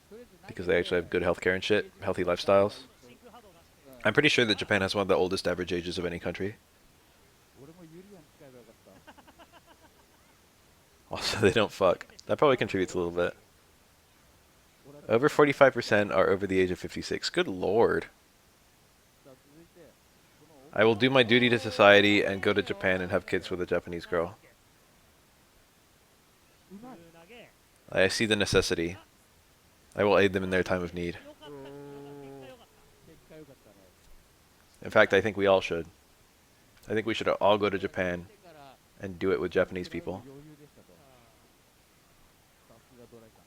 とりあえず Because they actually have good healthcare and shit, healthy lifestyles. 真空波動なしで。 I'm pretty sure that Japan has one of the oldest average ages of any country. 俺もユリアン使えばよかった Also, they don't fuck. That probably contributes a little bit. Over 45% are over the age of 56. Good lord. さあ続いてこの I will do my duty to society and go to Japan and have kids with a Japanese girl. うまい投げ。 I see the necessity. I will aid them in their time of need. よかった。結果よかった。結果良かったね。 In fact, I think we all should. I think we should all go to Japan 来てから and do it with Japanese people. 余裕でしたと。さすがドライさん。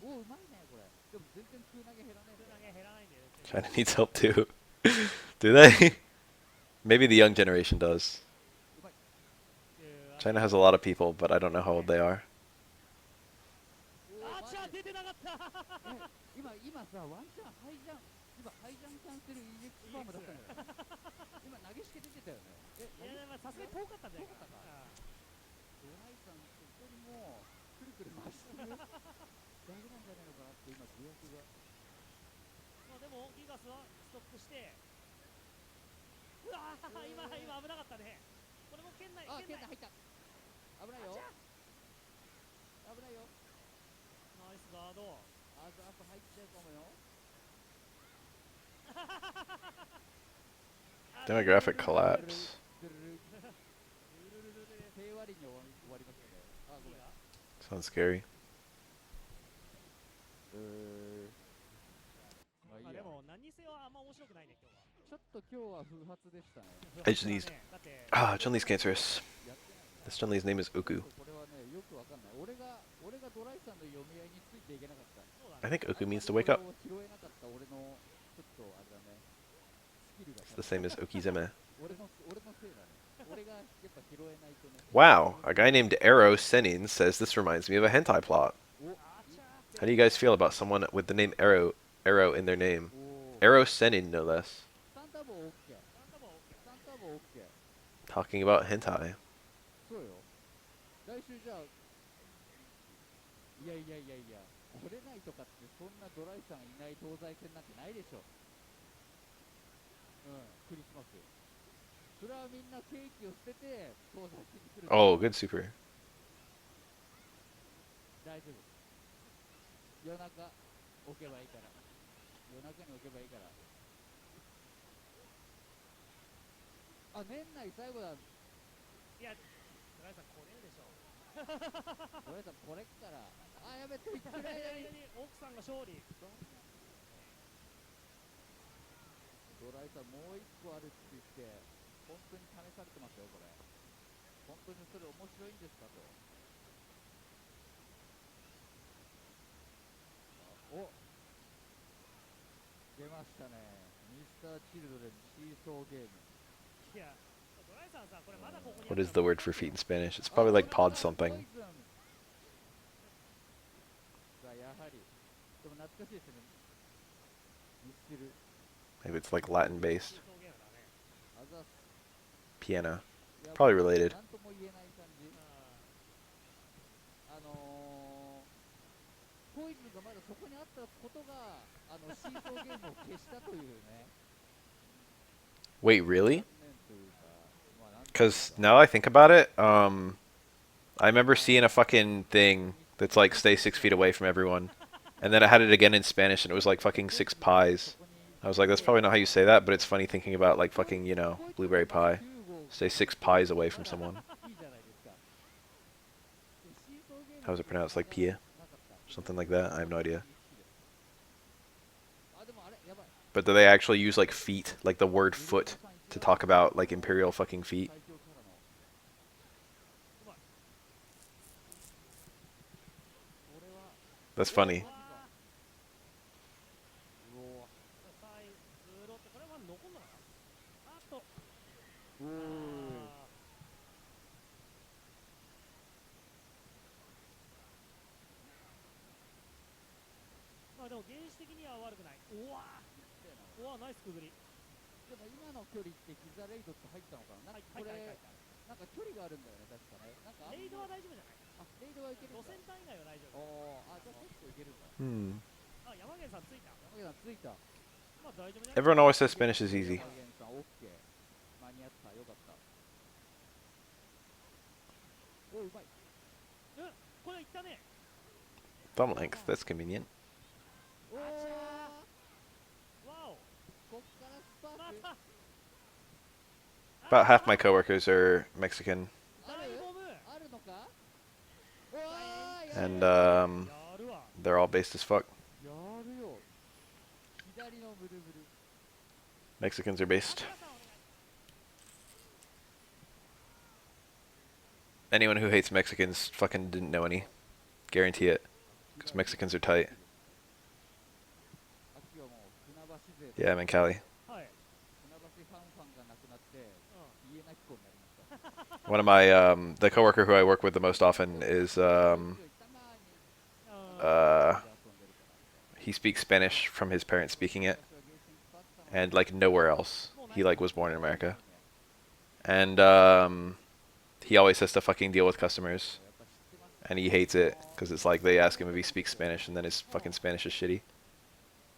おお、うまいねこれ。でも全然空投げ減らないね。空投げ減らないんだよ。 China needs help too. Do they? Maybe the young generation does. うまい。 China has a lot of people, but I don't know how old they are. おお、あマジでちゃ出てなかった今さ、ワンチャンハイジャン、今ハイジャンキャンセル EX ファームだったんだよね。今投げしけ出てたよね。いやまあさすがに遠かったんじゃないかな。遠かったかドライさん、そこにもうくるくる回してるだけなんじゃないのかなって今、疑惑が。まあでもギガスはストップして、うわー今危なかったね。これも圏内。あ、圏内入った。危ないよ。危ないよ。ナイスガード。アズアップ入っちゃうかもよ。 Demographic collapse. 平和に終わりましたね。あ、ごめん。 Sounds scary. まあいいや。でも何にせよあんま面白くないね今日は。ちょっと今日は不発でしたね。 I just need. だって Chun-Li's cancerous. やってないな。 This Chun-Li's name is Uku. これはね、よくわかんない。俺がドライさんの読み合いについていけなかった。そうだ I ね。 think Uku means to wake up. 拾えなかった俺のちょっとあれだね。スキルが It's the same as Ukizeme. 俺のせいだね。俺がやっぱ拾えないとね。 Wow, a guy named Arrow Senin says this reminds me of a hentai plot. お、あちゃ How do you guys feel about someone with the name Arrow in their name? おー。 Arrow Senin, no less. サンタボー OK。なんかもうサンタボー OK。 Talking about hentai. そうよ。来週じゃあ、いや、来れないとかってそんなドライさんいない東西線なんてないでしょ。うん、クリスマス。それはみんなケーキを捨てて東西線に来る。 Oh, good super. 大丈夫。夜中置けばいいから。夜中に置けばいいから。あ、年内最後だ。いや村井さん来れるでしょ。ドライさんこれっから。あ、やべ、と言ってない間に。奥さんが勝利。ドライさんもう一個あるって言って本当に試されてますよこれ。本当にそれ面白いんですかと。お、出ましたね。ミスターチルドレンシーソーゲーム。いやドライさんさこれまだここに。 What is the word for feet in Spanish? It's probably like pod something. さあやはりでも懐かしいですね。ミスチル Maybe it's like Latin based. そうゲームだね。あざす。 Piano. いや Probably related. なんとも言えない感じ。ポイズンがまだそこにあったことがシーソーゲームを消したというね。 Wait, really? 残念というか、まあなんていうか Because now I think about it, I remember seeing a fucking thing that's like stay 6 feet away from everyone. And then I had it again in Spanish and it was like fucking 6 pies. I was like, that's probably not how you say that, but it's funny thinking about like fucking, you know, blueberry pie. Stay 6 pies away from someone. いいじゃないですか。でシーソーゲーム How is it pronounced? Like pie? なかった。 Something like that? I have no idea. あ、でもあれやばい。 But do they actually use like feet, like the word foot, to talk about like imperial fucking feet? 最強からの。 これは That's funny. うわうおサイズロってこれは残んのかな。あっとー。うー。まあでも原始的には悪くない。うわうわナイスくぐり。でも今の距離って膝レイドって入ったのかな。なんかこれなんか距離があるんだよね確かね。なんかレイドは大丈夫じゃない。あ、レイドはいけるんだ。路線単以外は大丈夫。おー、あ、じゃあ結構いけるんだ。 Hmm. あ山源さんついた。山毛さんついた。まあ大丈夫じゃない。 Everyone always says Spanish is easy. 山源さんオッケー。間に合った。よかった。お、うまい。うんこれいったね。 Thumb length, that's convenient. おー、わおこっからスパーク。また About half my coworkers are Mexican, ある大ボム。あるのか。おー、やる and やるわ。 they're all based as fuck. やるよ。左のブルブル。Mexicans are based. Anyone who hates Mexicans fucking didn't know any. Guarantee it. Because Mexicans are tight. 秋はもう船橋勢と Yeah, I'm in Cali. はい。船橋ファンがなくなってう家なき子になりました。 One of my, the coworker who I work with the most often is, たまにuh, で遊んでるからみたいな。 he speaks Spanish from his parents speaking it, 私はゲーセンいっぱいあったのに and like nowhere else. He like was born in America, ね and he always has to fucking deal with customers, やっぱ知ってます。 and he hates it because it's like they ask him if he speaks Spanish, and then his fucking Spanish is shitty.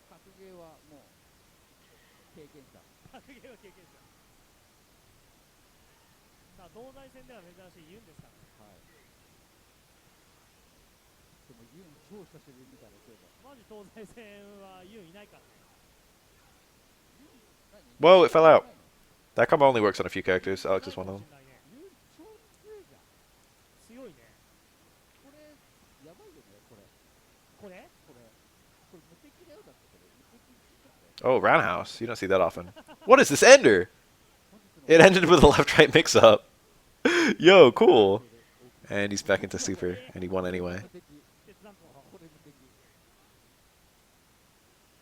格ゲーはもう経験者。ん。格ゲーは経験者。さあ、東西戦では珍しいユンですからね。はい。でもユン超久しぶりに見たらそういえば。マジ東西戦はユンいないからね。何 Whoa! It fell out. ないの That combo only works on a few characters. Alex is one of them. ユン超強いじゃん。強いね。これやばいよねこれ。これこれ無敵だよだってこれ。無敵ちょっと Oh, roundhouse. You don't see that often. What is this ender? It ended with a left-right mix-up. Yo, cool. And he's back into super, and he won anyway. 無敵。鉄断層。これ無敵。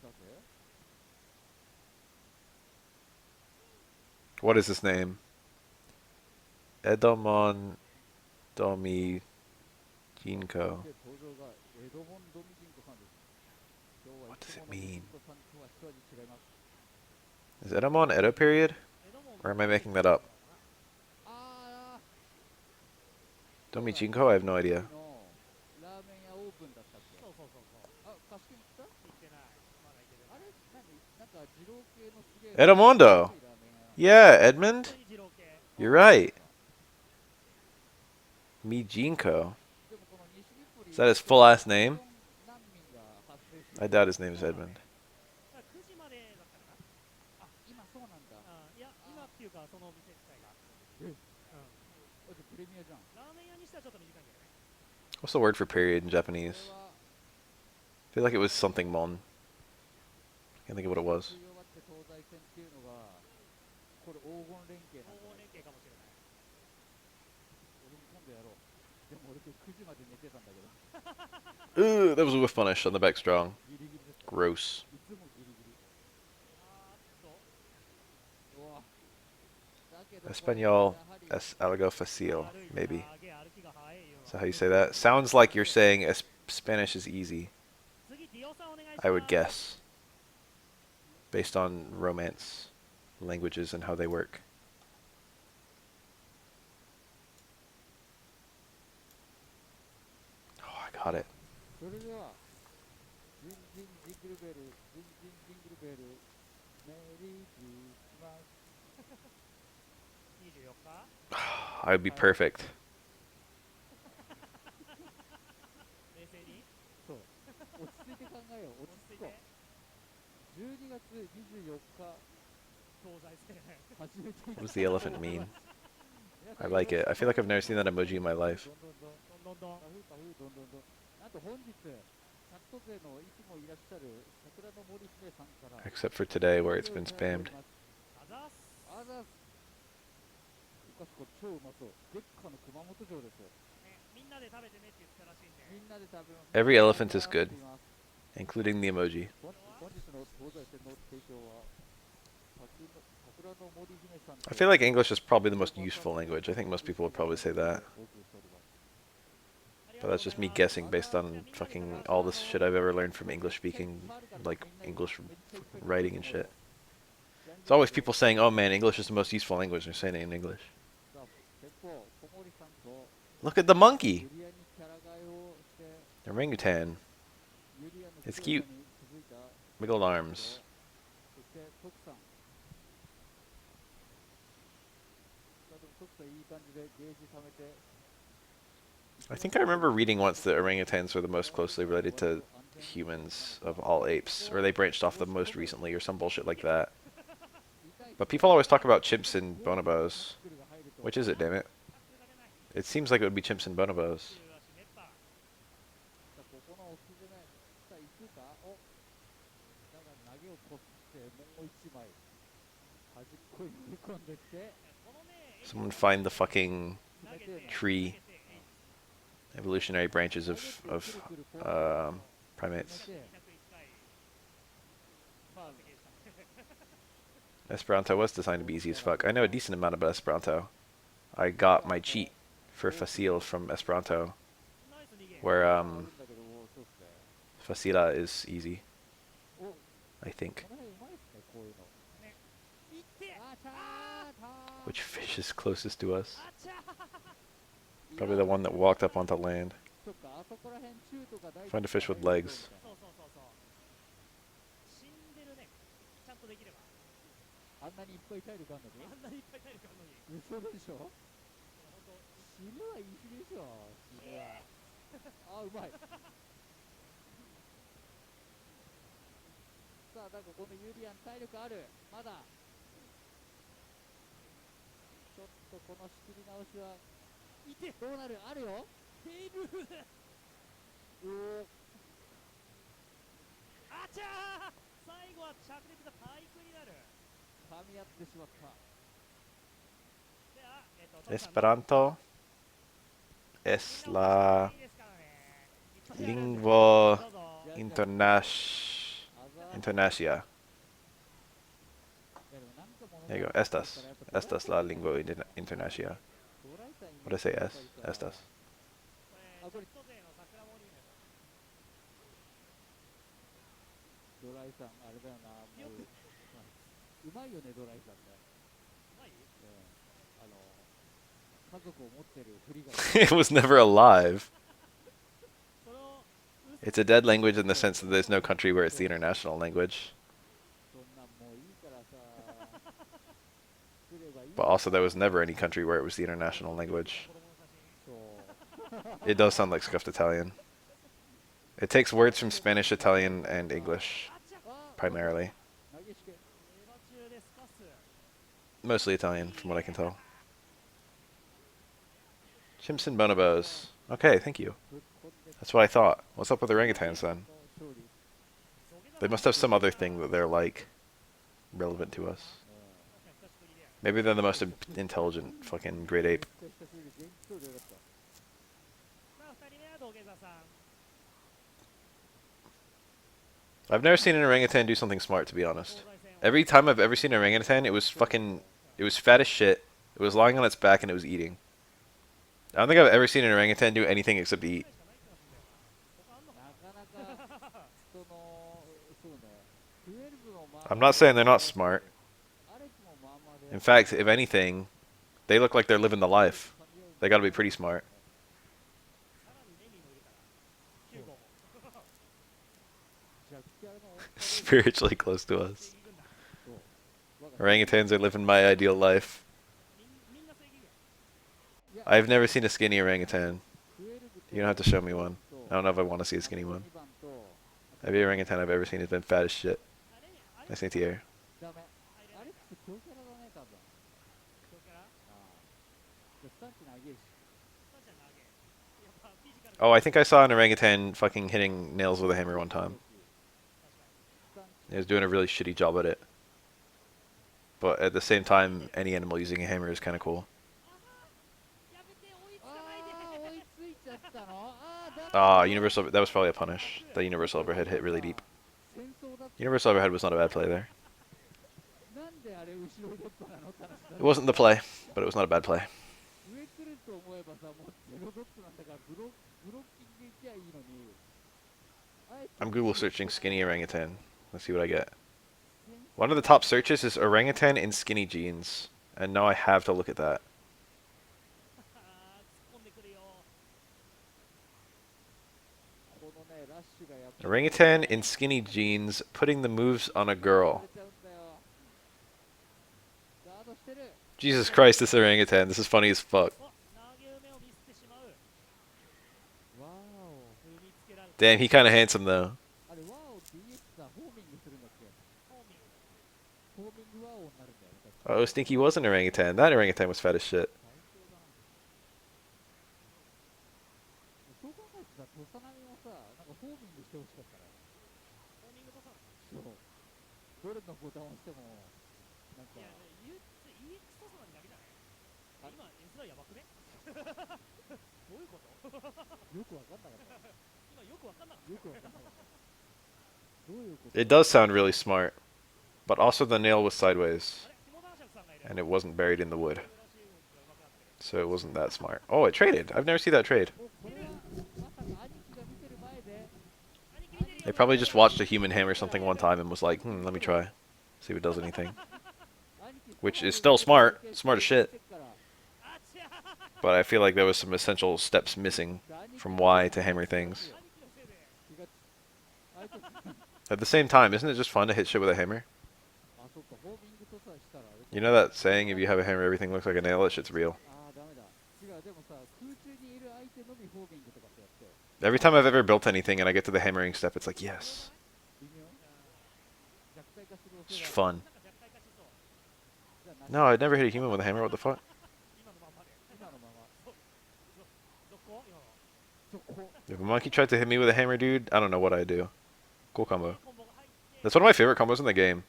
だぜ。 What is his name? Edomon Domi Jinko. で登場がエドモンドミジンコさんです。今日は What does い it つものミジ mean? ンコさんとは一味違います。 Is Edomon Edo period? Or am I making that up? ああ。 Domi Jinko? I have no idea. のラーメン屋オープンだったっけ。そうそうそうそう。あ、貸し切り行った？行ってない。まだ行けてない。あれなんか二郎系のすげえ Edomondo! 安いラーメン屋。 Yeah, Edmund? 本当に二郎系。 You're right. Mijinko. でもこの西日暮里 Is that his full ass name? 難民が発生して I doubt his name is Edmund. だから9時までだったかな。あ、今そうなんだ。いや、今っていうか、その店自体が。え、うん。だってプレミアじゃん。ラーメン屋にしてはちょっと短いんだよね。 What's the word for period in これ Japanese? は I feel like it was something mon. Can't think of what it was. 水曜がって東西線っていうのがこれ黄金連携なんだ。黄金連携かもしれない。俺も今度やろう。でも俺今日9時まで寝てたんだけど。 Ugh, that was a whiff punish on the back strong. ギリギリです。 Gross. いつもギリギリ。うわ。だけどこれ Espanol やはり es algo fácil, 歩いて maybe. あげ歩きが早いよ。 Is that how you say that? Sounds like you're saying Spanish is easy, 次、ディオさんお願いします。 I would guess. Based on romance, languages, and how they work. Oh, I got it. それではジンジンジングルベルジンジンジングルベルメリークリスマス。 24日 I'd be perfect. 冷静にそう落ち着いて考えよう。落ち着こう。12月24日東西線。初めて What does the elephant mean? 皆さ I ん like よろ it. し I feel like I've never seen that emoji in my life. どんどんどんどんどんどん。パフパフどんどんどん。あと本日タクト勢のいつもいらっしゃる桜の森姫さんから Except for today, where it's been spammed. あざっす。あざっす。お菓子これ超うまそう。でっかの熊本城ですよ。ね、みんなで食べてねって言ってたらしいんで。みんなで食べます。 Every elephant is good, including the emoji. 本日の東西線の提供は桜の森姫さん I feel like English is probably the most useful language. I think most people would probably say that. But that's just me guessing based on fucking all this shit I've ever learned from English speaking, like English writing and shit. It's always people saying, oh man, English is the most useful language. They're saying it in English. Look at the monkey! Orangutan. It's cute. Wiggled arms. I think I remember reading once that orangutans were the most closely related to humans of all apes, or they branched off the most recently, or some bullshit like that. But people always talk about chimps and bonobos. Which is it, damn it? It seems like it would be chimps and bonobos. 端っこに乗り込んでって Someone find the fucking 投げて tree 投げて evolutionary branches of くるくるコーナーを primates. 決めて201回ファウル 発言したね Esperanto was designed to be easy as fuck. I know a decent amount about Esperanto. I got my cheat for facile from Esperanto, ナイス逃げ where あるんだけどそうっすね facila is easy, おこ I think. の辺うまいっすねこういうのねいってあちゃーたー Which fish is closest to us? あちゃー Probably the one that walked up onto land. そっかあそこら辺中とか大 Find a fish with legs. そうそうそうそう死んでるねちゃんとできればあんなにいっぱい体力あんのにあんなにいっぱい体力あるのに嘘でしょ本当死ぬは言い過ぎでしょ死ぬはあうまいさあなんかこのユリアン体力あるまだちょっとこの仕切り直しはいてどうなるあるよテールおおあちゃー最後は着陸が体育になる噛み合ってしまったではEsperanto es la いいですからね lingua どうぞ internasia. でもなんか物 There you go. 語 Estas. だったらやっぱ Estas la lingua internasia. ドライさんに What did I say? S? Estas. これチョット勢の桜モニュメントドライさんあれだよなもううまいよねドライさんね、うまいあの家族を持ってるふりが It was never alive. その It's a dead language in the sense that there's no country where it's the international language. そんなんもういいからさすればいい But also, there was never any country where it was the international language. 子供の写真そう It does sound like scuffed Italian. It takes words from Spanish, Italian, and English, あちゃ primarily. 投げしけエヴァ中でスカス Mostly Italian, from what I can tell. Chimps and bonobos. Okay, thank you. ぶっこんで That's what I thought. What's up with orangutans then? 勝利 They must have some other thing that they're like relevant to us. 確かに久しぶりで Maybe they're the most intelligent fucking great ape. 久しぶりで元気そうでよかったさあ2人目は土下座さん I've never seen an orangutan do something smart, to be honest. 東西線を Every time I've ever seen an orangutan, it was fat as shit. It was lying on its back and it was eating. I don't think I've ever seen an orangutan do anything except eat. 他しかない気がするんだよ他あんのかなかなかそのそうね12のまあ I'm not saying they're not smart. アレスもまあまあで In fact, if anything, they look like they're living the life. They gotta be pretty smart. さらにレミもいるから9号も弱キャラの Spiritually close to 正 us. 義軍団 Orangutans are living my ideal life. みんな正義軍 I've never seen a skinny orangutan. 12 You don't have to show me one. I don't know if I want to see a skinny one. 2番と Every orangutan I've ever seen has been fat as shit. あれあれ Nice to hear. ダメ入れないアレックス強キャラだね多分強キャラああでスタンチ長いしスタンちゃん投げやっぱフィジカル Oh, I think I saw an orangutan fucking hitting nails with a hammer one time. スタン He was doing a really shitty job at it. But at the same time, any animal using a hammer is kind of cool. やめて追いつあかないであ追いついちゃったのああだ Ah, universal. That was probably a punish. The universal overhead hit really deep. 戦争だった Universal overhead was not a bad play there. なんであれ後ろドットなのって話だ It wasn't the play, but it was not a bad play. 上来ると思えばさもうゼロドットなんだからブロッキングいきゃいいのにあえて I'm Google searching skinny orangutan. Let's see what I get. One of the top searches is orangutan in skinny jeans. And now I have to look at that. あー突っ込んでくるよこのねラッシュがやっぱ Orangutan in skinny jeans putting the moves on a girl. 出ちゃうんだよガードしてる Jesus Christ, this orangutan. This is funny as fuck. お投げ埋めをミスってしまうわーお踏みつけられて Damn, he kind of handsome though. あれワーオって言えてさホーミングするんだっけホーミングホーミングワーオになるんだよね確か Oh, Stinky was an orangutan. That orangutan was fat as shit. 最強だなそう考えてさ土佐波もさなんかホーミングしてほしかったねホーミングとさそうどれのボタンを押してもなんかいやらやばくねどういうことよくわかんなかった今よくわかんなかっよくわかんなかったどういうこと It does sound really smart, but also the nail was た。sideways, あれ下男爵さんがいる and it wasn't buried in the wood, 珍しい運気が上手くなってる so it wasn't that smart. Oh, it traded. I've never seen that trade. おこれはまさか兄貴が見てる前で兄貴見てるよ They probably just watched a human hammer something one time and was like, let me try, see if it does anything. 兄貴 Which is still smart, smart as shit. から あっちゃー But I feel like there was some essential steps missing from why to hammer things. 兄貴のせいで気が相手あ At the same time, isn't it just fun to hit shit with a hammer? そっかホーミングとさしたらあれか You know that saying, if you have a hammer, everything looks like a nail? That shit's real. あーダメだ違うでもさ空中にいる相手のみホーミングとかってやって Every time I've ever built anything and I get to the hammering step, it's like, yes, 微妙弱体化する it's 恐れある fun. なんか弱体化しそう じゃあ No, I'd never hit a human with a hammer. What the fuck? 今のままで今のまま続行今のそこ If a monkey tried to hit me with a hammer, dude, I don't know what I'd do. Cool combo. コンボが入って That's one of my favorite combos in the game.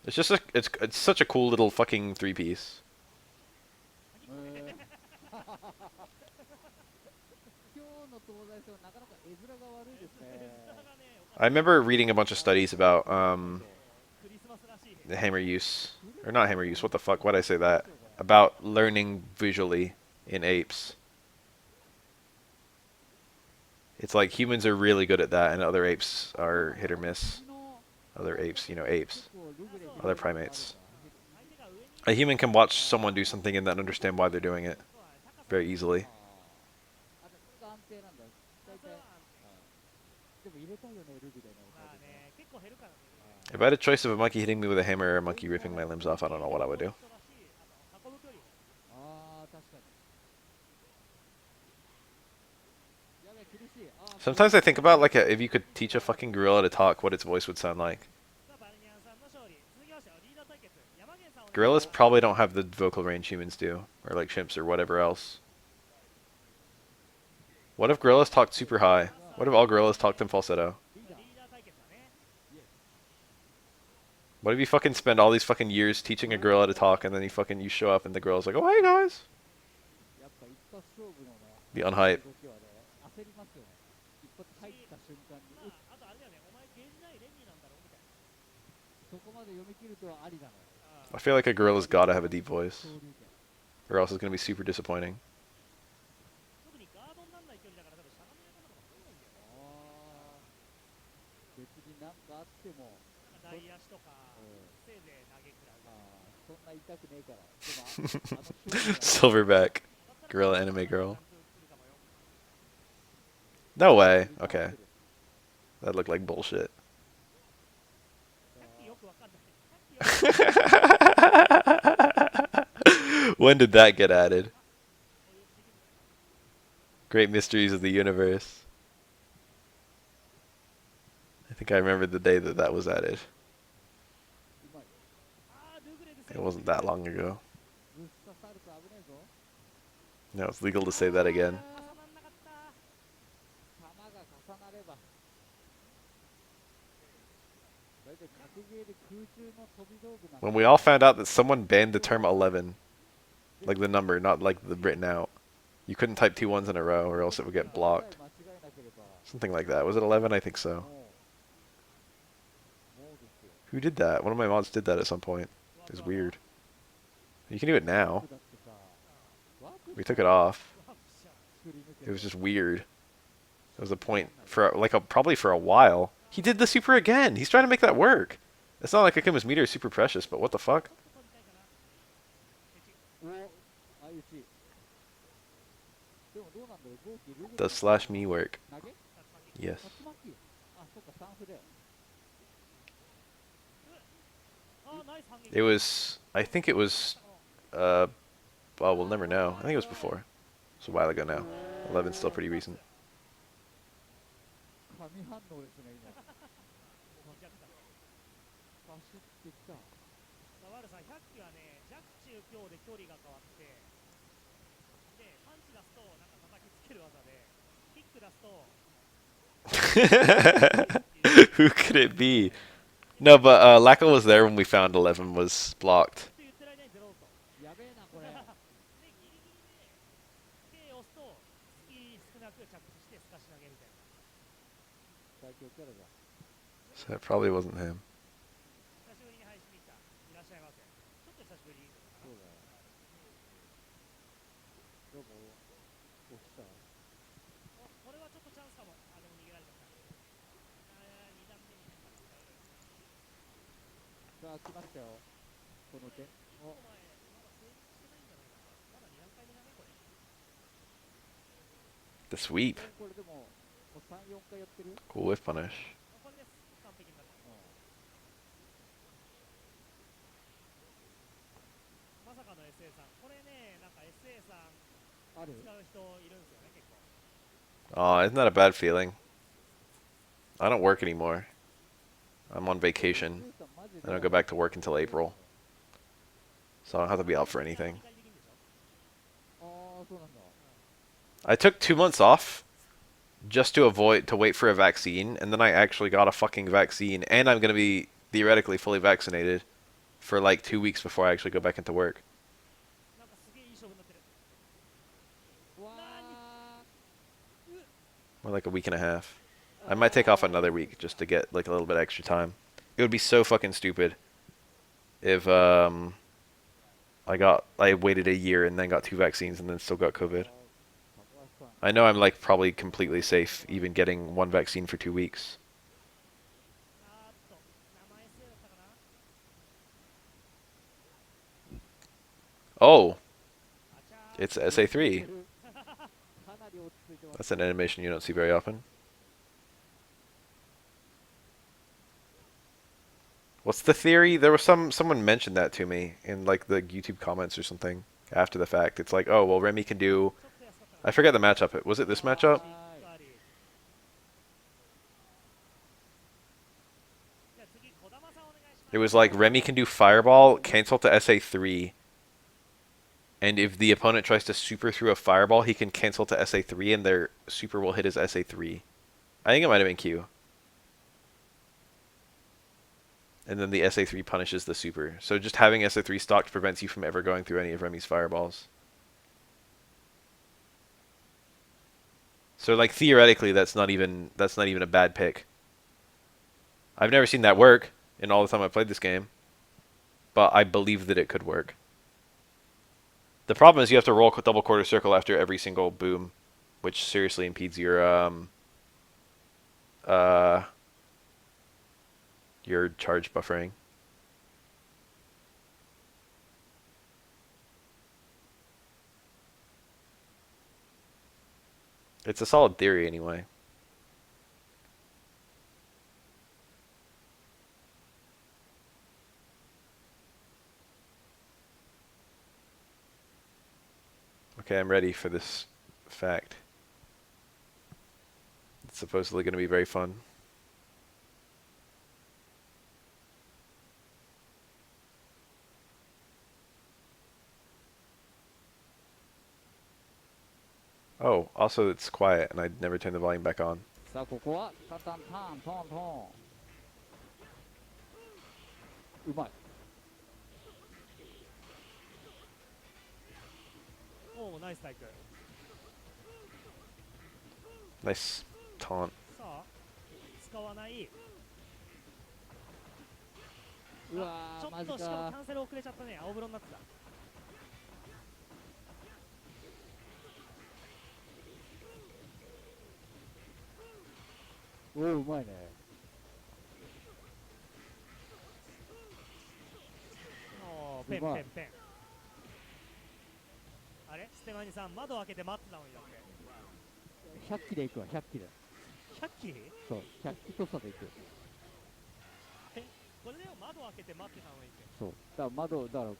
It's just it's such a cool little fucking three piece. 今日の東大生はなかなか絵面が悪いですね I remember reading a bunch of studies about クリスマスらしい the hammer use, or not hammer use. What the fuck? Why'd I say that? About learning visually in apes. It's like humans are really good at that, and other apes are hit or miss. 昨日 Other apes, apes, 結構ルグレに other primates. 相手が上に A human can watch someone do something and then understand why they're doing it そうだね高さ very easily. あじゃあこれが安定なんだ大体でも入れたいよねルグレのまあね結構減るからね If I had a choice of a monkey hitting me with a hammer or a monkey ripping my limbs off, I don't know what I would do. 人だしあと運ぶ距離もああ確かにやべ厳しいあー Sometimes I think about if you could teach a fucking gorilla to talk, what its voice would sound like. さあバルニャンさんの勝利続きましてはリーダー対決山源さんお願いします Gorillas probably don't have the vocal range humans do, or like chimps or whatever else. What if gorillas talked super high? What if all gorillas talked in falsetto? リーダーリーダー対決だね What if you fucking spend all these fucking years teaching a gorilla to talk, and then you show up and the gorilla's like, oh hey guys, やっぱ一発勝負のね the unhype. 動きはね焦りますよね一発入った瞬間にまああとあれだよねお前ゲージないレンニーなんだろみたいなそこまで読み切るとありだね I feel like a gorilla's gotta have a deep voice, 昇竜拳 or else it's gonna be super disappointing. 特にガードになんない距離だから多分しゃがみながらとか取んないんだよねああ別になんかあっても大足とかうんせいぜい投げくらいあーそんな痛くねえからでもあの勝負 Silverback, gorilla anime girl. No way. Okay, that looked like bullshit. よくわかんない When did that get added? Great mysteries of the universe. I think I remember the day that was added. うまい あールグレで It wasn't that long ago. ぶっ刺さると危ねえぞ Now it's legal to say that again. 重なんなかった弾が重なれば大体格ゲーで空中の飛び道具なんか When we all found out that someone banned the term 11, like the number, not like the written out. You couldn't type two ones in a row or else it would get blocked. 間違えなければ Something like that. Was it 11? I think も so. うもうですよ Who did that? One of my mods did that at some point. It was weird. You can do it now. だってさワープ We took it off. ワープしちゃう すり抜け It was just weird. It was a point for probably for a while. He did the super again. He's trying to make that work. It's not like Akuma's meter is super precious, but what the fuck? ちょっと取りたいかなお相打ちでもどうなんだろう合気ルグレ Does slash me work? 投げ Yes. 竜巻あそっか三歩であーナイス反撃 It was. I think it was. Well, we'll never know. I think it was before. It's a while ago now. 11's still pretty recent. 神反応ですね今弱だ走ってきたさあワルさん100機はね弱中強で距離が変わってでパンチ出すとなんか叩きつける技でキック出すと Who could it be? No, but Lackle was there when we found 11 was blocked. って言ってる間にゼロとやべえなこれでギリギリで強キャラじゃん。 So it probably wasn't him. 久しぶりに配信に来た。いらっしゃいませ。ちょっと久しぶりかな。そうだよ。どうも、起きた。お、これはちょっとチャンスかも。あ、でも逃げられちゃった。2段目に変化が使える。さあ、来ましたよ。この手。お前、まだ成立してないんじゃないかな。まだ2段階目だね、これ。 The sweep. これでも、もう3、4回やってる。 Cool whiff punish. これです。完璧になった。まさかの SA さん。これね、なんか SA さんある。使う人いるんですよね、結構。Oh, isn't that a bad feeling? I don't work anymore. I'm on vacation. I don't go back to work until April. So I don't have to be out for anything. ああ、そうなんだ。 I took 2 months off just to wait for a vaccine, and then I actually got a fucking vaccine, and I'm gonna be theoretically fully vaccinated for like 2 weeks before I actually go back into work. なんかすげえいい勝負になってる。わー。 Or like a week and a half. I might take off another week just to get like a little bit extra time. It would be so fucking stupid if I waited a year and then got 2 vaccines and then still got COVID. 高橋さん。 I know I'm like probably completely safe even getting 1 vaccine for 2 weeks. あーっと、名前 SA だったかな。 Oh, あちゃー。 it's SA3. かなり落ち着いてます。 That's an animation you don't see very often. What's the theory? There was someone mentioned that to me in like the YouTube comments or something after the fact. It's like, oh well, Remy can do. ちょっと安かったかな。 I forget the matchup. Was it this matchup? しっかり。じゃあ次、児玉さんお願いします。 It was like Remy can do Fireball, cancel to SA3, and if the opponent tries to super through a Fireball, he can cancel to SA3, and their super will hit his SA3. I think it might have been Q. And then the SA3 punishes the super. So just having SA3 stocked prevents you from ever going through any of Remy's Fireballs. So like theoretically, that's not even a bad pick. I've never seen that work in all the time I played this game, but I believe that it could work. The problem is you have to roll double quarter circle after every single boom, which seriously impedes your charge buffering. It's a solid theory anyway. Okay, I'm ready for this fact. It's supposedly going to be very fun. Oh, also it's quiet and I'd never turn the volume back on. さあ、ここはタンタンタントントン。うまい。おお、ナイスタイク。 Nice taunt. さあ、使わない。うわー、ちょっマジとしかもキか。ャンセル遅れちゃったね。青風呂になってた。おお、うまいね。おー、ペンうまいペンペン。あれ、ステマニさん、窓開けて待ってたのにだって。 100機で行くわ、100機で。 100機。そう、100機とさで行く。え、これで窓開けて待ってたのにって。そう。だから窓、だから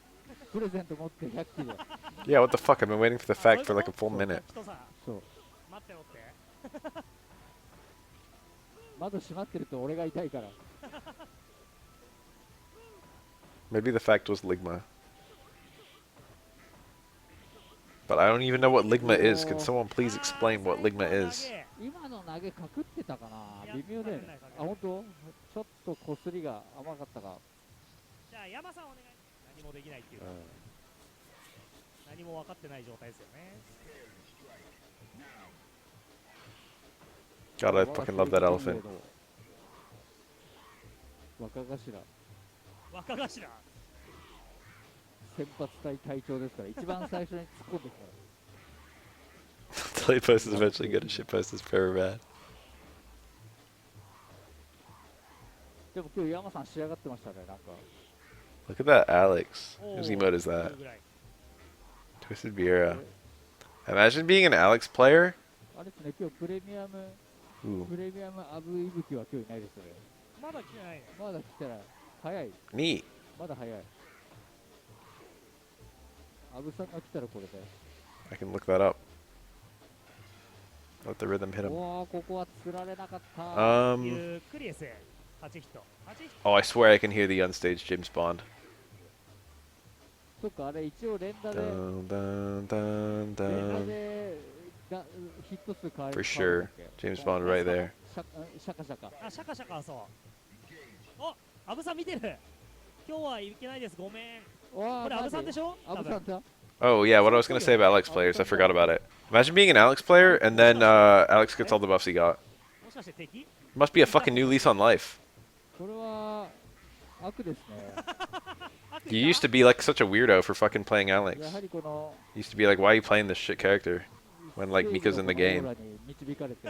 プレゼント持って100機で。 Yeah, what the fuck? I've been waiting for the あ、そうい fact う for こ like と a full minute. 人さ、そう。待ってろって。窓閉まってると俺が痛いから。 Maybe the fact was Ligma. But I don't even know what Ligma is. Could someone please explain what Ligma is? 今の投げかくってたかな。いや微妙だよね。あ、本当？ちょっとこすりが甘かったか。じゃあ山さんお願い。何もできないっていうか、何も分かってない状態ですよね。 God, I fucking love that elephant. 若頭。若頭。先発対隊長ですから、一番最初に突っ込んできたら。 Play post is eventually good. A shit post is forever bad. でも今日山さん仕上がってましたね、なんか。 Look at that Alex. お Whose ー emote is そ that? れぐらい Twisted Vieira. Imagine being an Alex player. あれですね、今日プレミアム Ooh. アブイブキは今日いないですね。まだ来てないね。まだ来たら早い。 Neat. まだ早い。アブさんが来たらこれで。 I can look that up. Let the rhythm hit him. おお、ここは釣られなかった。 ゆっくりです。8ヒット。8ヒッ Oh, I swear I can hear the unstaged James Bond. そっか、あれ一応連打で、 Dun, dun, dun, 連打 dun. でヒット数変わる。 For sure. James Bond right there. シャカシャカ。ト。あ、シャカシャカ、そう。お、アブさん見てる。今日はいけないです。ごめん。わこれアブさんでしょ？アブさんだ。 Oh, yeah, what I was going to say about Alex players. I forgot about it. Imagine being an Alex player and then Alex gets all the buffs he got. もしかして敵？ Must be a fucking new lease on life. これは悪ですね。 You used to be like such a weirdo for fucking playing や Alex. はりこの You used to be like, why are you playing this shit character when like Mika's in the オー game? ラに導かれて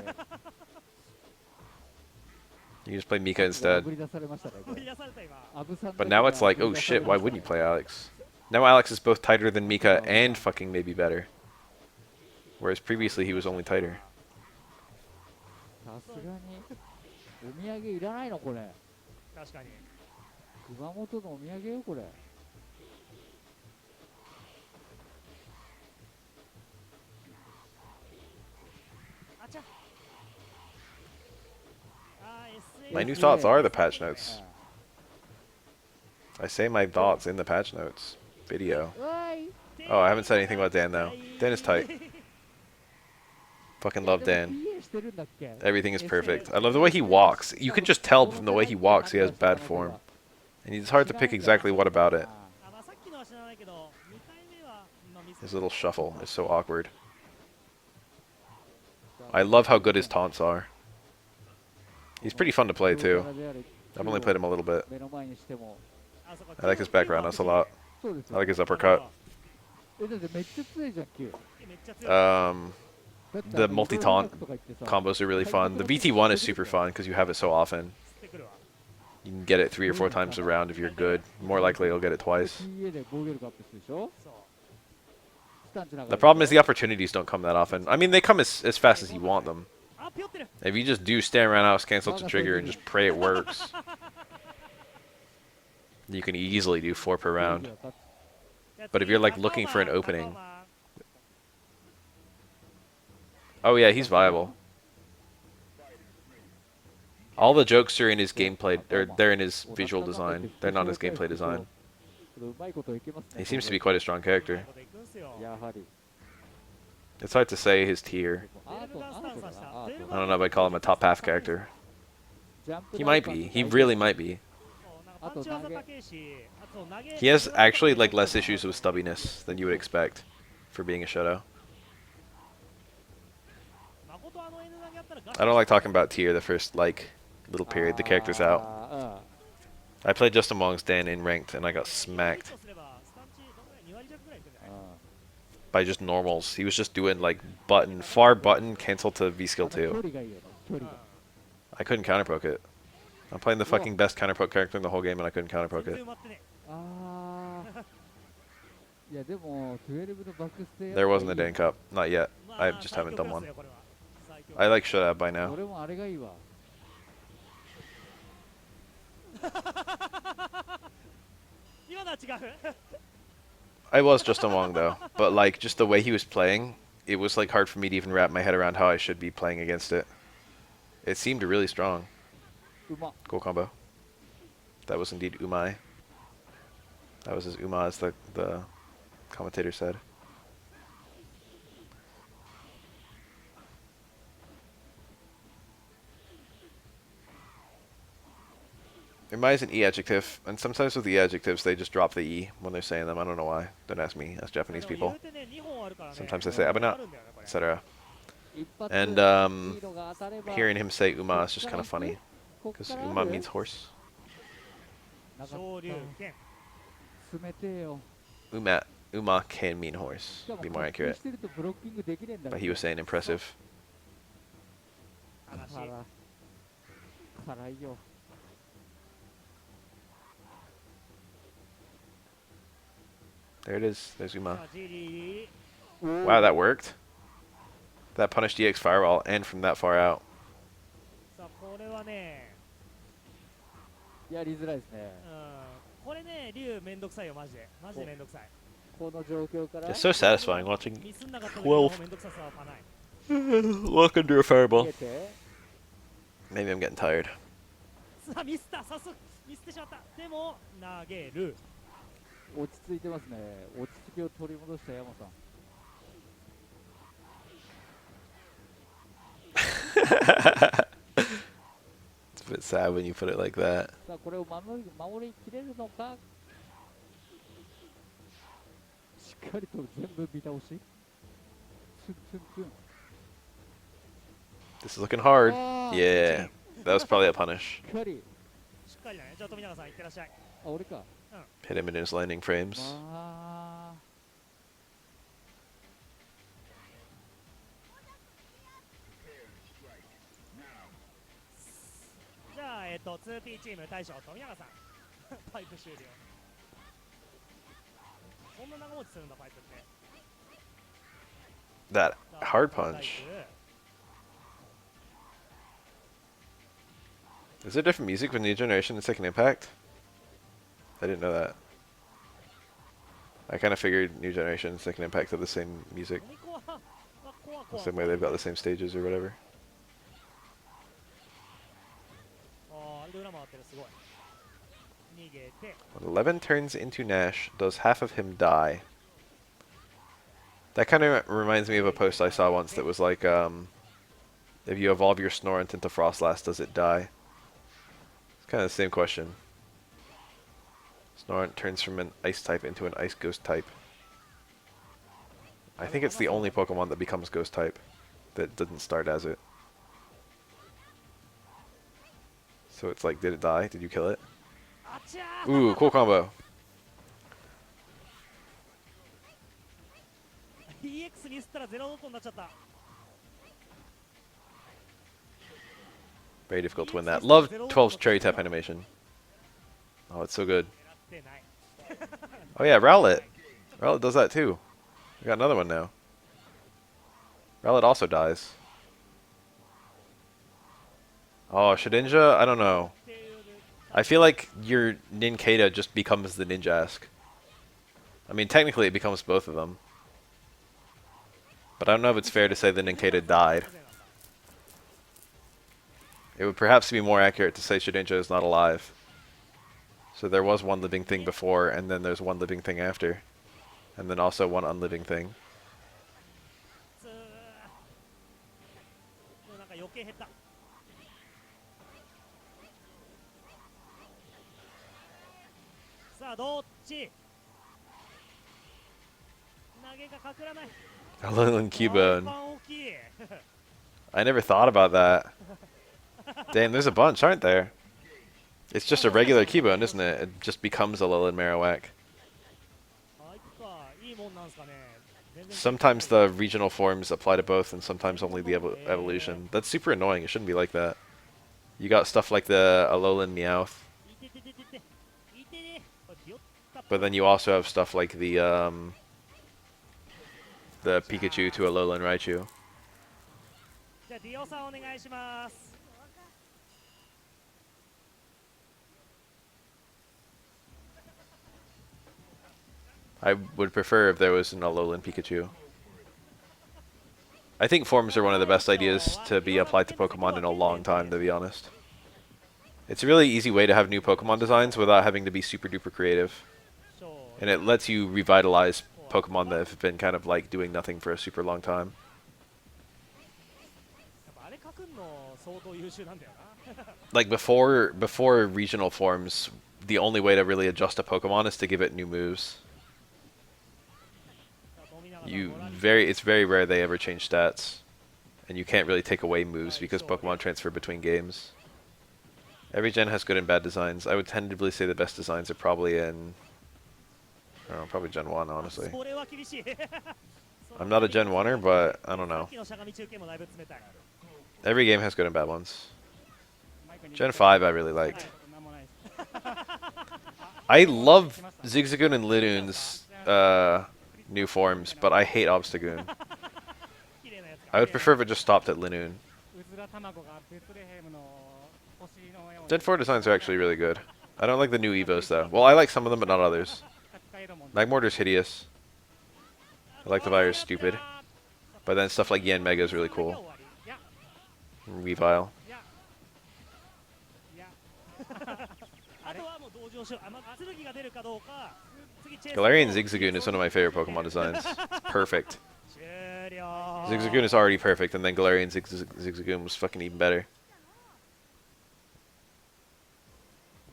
You just play Mika instead. 炙り出されましたね。こ振りれ出された今。アブさん But now it's like, oh shit, why wouldn't you play Alex? Now Alex is both tighter than Mika and fucking maybe better. Whereas previously he was only tighter. さすがにお土産いらないのこれ。確かに。熊本のお土産よこれ。あちゃ。あー、My SA。 new thoughts are the patch notes. I say my thoughts in the patch notes video. わい。 Oh, I haven't said anything about Dan though. Dan is tight. Fucking love Dan. PA してるんだっけ？ Everything is perfect. I love the way he walks. You can just tell from the way he walks he has bad form. And it's hard to pick exactly what about it. あ、まあさっきのは知らないけど、2回目はのミス。 His little shuffle is so awkward. I love how good his taunts are. He's pretty fun to play too. I've only played him a little bit. 目の前にしても。 あ、そうか I like his background us a lot. そうです I よ。 like his uppercut. だってめっちゃ強いじゃん、Q。めっちゃ強い。 The multi-taunt combos are really fun. The VT1 is super fun because you have it so often. 釣ってくるわ。 You can get it 3 or 4 times a round if you're good. More likely you'll get it twice. PA で防御力アップするでしょ？そう。スタンチなんか The problem is the opportunities don't come that often. I mean, they come as fast as you want them. あ、ぴょってる。 If you just do stand around house, cancel to trigger, and just pray it works, you can easily do 4 per round. But if you're like looking for an opening, oh yeah, he's viable. All the jokes are in his gameplay, or they're in his visual design. They're not his gameplay design. うまいこといけますね。 He seems to be quite a strong character. やはり。 It's hard to say his tier. アートだな。アー I ト don't know if I'd call him a top half character. ジャンプ He might be. He really might be. パンチ技高いし、あと投げ。 He has actually like less issues with stubbiness than you would expect for being a Shadow. 誠あの N 投げやったらガ I don't like talking about tier the first like little period the character's out. あ I played just amongst Dan in ranked and I got smacked すればスタンチどんぐらい2割弱ぐらいいくんじゃない？ by just normals. He was just doing like button, far button, cancel to V skill 距 2. 離がいいよね。距離が。 I couldn't counterpoke it. I'm playing the fucking best counterpoke character in the whole game and I couldn't counterpoke 全然 it. 埋まってね。ああ。いやでも12のバックステ There wasn't a Dan Cup. Not yet. まあ I just haven't done 最強クラス one. だよこれは最強 I like Shadow by now. 俺もあれがいいわ。今のは違う。 I was just among though, but like just the way he was playing, it was like hard for me to even wrap my head around how I should be playing against it. It seemed really strong. うま。 Cool combo. That was indeed Umai. That was as Uma as the commentator said. Umai is an E adjective, and sometimes with E adjectives they just drop the E when they're saying them. I don't know why. Don't ask me. Ask Japanese でも people, 言うてね、2本あるからね。 Sometimes they say abuna, あるんだよねこれ etc. 一発 And いいのが当たれば hearing him say Uma is just kind of funny こっ because からある Uma means horse. なかっ昇竜拳。た。冷てえよ。 Uma can mean horse. しかも Be 呼 more 吸 accurate. してるとブロッキングできねえんだ But け he ど。 was saying impressive. 話。辛いよ。 There it is. There's さ Uma. あジリ Wow, that worked. That punished EX Fireball and from that far out. ー。さあこれはね、やりづらいですね。これね、竜めんどくさいよ、マジで。マジでめんどくさい。この状況から It's so satisfying watching ミスんなかった時のめんどくささはない。 walk under a 逃 fireball. げて、 Maybe I'm getting tired. さあミスった、早速ミスってしまった。でも投げる。落ち着いてますね。落ち着きを取り戻した山さん。 It's a bit sad when you put it like that. さあこれを守りきれるのか。しっかりと全部見倒し。ツンツンツン。 This is looking hard. あー Yeah, that was probably a punish. しっかり。しっかりだね。じゃあ富永さんいってらっしゃい。あ、俺か。 Hit him in his landing frames. あじゃあ2P チーム大将富永さん。パイプ終了。そんな長持ちするんだパイプって。 That さあ hard タイ punch. Is there different music with New Generation and Second Impact? I didn't know that. I kind of figured New Generation and Second Impact have the same music. 飲みコアはコアコ The ア。 same way they've got the same stages or whatever. あれで裏回ってる、すごい。逃げて。 When 11 turns into Nash, does half of him die? That kind of reminds me of a post I saw once that was like, if you evolve your Snorant into Frostlass, does it die? It's kind of the same question. Snorant turns from an Ice type into an Ice Ghost type. I think it's the only Pokemon that becomes Ghost type that didn't start as it. So it's like, did it die? Did you kill it? あちゃー。 Ooh, cool combo. EX ミスったらゼロドットになっちゃった。 Very difficult to win that. Love 12's Cherry Tap animation. Oh, it's so good. 狙ってない。 Oh yeah, Rowlet. Rowlet does that too. We got another one now. Rowlet also dies. Oh, Shedinja? I don't know. I feel like your Nincada just becomes the Ninjask. I mean, technically it becomes both of them. But I don't know if it's fair to say the Nincada died. It would perhaps be more accurate to say Shedinja is not alive. So there was one living thing before, and then there's one living thing after. And then also one unliving thing. つー。でもなんか余計減った。さあどっち。投げがかからない。 Alolan 一 Cubone. 番大きい。 I never thought about that. Damn, there's a bunch, aren't there? It's just a regular Cubone, isn't it? It just becomes Alolan Marowak. あいつか、いいもんなんすかね。全然 Sometimes the regional forms apply to both, and sometimes only the evolution. That's super annoying. It shouldn't be like that. You got stuff like the Alolan Meowth, いててててて。いてね。これひよった。 but then you also have stuff like the Pikachu to Alolan Raichu. じゃあディオさんお願いします。 I would prefer if there was an Alolan Pikachu. I think forms are one of the best ideas to be applied to Pokemon in a long time, to be honest. It's a really easy way to have new Pokemon designs without having to be super duper creative. And it lets you revitalize Pokemon that have been kind of like doing nothing for a super long time. やっぱあれ書くの相当優秀なんだよな。 Like before regional forms, the only way to really adjust a Pokemon is to give it new moves. It's very rare they ever change stats. And you can't really take away moves because Pokemon transfer between games. Every gen has good and bad designs. I would tentatively say the best designs are probably in, I don't know, probably Gen 1, honestly. それは厳しい I'm not a Gen 1er, but I don't さ know. っきのしゃがみ中継もだいぶ冷たい Every game has good and bad ones. マイクに Gen 5 I really liked. なんもないです I love Zigzagoon and Lidoon's new forms, but I hate Obstagoon. 綺麗なやつ I would prefer if it just stopped at Linoon. うずら卵がベツレヘムの星のように Gen 4 designs are actually really good. I don't like the new Evos though. Well, I like some of them, but not others. カチカエロモン Magmortar's hideous. I like the virus stupid. But then stuff like Yen Mega is really これが cool. 終わりいや Weavile. いやいやあとはもう同情しよう剣が出るかどうか次チェイス Galarian Zigzagoon is one of my favorite Pokemon designs. It's perfect. 終了 Zigzagoon is already perfect, and then Galarian Zigzagoon was fucking even better.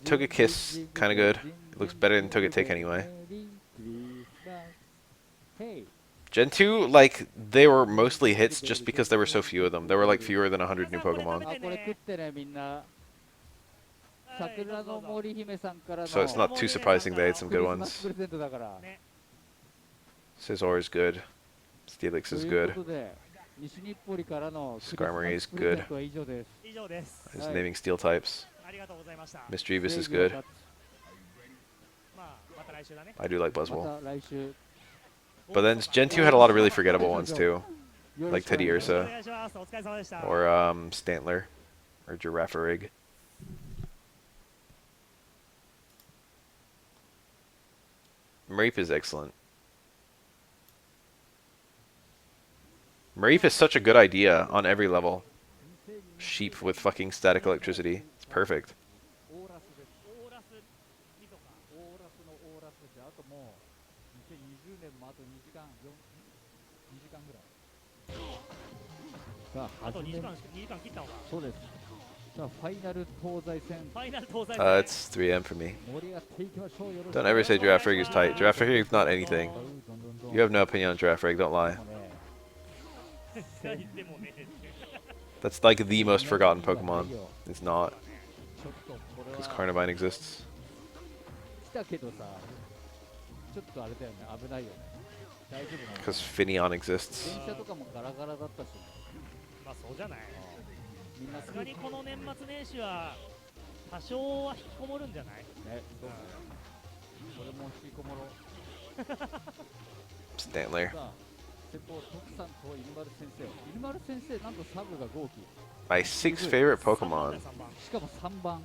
Togekiss, kinda good. It looks better than Togetic anyway. Hey Gen 2, like, they were mostly hits just because there were so few of them. There were like fewer than 100 new Pokemon. あこれ食ってねみんな桜の森姫さんからの So it's not too surprising they had some ク good リスマ ones. スプレゼントだからね Scizor is good. Steelix と is いう good. ことで西日暮里からのクリス Skarmory マ is スプレゼントは以上です以上です He's Right. naming steel types. ありがとうございました Mischievous is 正義を good. 断つまあまた来週だね I do like ま Buzzwole. た来週 But then Gen 2 had a lot of really forgettable ones too. よろ Like しくお願いします Teddiursa. お願いしますお疲れ様でした Or Stantler. Or Girafarig. Mareep is excellent. Mareep is such a good idea on every level. Sheep with fucking static electricity. It's perfect. オーラスですオーラスリゾかオーラスのオーラスであともう2020年もあと2時間2時間ぐらいさああと2時始め間2時間切ったのかそうですさあファイナル東西戦ファイナル東西 It's 3M for me. 盛り上がっていきましょうよろしく Don't ever say Girafarig is tight. Girafarig is not anything. どんどんどん You have no opinion on Girafarig, don't lie. もうねでもね That's like the most forgotten Pokemon. It's not, ちょっとこれ because は Carnivine exists. 来たけどさちょっとあれだよね危ないよね大丈夫なの Because Finneon exists. 電車とかもガラガラだったしねまあそうじゃないみんなさすがにこの年末年始は多少は引きこもるんじゃないねそうねこれも引きこもろ Stantler. さあ先方徳さんと犬丸先生犬丸先生なんとサブが5期 My 6th favorite 3番 Pokemon. しかも3番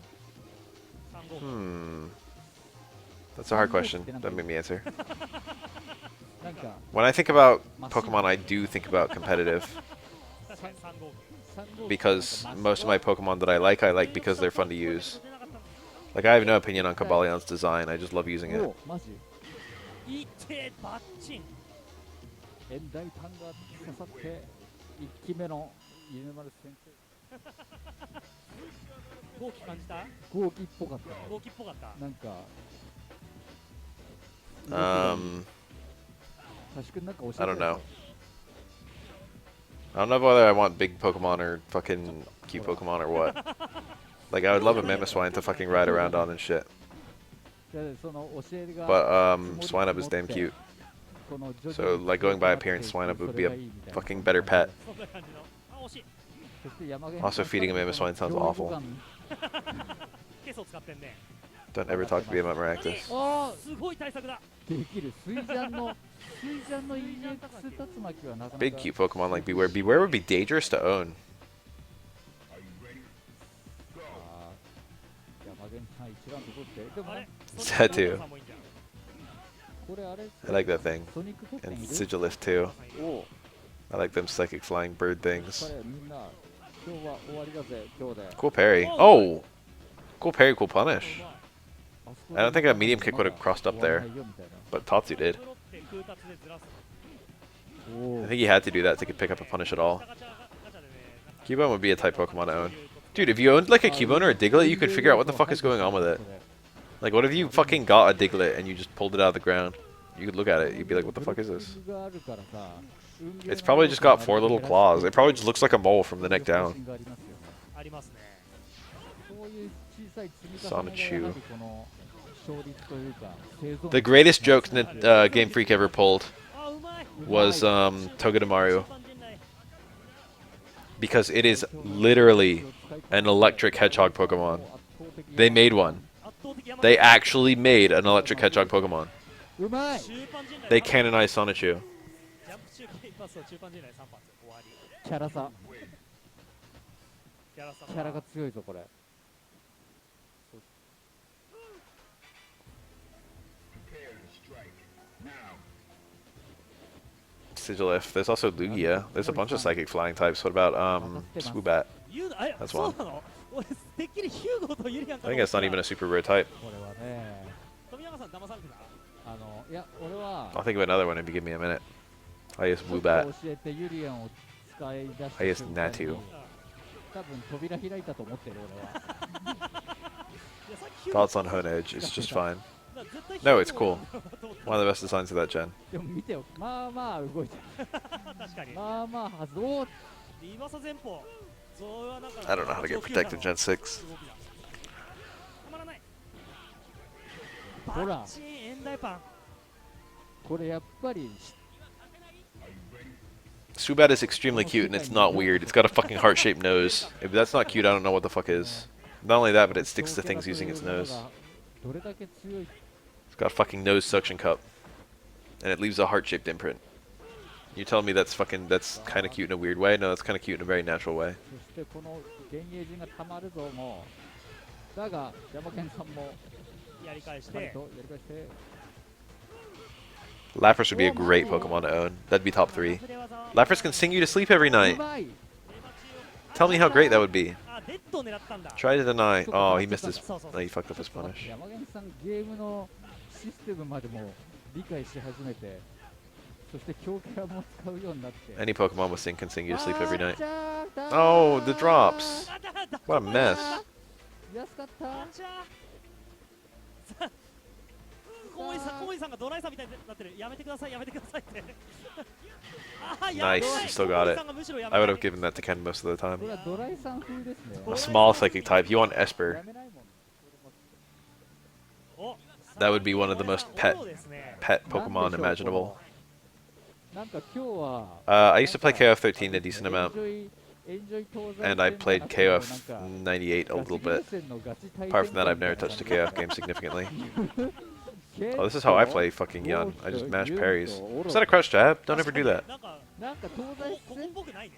3号 That's a hard question. Don't make me answer. なんか When I think about Pokemon, I do think about competitive. 確かに3号3号 Because most of my Pokemon that I like because they're fun to use. Like, I have no opinion on Cobalions' design, I just love using it. おマジいってバッチン遠大単が刺さって1期目の犬丸先号機感じた生5期っぽかったね号機っぽかったなんか 確かになんか教えて I don't know. I don't know whether I want big Pokemon or fucking cute Pokemon or what. Like, I would love a Mamoswine to fucking ride around on and shit. でその教えが But, Swinub is damn cute. この徐々 So, に like, going by appearance, Swinub would be a fucking better pet. そんな感じのあ惜しいそして山源 Also, feeding a Mamoswine sounds awful. ケースを使ってんね Don't ever talk to me about Maractus. あすごい対策だできる水ジャンの EX 竜巻はなかなか Big cute Pokemon like Beware. Beware would be dangerous to own. あー山源さん一覧と取ってでもあれ Sad too. これあれ I like that thing. ソニックポッテン And いる Sigilif too. おう I I like them psychic flying bird things. 彼みんな今日は終わりだぜ今日で Cool parry. Oh! Cool parry, cool punish. あそこ I don't think a medium kick would have crossed up 終わ there, らないよみたいな but Tatsu did. 空達でずらすお I う think he had to do that to pick up a punish at all. ガチャガチャでね Cubone would be a type Pokemon to own. Dude, if you owned like a Cubone or a Diglett, you could figure out what the fuck is going on with it. Like, what if you fucking got a Diglett and you just pulled it out of the ground? You could look at it, you'd be like, what the fuck is this? It's probably just got 4 little claws. It probably just looks like a mole from the neck down. ありますねそう Sonichu. The greatest joke Game Freak ever pulled was Togedemaru. Because it is literally an electric hedgehog Pokemon. They made one. They actually made an electric hedgehog Pokemon. They canonized Sonichu. ジャンプ中継一発を中間陣内3発終わり。キャラ差キャラさんキャラが強いぞこれ。 Sigilif. There's also Lugia. There's a bunch of psychic flying types. What about Swoobat? ユーあ That's そう one. なの俺てっきりヒューゴとユリアン I か think that's not even a super rare type. これはね、富永さん騙されてたいや俺は I'll think of another one if you give me a minute. I use ちょっ Woobat. と教えてユリアンを使い出した I use 瞬間に Natu. 多分扉開いたと思ってる俺は。いやさっきヒューゴ Thoughts on Honedge. It's just fine. だから絶対 No, ヒュ it's ーゴ cool. だと思った One of the best designs of that gen. でも見てよ、まあまあ動いてる。確かにまあまあはずおーリバサ前方ゾウはなんか I don't know how to get protected Gen 6. たまらないほらバッチンエンダイパンこれやっぱり Swoobat is extremely cute and it's not weird. It's got a fucking heart-shaped nose. If that's not cute, I don't know what the fuck is. Not only that, but it sticks to things using its nose. どれだけ強い It's got a fucking nose suction cup. And it leaves a heart-shaped imprint. You telling me that's kind of cute in a weird way? No, that's kind of cute in a very natural way. そしてこの幻影陣がたまるぞもうだが山健さんもやり返ししっかりてとやり返して Lapras would be a great Pokemon to own. That'd be top 3. Lapras can sing you to sleep every う night. まい Tell me how great that would be. あデッドを狙ったんだ Try to deny. Oh, he missed his. そうそう Oh, そう he fucked up his punish. 山健さんゲームのシステムまでも理解し始めてそして強キャラも使うようになって Any Pokemon with Sing can sing you to sleep every night. あーちゃー Oh, the drops. あだだだ What a mess. 安かったあちゃさ小森さんがドライさんみたいになってるやめてくださいやめてくださいってあやばい Nice, you still got it. 小森さんがむしろやめ I ない would have given that to Ken most of the こ time. れはドライさん風ですね A small psychic type. You want や Esper. めないもんお That would be one of the most pet そうですね pet Pokemon imaginable. なんか今日は I used to play KOF 13 a decent amount, エンジョイ東西 and I 戦 played の中で KOF なんか 98 a ガチ little ゲー bit. センのガチ対戦 Apart from that, I've never みたいな touched a KOF game significantly. 結構 Oh, this is how I play fucking Yun. I just mash parries. Is that a crouch jab? Don't ever do that. なんかなんか東西ここっ戦ぽくないね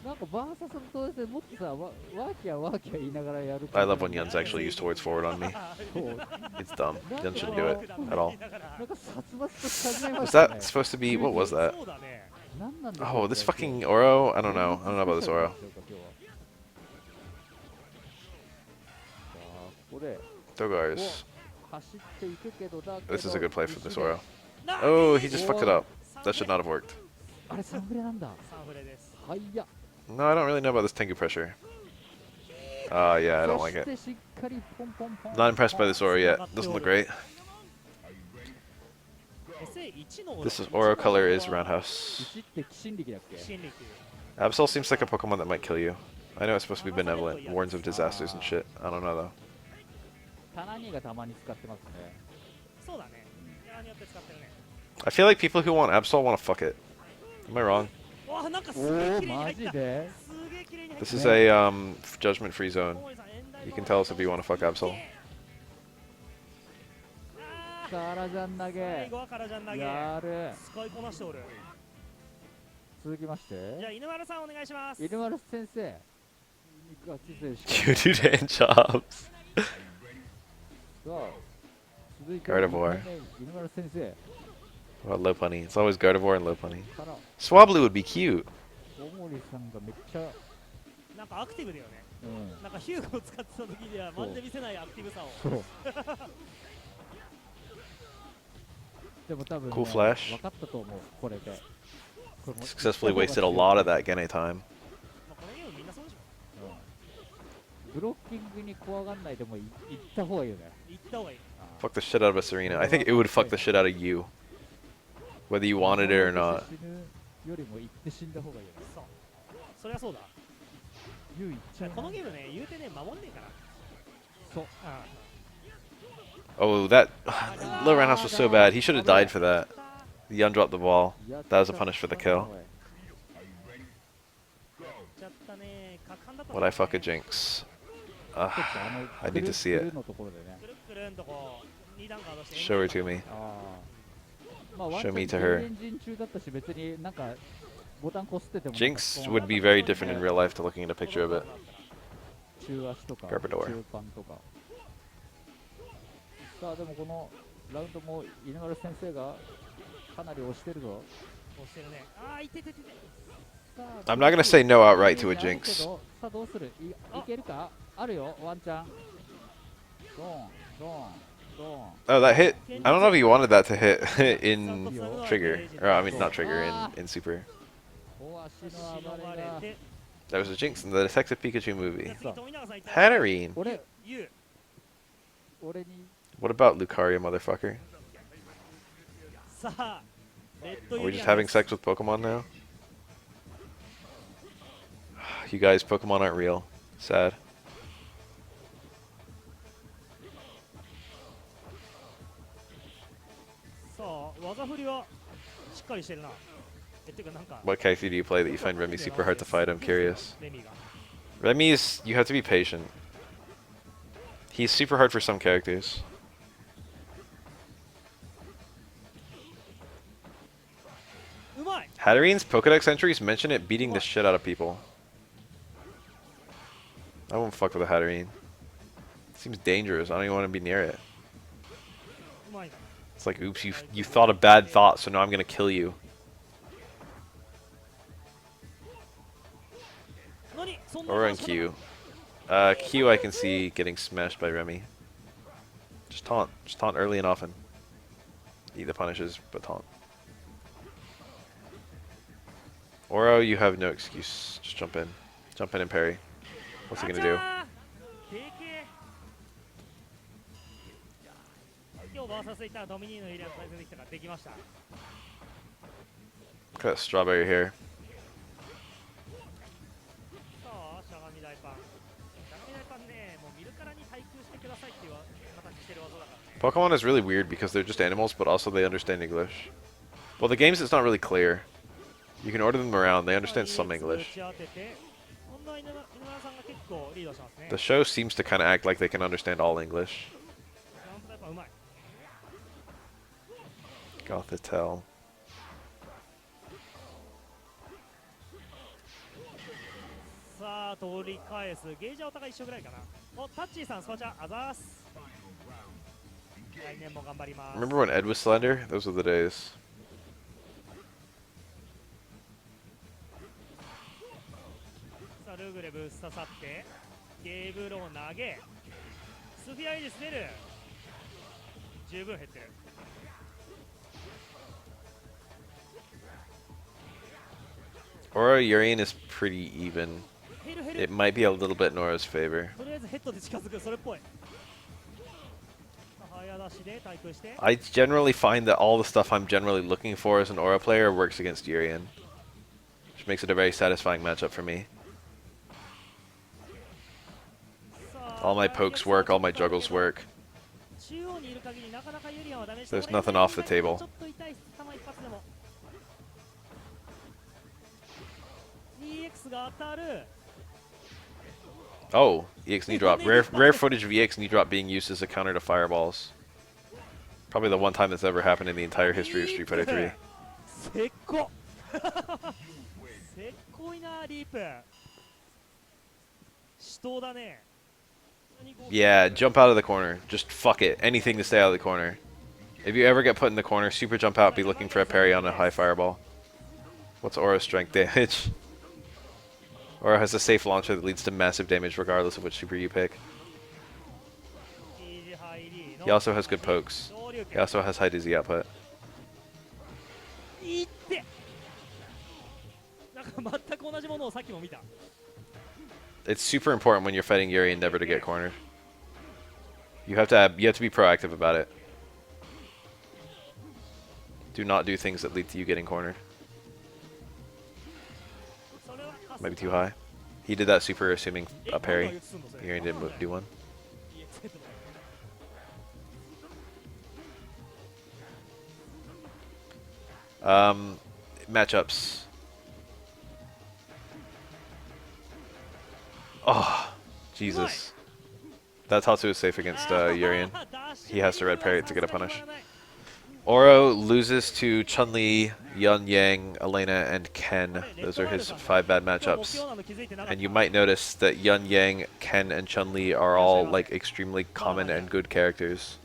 なんかバーサスの東西戦もっとさワーキャーワーキャー言いながらやる I love when Yun's actually used towards forward on me. そう It's dumb. Yun shouldn't do it at all. なんか殺伐とし始めま Was したね that supposed to be? What was that? そうだね何なんでしょう Oh, this fucking Oro? I don't know. I don't know about this Oro. これ Dogars. 走っていくけどだけど This is a good play from this Oro. な Oh, he just fucked it up. That should not have worked. あれサンフレなんだサンフレですはいや No, I don't really know about this Tengu pressure. Yeah, I don't like そ it. してしっかりポンポンポン Not impressed by this Oro yet. Doesn't look great. SA1 の This is Oro color is Roundhouse. 1って寄進力だっけ心力 Absol seems like a Pokemon that might kill you. I know it's supposed to be benevolent, warns of disasters and shit. I don't know though. タナニがたまに使ってますねそうだねキャラによって使ってるね I feel like people who want Absol want to fuck it. Am I wrong? わあなんかすおげえお綺麗に入ったマジですげえ綺麗に入った This is a judgment free zone. 小森さんエンダイ You can tell us if you want to fuck Absol. あカラジャン投ー最げ後はカラジャン投げやる使いこなしておる続きましてじゃあ犬丸さんお願いします犬丸先生ガチ勢し You do hand jobs. さあ続いて Gardevoir 犬丸先生 What about Lopunny? It's always Gardevoir and Lopunny. から Swablu would be cute. 大森さんがめっちゃなんかアクティブだよねうんなんかヒューゴを使ってた時にはまんで見せないアクティブさをそうでも多分、ね、 Cool flash 分かったと思うこれでこれも Successfully wasted a lot of that Gene time. まあこのゲームみんなそうでしょブロッキングに怖がんないでも行った方がいいよね行った方がいい Fuck the shit out of a Serena. I think it would fuck the shit out of you. Whether you wanted it or not. 死ぬよりも行って死んだ方がいいよねそうそりゃそうだ唯一このゲームね言うてね守んねえからそう。Oh, that low roundhouse was so bad. He should have died for that. He undropped the ball. やっ That was a ちゃ punish for the ったな kill. おいちゃったね。果敢だった What I fuck a jinx. ちょっと I need to see くる it. のところでね。くるくるんとこ2段ガードして Show her to me. ああ。まあ、ワンチ Show ャ me ン to her. エンジン中だったし、別になんかボタンこすってても。 Jinx would be very different in real life to looking at a picture of it. 中足とか、 Garbodor 中パンとか。さあ、でもこのラウンドも犬丸先生がかなり押してるぞ。押してるね。ああ、いていていて。 I'm not gonna say no outright to a jinx. さあどうするいけるかあるよ、ワンチャン。ドーン、ドーン、ドーン。 Oh, that hit. I don't know if he wanted that to hit in trigger. Or, I mean, not trigger, in super. お足の暴れが。 That was a jinx in the Detective Pikachu movie. 次富永さんいた。 Hatterene. 俺に What about Lucario, motherfucker? さあ、レッド Are ユ we リ just アン having です。 sex with Pokemon now? You guys, Pokemon aren't real. Sad. さあ、技振りはしっかりしてるな。てかなんか What character do you play that you find Remy super hard to fight? I'm curious. レミが。 Remy is, you have to be patient. He's super hard for some characters. うまい。 Hatterene's Pokedex entries mention it beating the shit out of people. I won't fuck with a Hatterene. Seems dangerous. I don't even want to be near it. うまいな。 It's like, oops, you thought a bad thought, so now I'm gonna kill you. 何そんな Or on 話 Q. Q I can see getting smashed by Remy. Just taunt. Just taunt early and often. Eat the punishes, but taunt. Oro, you have no excuse. Just jump in. Jump in and parry. What's he gonna do? 今日バーサスいったらドミニーのエリアの対戦できたからできました。 Look at that strawberry hair. さあ、しゃがみ大パン。しゃがみ大パンね、もう見るからに対空してくださいっていう形してる技だからね。 Pokemon is really weird because they're just animals, but also they understand English. Well, the games, it's not really clear. You can order them around. They understand some English. 打ち当てて今度は犬村さんが結構リードしてますね。 The show seems to kind of act like they can understand all English. ラウンド大パンうまい。 Gothitelle. さあ、取り返す。ゲージはお互い一緒ぐらいかな。お、タッチーさん、スパチャ、あざーす。来年も頑張ります。 Remember when Ed was slender? Those were the days. さあ、ルーグレブ刺さって、ゲーブロを投げ、スフィアイリス出る。十分減ってる。 Aura Urian is pretty even. 減る減る。 It might be a little bit in Aura's favor. とりあえずヘッドで近づく、それっぽい。早出しで対空して。 I generally find that all the stuff I'm generally looking for as an Aura player works against Urian, which makes it a very satisfying matchup for me. さあ All my pokes work, all my juggles work. 中央にいる限りなかなかユリアンはダメージ There's nothing off the table. ちょっと痛い球一発でも EX が当たる。 Oh, EX knee drop. Rare footage of EX knee drop being used as a counter to fireballs. Probably the one time that's ever happened in the entire history of Street Fighter 3. せっこせっこいなリープ。死闘だね。 Yeah, jump out of the corner. Just fuck it. Anything to stay out of the corner. If you ever get put in the corner, super jump out, be looking for a parry on a high fireball. What's Aura's strength damage? Aura has a safe launcher that leads to massive damage regardless of which super you pick. He also has good pokes. He also has high dizzy output. いってなんか全く同じものをさっきも見た。 It's super important when you're fighting Urian never to get cornered. You have to be proactive about it. Do not do things that lead to you getting cornered. それは Maybe too high. He did that super assuming a parry. Urian didn't do one. ってんの。 Matchups. Oh, Jesus. That Tatsu is safe against Urian. He has to red parry it to get a punish. Oro loses to Chun-Li, Yun Yang, Elena, and Ken. Those are his 5 bad matchups. And you might notice that Yun Yang, Ken, and Chun-Li are all like extremely common and good characters.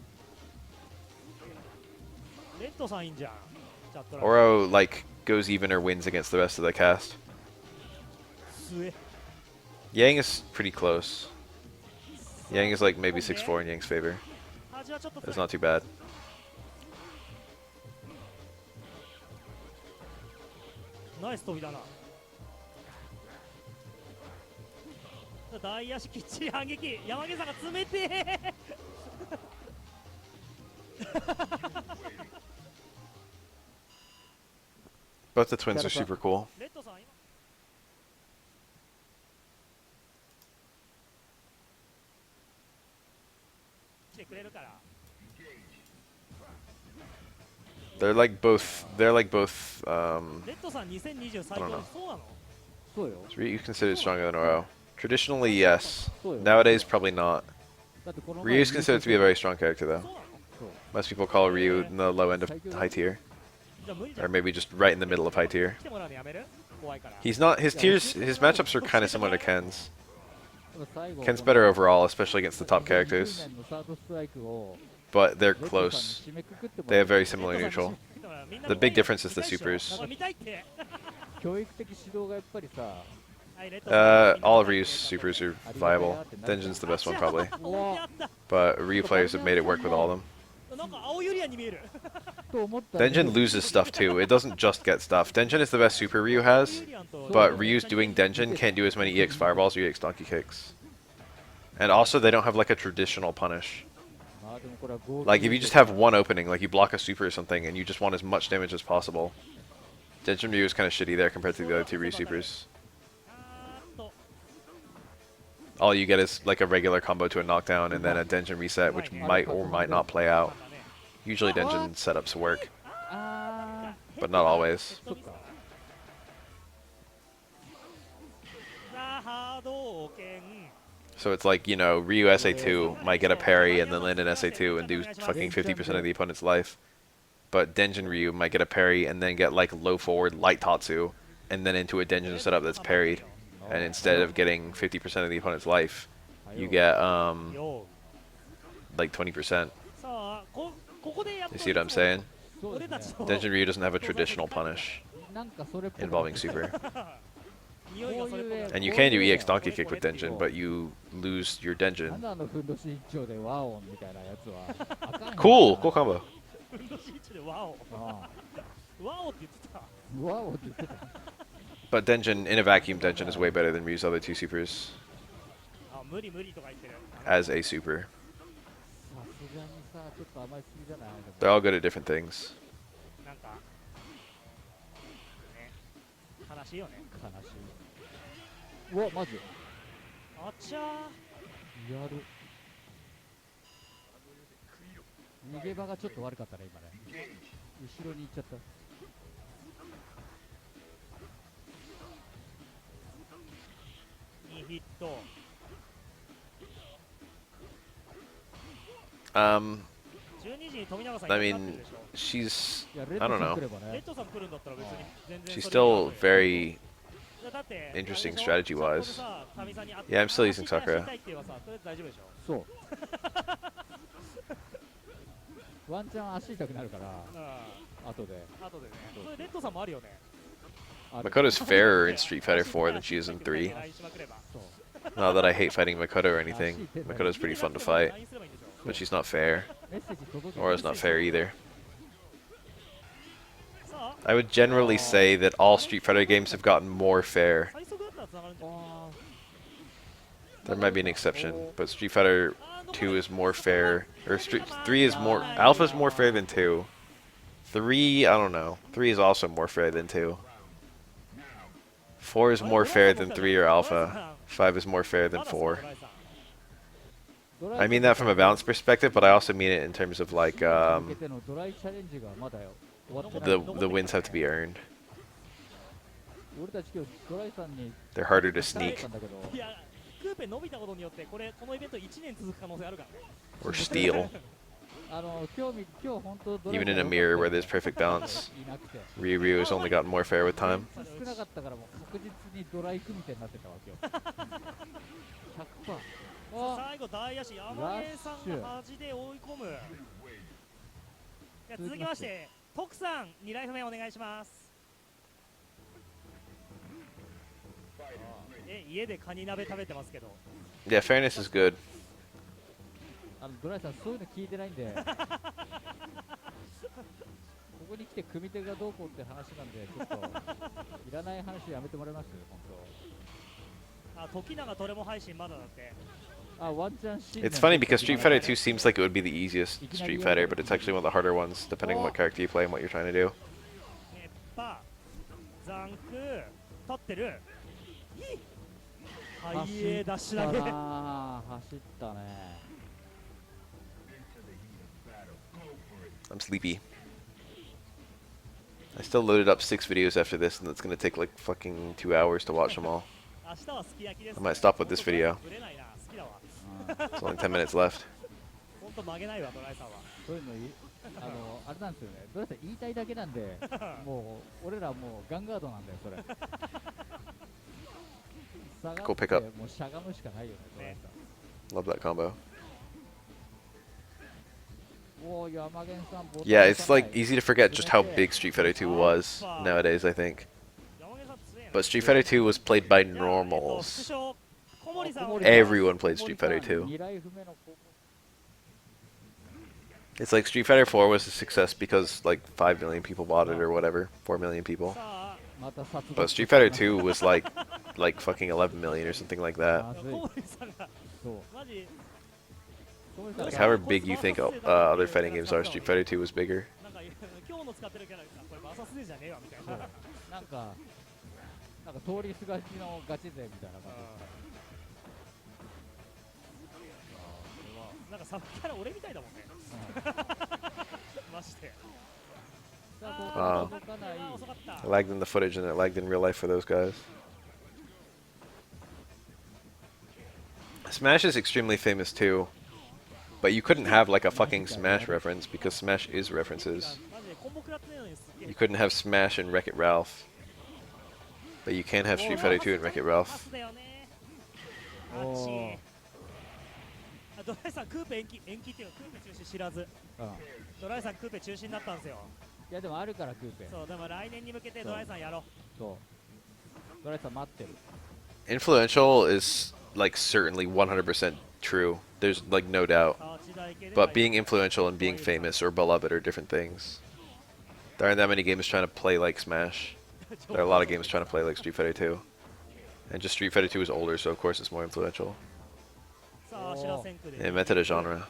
レッドさんいいんじゃん。チャット欄。 Oro like goes even or wins against the rest of the cast. 末。 Yang is pretty close. Yang is like maybe 6-4 in Yang's favor. 端はちょっと It's 強い。 not too bad. ナイス飛びだな。大足きっちり反撃。山毛さんが冷てえ。 Both the twins are super cool. レッドさん今。来てくれるから。 They're like both. They're like both. レッドさん2020最 I don't 高 know. そうなの？そうよ。 Is Ryu considered stronger than Oro? Traditionally, yes. そうよ。 Nowadays, probably not. だってこの前 Ryu is considered to be a very strong character, そう though. なの？ そう。 Most people call Ryu in the low end of high tier, じゃあ無理じゃ or ん。 maybe just right in the middle of high tier. 来てもらうのやめる？怖いから。 He's not. His tiers. His matchups are kind of similar to Ken's. 最後 Ken's better overall, especially against the top characters, 20年のサードストライクを but they're レッドさんに close. 締めくくっても They ら have う very similar neutral. The big difference is the supers. 見たいって。教育的指導がやっぱりさ、 All of Ryu's supers are viable. Denjin's the best one, probably. うわ But Ryu players have made it work with all of them. なんか青ユリアンに見える。と思ったら Denjin loses stuff too. It doesn't just get stuff. Denjin is the best super Ryu has, but Ryu's doing Denjin can't do as many EX fireballs or EX donkey kicks. And also, they don't have like a traditional punish. まあでもこれは合計 Like if you just have one opening, like you block a super or something, and you just want as much damage as possible. Denjin Ryu is kind of shitty there compared to the other 2 Ryu supers. All you get is like a regular combo to a knockdown and then a Denjin reset, which might or might not play out. Usually Denjin setups work, あ but not always. ーそっか So it's like, you know, Ryu SA2 might get a parry and then land an SA2 and do fucking 50% of the opponent's life. But Denjin Ryu might get a parry and then get like low forward light Tatsu and then into a Denjin setup that's parried. And instead of getting 50% of the opponent's life, you get like 20%. You see what I'm saying? そうですね Denjin Ryu doesn't have a traditional punish なんかそれっぽく involving super. 匂いがそれっぽく And you can do EX donkey kick with Denjin, but you lose your なん Denjin. だあのふんどし一丁でワオンみたいなやつはあかんよ Cool! Cool combo. ふんどし一でワオあワオって言ってた。あワオって言ってた But Denjin, in a vacuum, Denjin is way better than Ryu's other 2 supers あ、無理無理とか言ってる。 as a super. さすがにさちょっと甘いすぎじゃない They're all good at different things. なんか、ね、悲しいよね。悲しいうわマジあっちゃー。やる逃げ場がちょっと悪かったね今ね後ろに行っちゃった2ヒット。 12時に富永さん I いなくなって mean, るでしょ。 she's, いやレ I ッド don't さん know. 来ればねレッドさん来るんだったら別に全然 She's それでいい still very だって interesting あれでしょ strategy-wise. チャットでさタミさんに会って Yeah, I'm still using 知りたい Sakura. 知りたいって言えばさとりあえず大丈夫でしょ。そうワンチャン足痛くなるからうん。後で後でね。それレッドさんもあるよね。ある Makoto's fairer in Street Fighter 4 than she is in 3. ラインしまくれば。そう Not that I hate fighting Makoto or anything. Makoto's pretty fun to fight, ラインすればいいんでしょ。 but she's not fair. メッセージ届け Aura's not fair either. さあ、 I would generally say that all Street Fighter games have gotten more fair. 最速だったら繋がるんじゃん。あ There might be an exception, but Street Fighter 2 is more fair. Or Street 3 is more... Alpha's more fair than 2. 3, I don't know. 3 is also more fair than 2. 4 is more fair than 3 or Alpha. 5 is more fair than 4. I mean that from a balance perspective, but I also mean it in terms of like 向けてのドライチャレンジがまだ終わってない。 the wins have to be earned. 俺たち今日ドライさんに They're harder to 叱られ sneak たんだけど、いやクーペ伸びたことによってこのイベント1年続く可能性あるからね。 or steal. 今日本当ドライ Even in a mirror where there's perfect balance, いなくて、 Ryu has only gotten more fair with time. 少なかったからもう確実にドライクみたいになってたわけよ。100%。あ、最後大足山根さんが端で追い込む。じゃあ続きまして徳さん2ライフ目お願いします。家でカニ鍋食べてますけど。 Yeah, fairness is good. ドライさんそういうの聞いてないんで、ここに来て組み手がどうこうって話なんで、ちょっといらない話やめてもらえます本あ、時永トレモ配信まだだって。当。あ、ワンチャンシーン It's funny because Street Fighter 2 seems like it would be the easiest Street Fighter, but it's actually one of the harder ones, depending on what character you play and what you're trying to do. パーザンク取ってる。ハイエーダッシュだけ。走ったね。 I'm sleepy. I still loaded up 6 videos after this, and it's gonna take like fucking 2 hours to watch them all. 明日はすき焼きです。 I might stop with this video. ぶれないな、好きだわ。 It's only 10 minutes left. 本当曲げないわドライさんは。そういうのあれなんですよね。ドライさん言いたいだけなんで、もう俺らもうガンガードなんだよそれ。下がって Go pick up. もうしゃがむしかないよねドライさん。 Love that combo. おー、山源さんボタン Yeah, it's 押さない like easy to forget just how big Street Fighter 2 was nowadays, I think. But Street Fighter 2 was played by normals. Everyone played Street Fighter 2. 2ライフ目の高校 It's like Street Fighter 4 was a success because like 5 million people bought it or whatever, 4 million people. また殺 But Street Fighter 2 was like fucking 11 million or something like that. まずい。そう。 Like however big you think other fighting games are, Street Fighter 2 was bigger. なんか通りすがちのガチ勢みたいな感じ。なんかさっきから俺みたいだもんね。マジで。 It lagged in the footage and it lagged in real life for those guys. Smash is extremely famous too. But you couldn't have like a fucking Smash reference because Smash is references. You couldn't have Smash and Wreck-It Ralph. But you can have Street Fighter 2 and Wreck-It Ralph. ドライさんクーペ延期っていうのクーペ中止知らず。ドライさんクーペ中止になったんですよ。いやでもあるからクーペ。そう、でも来年に向けてドライさんやろう。そう。ドライさん待ってる。 Influential is like certainly 100% true. There's like no doubt. But being influential and being famous or beloved are different things. There aren't that many games trying to play like Smash. There are a lot of games trying to play like Street Fighter 2. And just Street Fighter 2 is older, so of course it's more influential. It invented a genre.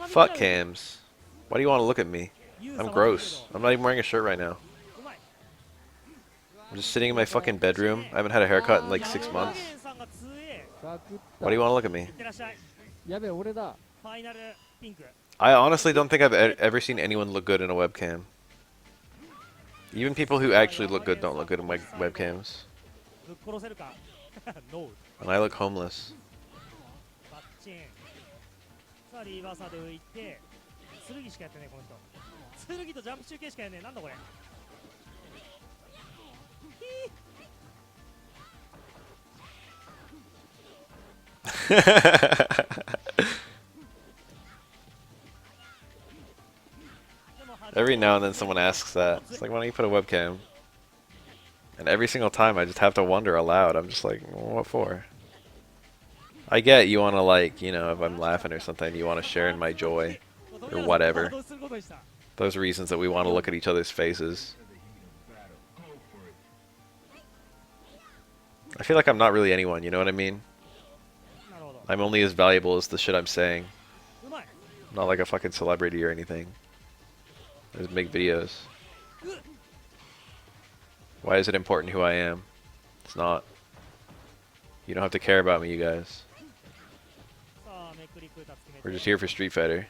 Fuck cams. Why do you want to look at me? I'm gross. I'm not even wearing a shirt right now. I'm just sitting in my fucking bedroom. I haven't had a haircut in like 6 months. Why do you want to look at me? やべえ俺だ。 I honestly don't think I've ever seen anyone look good in a webcam. Even people who actually look good don't look good in webcams. And I look homeless. さあリーバーサーで浮いて剣しかやってねこの人。剣とジャンプ中継しかやんねえ。なんだこれ。 Every now and then someone asks that. It's like, why don't you put a webcam? And every single time I just have to wonder aloud. I'm just like, well, what for? I get you want to like, you know, if I'm laughing or something, you want to share in my joy. Or whatever. Those reasons that we want to look at each other's faces. I feel like I'm not really anyone, you know what I mean? I'm only as valuable as the shit I'm saying. I'm not like a fucking celebrity or anything. I just make videos. Why is it important who I am? It's not. You don't have to care about me, you guys. さあめくり空達決めて We're just here for Street Fighter.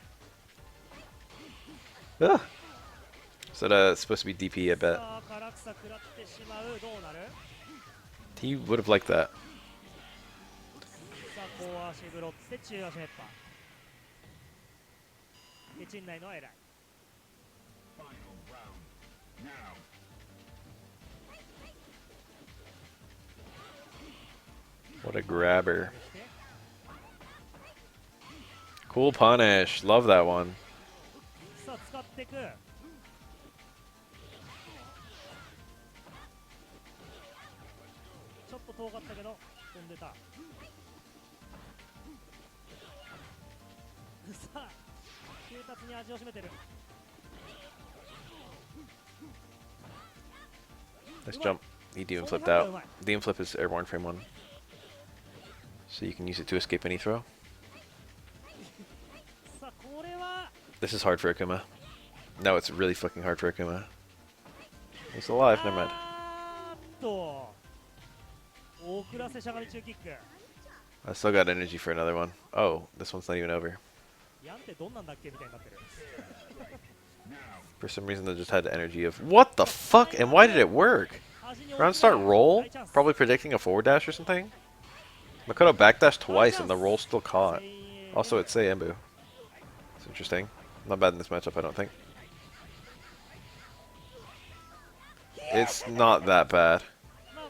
Ugh. So that's supposed to be DP, I bet. さあ唐草食らってしまうどうなる He would have liked that. さあ小足ブロックで中足熱波で陣内のは偉い What a grabber. Cool punish. Love that one. さあ使っていくちょっと遠かったけど飛んでたさあ急達に味を占めてる Nice jump. He demon flipped out. Demon flip is airborne frame 1. So you can use it to escape any throw. さあこれは This is hard for Akuma. No, it's really fucking hard for Akuma. He's alive, never mind. あーっと遅らせしゃがみ中キック I still got energy for another one. Oh, this one's not even over. ヤンってどんなんだっけみたいになってる For some reason, they just had the energy of what the fuck, and why did it work? Round start roll, probably predicting a forward dash or something. Makoto backdashed twice, and the roll still caught. Also, it's Embu. It's interesting. Not bad in this matchup, I don't think. It's not that bad.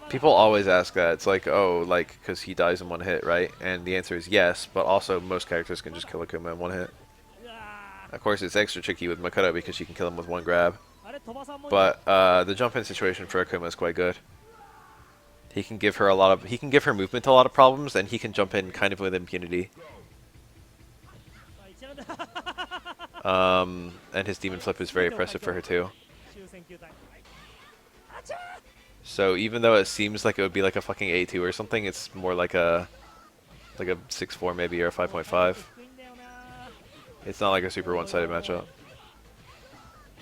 People always ask that. It's like, oh, like, because he dies in one hit, right? And the answer is yes, but also most characters can just kill Akuma in one hit. Of course, it's extra tricky with Makoto because she can kill him with one grab. あれ鳥羽さんも But the jump-in situation for Akuma is quite good. He can give her movement a lot of problems, and he can jump in kind of with impunity. さあ一覧で And his demon flip is very impressive for her too. 終戦球体あちゃ So even though it seems like it would be like a fucking A2 or something, it's more like a 6-4 maybe or a 5.5. 低いんだよな It's not like a super one-sided matchup.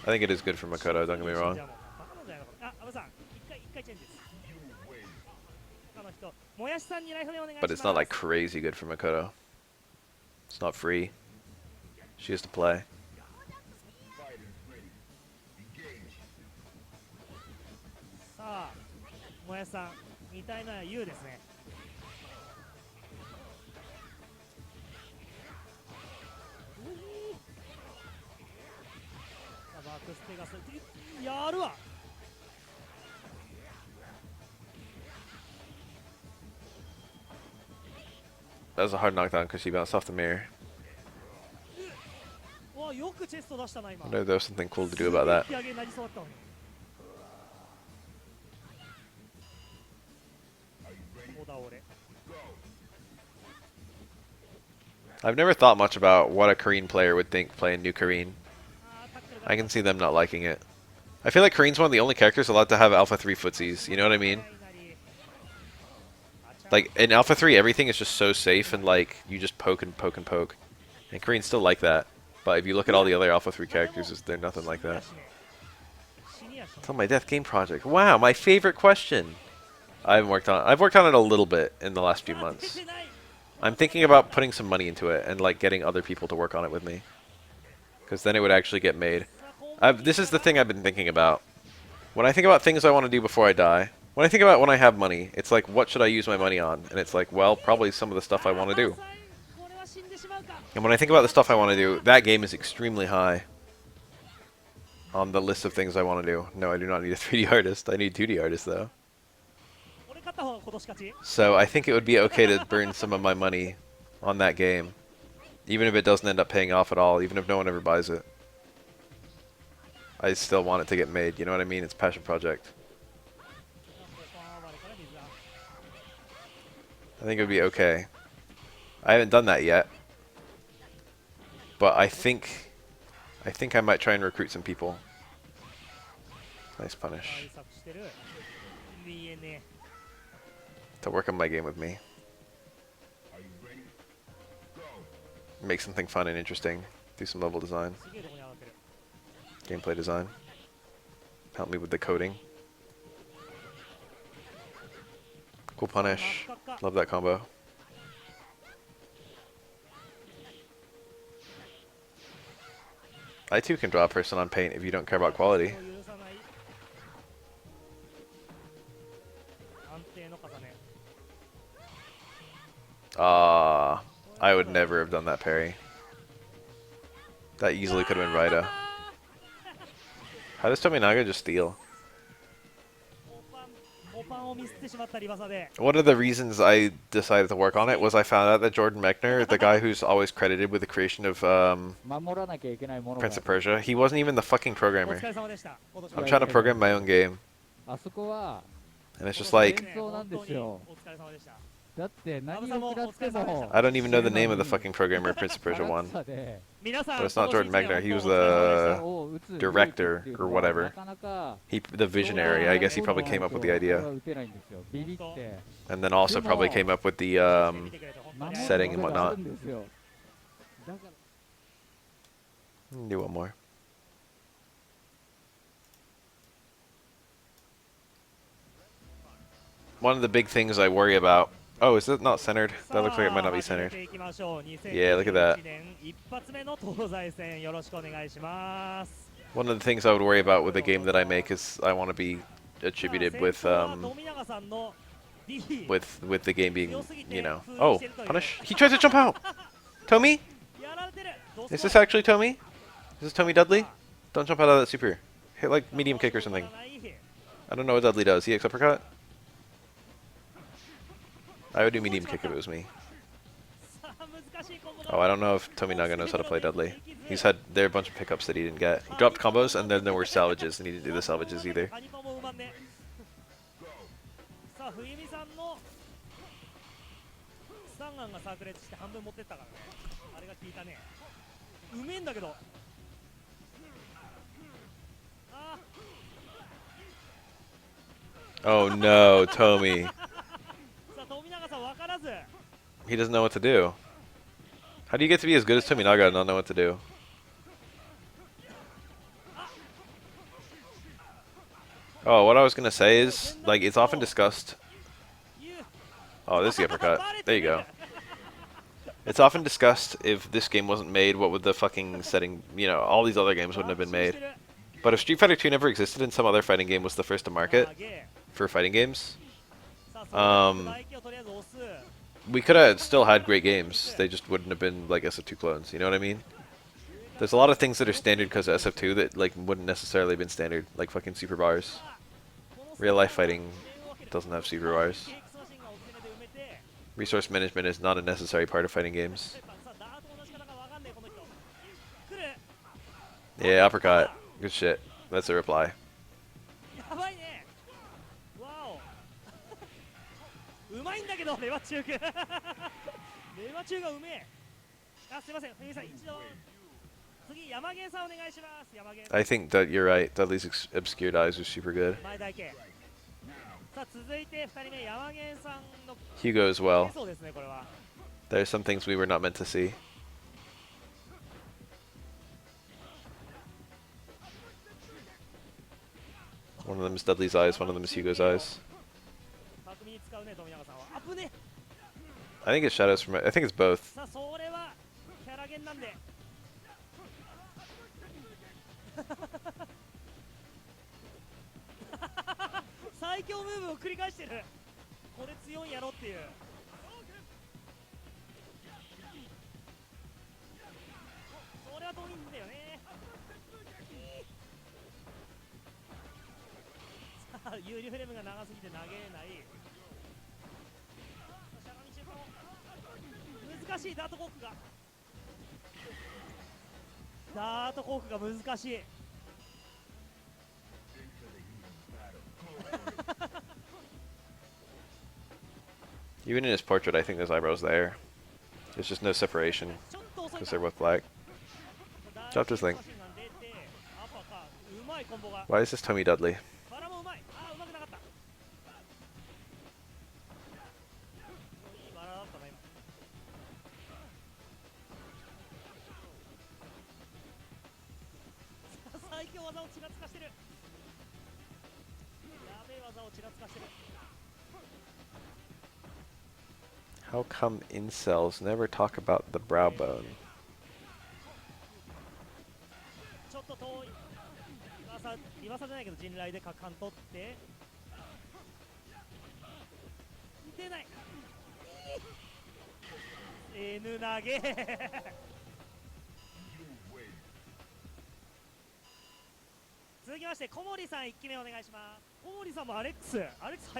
I think it is good for Makoto, don't get me wrong. じゃあもうバカなんじゃないのかなあ、阿部さん一回チェンジです他の人もやしさんにライフでお願いします But it's not like crazy good for Makoto. It's not free. She has to play. さあもやしさん似たいのは U ですねさあバックステガスやるわ That was a hard knockdown because she bounced off the mirror. うわよくチェスト出したな今 I wonder if there was something cool to do about that. 引き上げになりそうだったのにお倒れ I've never thought much about what a Korean player would think playing New Korean. あータックル I can see them not liking it. I feel like Korean's one of the only characters allowed to have Alpha 3 footsies, you know what I mean? Like, in Alpha 3, everything is just so safe and, like, you just poke and poke and poke. And Koreans still like that. But if you look at all the other Alpha 3 characters, they're nothing like that. Tell my Death Game Project. Wow, my favorite question! I've worked on it a little bit in the last few months. I'm thinking about putting some money into it and, like, getting other people to work on it with me. Because then it would actually get made. This is the thing I've been thinking about. When I think about things I want to do before I die, when I think about when I have money, it's like, what should I use my money on? And it's like, well, probably some of the stuff I want to do. And when I think about the stuff I want to do, that game is extremely high on the list of things I want to do. No, I do not need a 3D artist. I need a 2D artist, though. 俺勝った方が今年勝ち So I think it would be okay to burn some of my money on that game. Even if it doesn't end up paying off at all, even if no one ever buys it. I still want it to get made, you know what I mean? It's a passion project. I think it would be okay. I haven't done that yet. But I think I might try and recruit some people. Nice punish. 対策してる DNA To work on my game with me. Make something fun and interesting. Do some level design. すげえとこに上がってる Gameplay design. Help me with the coding. Cool punish. Love that combo. I too can draw a person on paint if you don't care about quality. 許さない安定の重ね I would never have done that parry. That easily could have been Raida. How does Tominaga just steal? オパンをミスってしまったリバサで One of the reasons I decided to work on it was I found out that Jordan Mechner, the guy who's always credited with the creation of 守らなきゃいけないものが Prince of Persia, he wasn't even the fucking お programmer. 疲れ様でした I'm trying to program my own game, あそこは and it's just like そうなんですよお疲れ様でしただって何を食らっても I don't even know the name of the fucking programmer of Prince of Persia 1. 荒さで 皆さん But it's not Jordan Mechner. He was を the 打つ director 勇気っていう or のは whatever. なかなか The visionary. I guess he probably came up with the これ idea, は打てないんですよビビって and then also probably came up with the 見てくれて本当に setting and 守ることがあ whatnot. るんですよだから Do one more. One of the big things I worry about. Oh, is it not centered? That looks like it might not be さあ centered. 始めていきましょう Yeah, look at that. 2021年一発目の東西戦よろしくお願いします One of the things I would worry about with a game that I make is I want to be attributed with さあ先頭は富永さんの D with the game being, you know. Oh, punish! He tries to jump out. Tommy, やられてる is this actually Tommy? Is this Tommy Dudley? Don't jump out of that super. Hit like medium kick or something. I don't know what Dudley does. He X uppercut? I would do medium kick if it was me. さあ難しいコンボが Oh, I don't know if Tominaga knows how to play Dudley. There are a bunch of pickups that he didn't get. He dropped combos and then there were salvages and he didn't do the salvages either. カニパもうまんねさあ冬美さんのスタンガンが炸裂して半分持ってったからねあれが効いたねうめえんだけどあ Oh no, Tommy. さあ富永さん分からず He doesn't know what to do. How do you get to be as good as Tominaga and not know what to do? Oh, what I was gonna say is, like, it's often discussed. 言う Oh, this is the uppercut. There you go. It's often discussed if this game wasn't made, what would the fucking setting, you know, all these other games wouldn't have been made. But if Street Fighter 2 never existed and some other fighting game was the first to market for fighting games, さあその唾液をとりあえず押す we could have still had great games. They just wouldn't have been like SF2 clones. You know what I mean? There's a lot of things that are standard because of SF2 that like wouldn't necessarily have been standard, like fucking super bars. Real life fighting doesn't have super bars. Resource management is not a necessary part of fighting games. さあダートの出し方が分かんねえこの人来る Yeah, uppercut. Good shit. That's a reply. やばいねわおうまいんだけどレバチュークレバチューがうめえあすいません冬美さん一度次山源さんお願いします山源 I think that you're right. Dudley's obscured eyes are super good. 前台形さあ続いて2人目山源さんの Hugo as well. そうですねこれは There's some things we were not meant to see. One of them is Dudley's eyes, one of them is Hugo's eyes. 巧みに使うね富永さんはあぶね I think it's shadows from. I think it's both. さあそれはキャラゲンなんで最強ムーブを繰り返してるこれ強いんやろっていうそれは遠いんだよねさあ有利フレームが長すぎて投げれないしゃがみ中難しいダートコークがダートコークが難しいEven in his portrait, I think there's eyebrows there. There's just no separation ちょっと遅い because か they're both black. Chop this thing. うまいコンボが Why is this Tommy Dudley? バラもうまいあーうまくなかったいいバラだったな今最強技をちらつかしてるやべえ技をちらつかしてる How come incels never talk about the brow bone? ちょっと遠い。リバーサじゃないけど陣雷でカカン取って出ない。N 投げ続きまして小森さん1期目お願いします。小森さんもアレックス流行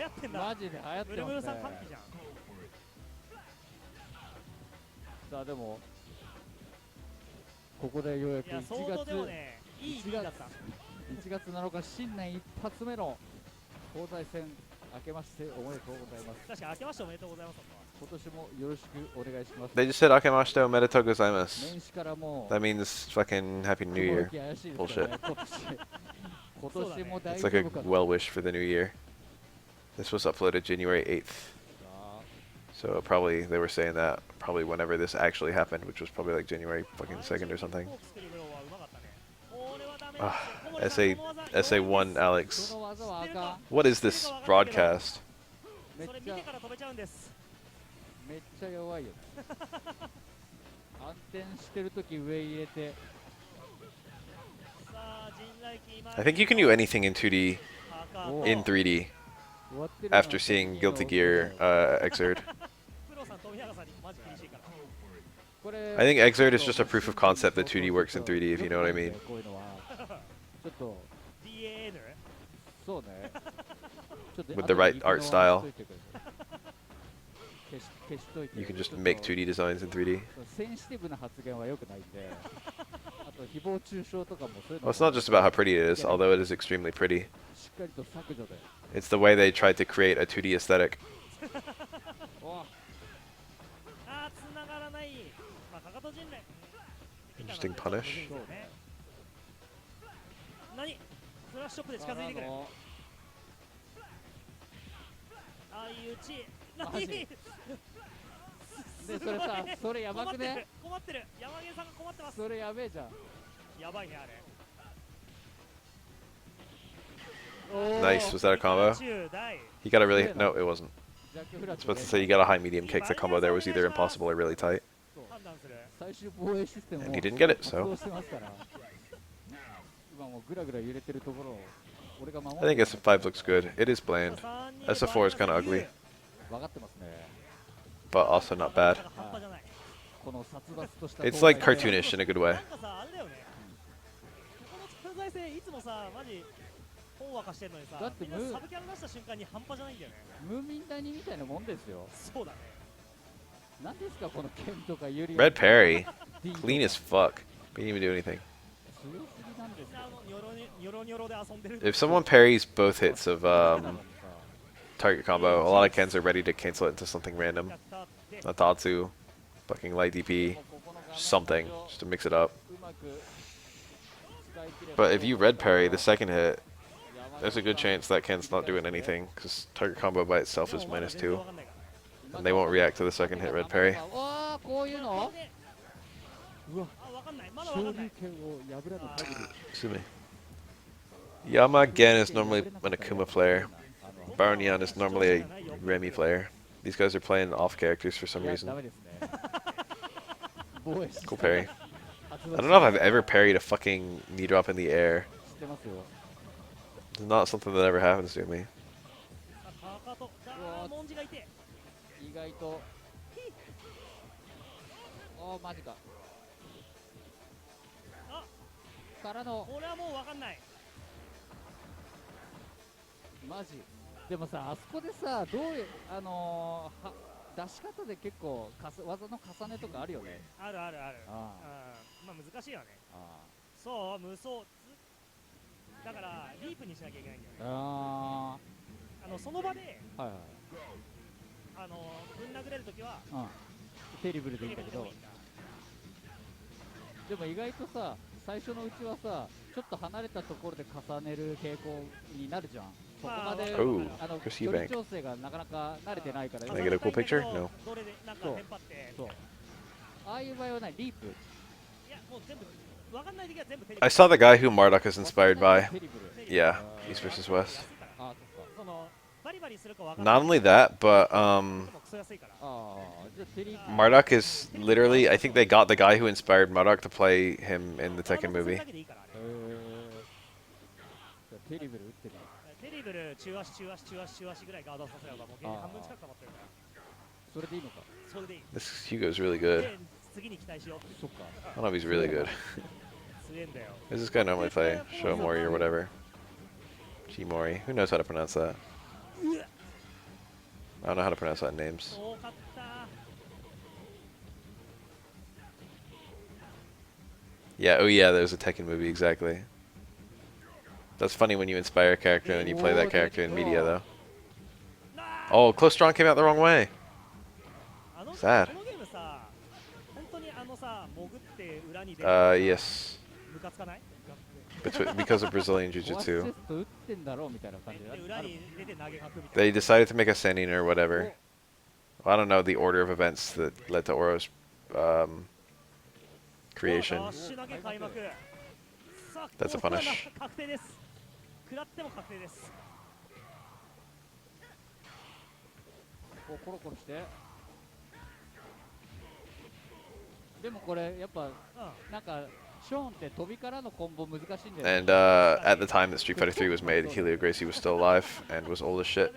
ってんだ。マジで流行ってムルムルさんますね。歓喜じゃん。さあでもここでようやくいや1相当でも月ねいい日だった。1月7日新年一発目の東西戦明けましておめでとうございます。確かに明けましておめでとうございます。今年もよろしくお願いします。 They just said Akemashite omedetou gozaimasu. 年始からもう That means fucking Happy New 雲 Year. 行き怪しいですからね、今年も大 It's 丈 like a 夫かと。 well wish for the new year. This was uploaded January 8th. さあ So probably they were saying that probably whenever this actually happened, which was probably like January fucking 2nd or something. フォークスクリブローはうまかったね。これはダメ Ah, 小森さん SA この技 SA1 Alex. その技はあかん。 What is this broadcast? めっそれ見ちゃてから飛べちゃうんです。めっちゃ弱いよね。暗転してるとき上入れて、さあ陣雷キーマ I think you can do anything in 2D お in 3D 終わってるな after seeing Guilty Gear Exerd. プロさん富永さんにマジ厳しいから。これ I think Exerd is just a proof of concept that 2D works in 3D, if you know what I mean. こういうのはちょっと DAN そうね。ちょっと With the right 後で art style. 消しといて You can just ちょっと make 2D designs in 3D. センシティブな発言は良くないんで、あと誹謗中傷とかもそういうの Well, も it's not just about how pretty it is, although it is extremely pretty. しっかりと削除で。 It's the way they tried to create a 2D aesthetic. お繋がらない。まあかかと陣雷 Interesting punish. 何フラッシュショップで近づいてくる。相打ちマジでそれさ、それやばくね。困ってる。山源さんが困ってます。それやべえじゃん。やばいねあれ。 Nice. Was that a combo? 中大 He got a really... No, it wasn't. ジャックフラ I ッ was グ about to say you got a high medium kick. The combo there was either impossible or really tight. 判断する。最終防衛システム And を he didn't get it, 発 so... 動してますから今もうグラグラ揺れてるところを俺が守 I って think SF5 looks good. It is bland. SF4 is kind of ugly, 分かってますね。 but also not bad. 半端じゃない。この殺伐とした It's like 東西 cartoonish in a good way. なんかさあれだよね。この東西戦いつもさマジほんわかしてんのにさ、だってみんなサブキャラ出した瞬間に半端じゃないんだよね。ムーミン谷みたいなもんですよ。そうだね。何ですかこの剣とかユリ Red Parry, D とか clean as fuck. He didn't even do anything. 強すぎなんですよ。ニョロニョロで遊んでる。 If someone parries both hits of target combo, a lot of Kens are ready to cancel it into something random. A Tatsu, fucking light DP, something, just to mix it up. うまく使い切れば But if you red parry the second hit, there's a good chance that Ken's not doing anything, because target combo by itself is -2, and they won't react to the second hit red parry. わあこういうのうわあ、わかんない。まだわかんない。昇竜拳を破らぬ限り Excuse me. Yama Gen is normally an Akuma player. Barnyan is normally a Remy player. These guys are playing off characters for some いや reason. ダメですね防衛システム Cool parry. 発動 I don't know if I've ever parried a fucking knee drop in the air. してますよ It's not something that ever happens to me. かかと。あー、文字がいて。意外とおーマジかあ、からのこれはもうわかんない。マジでもさあそこでさどういう出し方で結構技の重ねとかあるよね。あるあるある。あうん、まあ難しいよね。あそう、無双。だからリープにしなきゃいけないんだよね。あその場ではいはいぶん殴れるときはうんテリブルでいいんだけどテレビでもいいんだ。でも意外とさ最初のうちはさちょっと離れたところで重ねる傾向になるじゃん。そこまで Oh, 距 Chris 離 Eubank. 調整がなかなか慣れてないから Can I get a cool picture? No. どれでなんかテンパって。そうああいう場合はないリープいや、もう全部わかんないときは全部テレビ。 I saw the guy who Marduk is inspired by. テリブル Yeah, East versus West. あそっかそのバリ not only that, but クソ安いから。ああ、じゃあテリー、Marduk is literally. I think they got the guy who inspired Marduk to play him in the ガー Tekken ドさせる movie. だけでいいからあれ。じゃあテリブル打ってみる。テリブル中足中足中足中足ぐらいガードさせればもうゲーム半分近く溜まってるから。それでいいのか。それでいい。 This Hugo's really good. で次に期待しよう。そっか。I don't know if he's really good. 強えんだよ。 Who's this guy normally play? Shomori or whatever. Chimori. Who knows how to pronounce that? I don't know how to pronounce that in names. 多かった。 Yeah, oh yeah, there's a Tekken movie, exactly. That's funny when you inspire a character and then you play that character in media, though. Oh, Close Strong came out the wrong way. あの Sad. このゲームさ、本当にあのさ、潜って裏に出る。Yes. ムカつかない？ Because of Brazilian オアシス Jiu-Jitsu. ト打ってんだろうみたいな感じで。で裏に出て投げ吐くみたい They decided to make a sending or whatever. Well, I don't know the order of events that led to Oro's な。 creation. ダッシュ投げ開幕。さあ、 That's a これは punish. 確定です。食らっても確定です。こうコロコロして。でもこれやっぱなんかショーンって飛びからのコンボ難しいんだよね。 And at the time that Street Fighter 3 was made, Helio Gracie was still alive and was old as shit.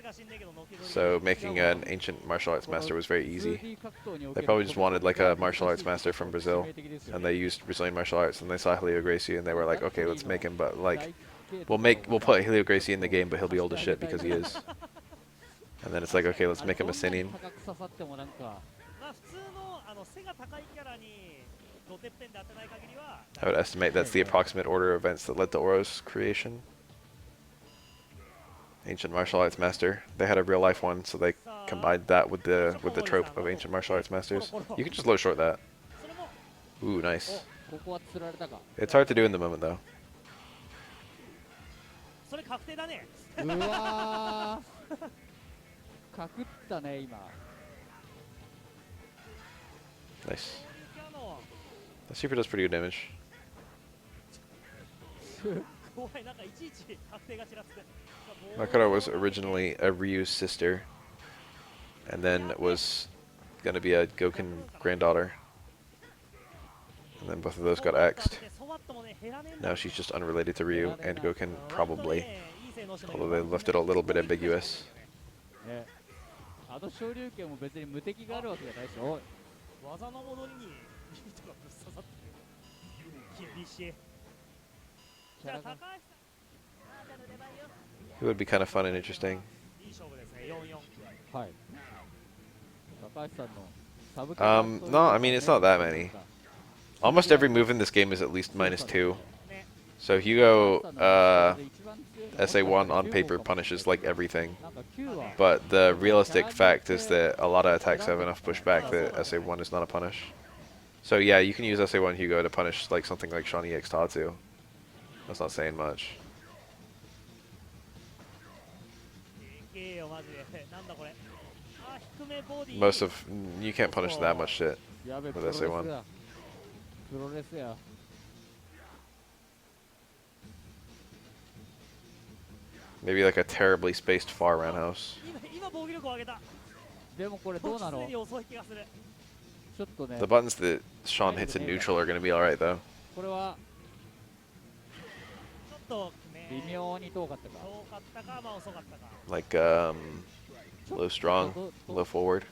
So making an ancient martial arts master was very easy. They probably just wanted like a martial arts master from Brazil, and they used Brazilian martial arts. And they saw Helio Gracie, and they were like, okay, let's make him. But like, we'll put Helio Gracie in the game, but he'll be old as shit because he is. And then it's like, okay, let's make him a Sinin. 高く刺さってもなんかまあ普通の背が高いキャラにドてっぺんで当てない限りは。 I would estimate that's the approximate order of events that led to Oro's creation. Ancient martial arts master. They had a real life one, so they combined that with the trope of ancient martial arts masters. You can just low short that. それも Ooh, nice. ここは釣られたか。 It's hard to do in the moment though. それ確定だね。うわー。かくったね今。 Nice. キャノ The super does pretty good damage. ン。怖い、なんかいちいち確定がちらつく。 Makoto was originally a Ryu's sister, and then was gonna be a Goken granddaughter. And then both of those got axed. Now she's just unrelated to Ryu and Goken, probably. Although they left it a little bit ambiguous. ね、あの昇竜拳も別に無敵があるわけじゃないし、おい。技の戻りに糸がぶっ刺さってる。厳しい。じゃあ高橋さん。It would be kind of fun and interesting. いい勝負ですね。4-4。はい。高橋さんのサブキャラ No, I mean, it's not that many. Almost every move in this game is at least -2. So Hugo SA1 on paper punishes like everything. なんか9は But the realistic fact is that a lot of attacks have enough pushback that SA1 is not a punish. So yeah, you can use SA1 Hugo to punish like something like Shawnee X Tatsu. That's not saying much. でけえよマジで。なんだこれ。あ、低めボディ。 Most of you can't punish that much shit やべえ、プ with ロレス SA1. だ。プロレスや。 Maybe like a terribly spaced far roundhouse. 今防御力を上げた。でもこれどうなの？すでに遅い気がする。ちょっとね The。buttons that Sean hits in neutral are going to be alright though. これはちょっとね。微妙に遠かったか。遠かったか、まあ遅かったか。 Like low strong, low forward.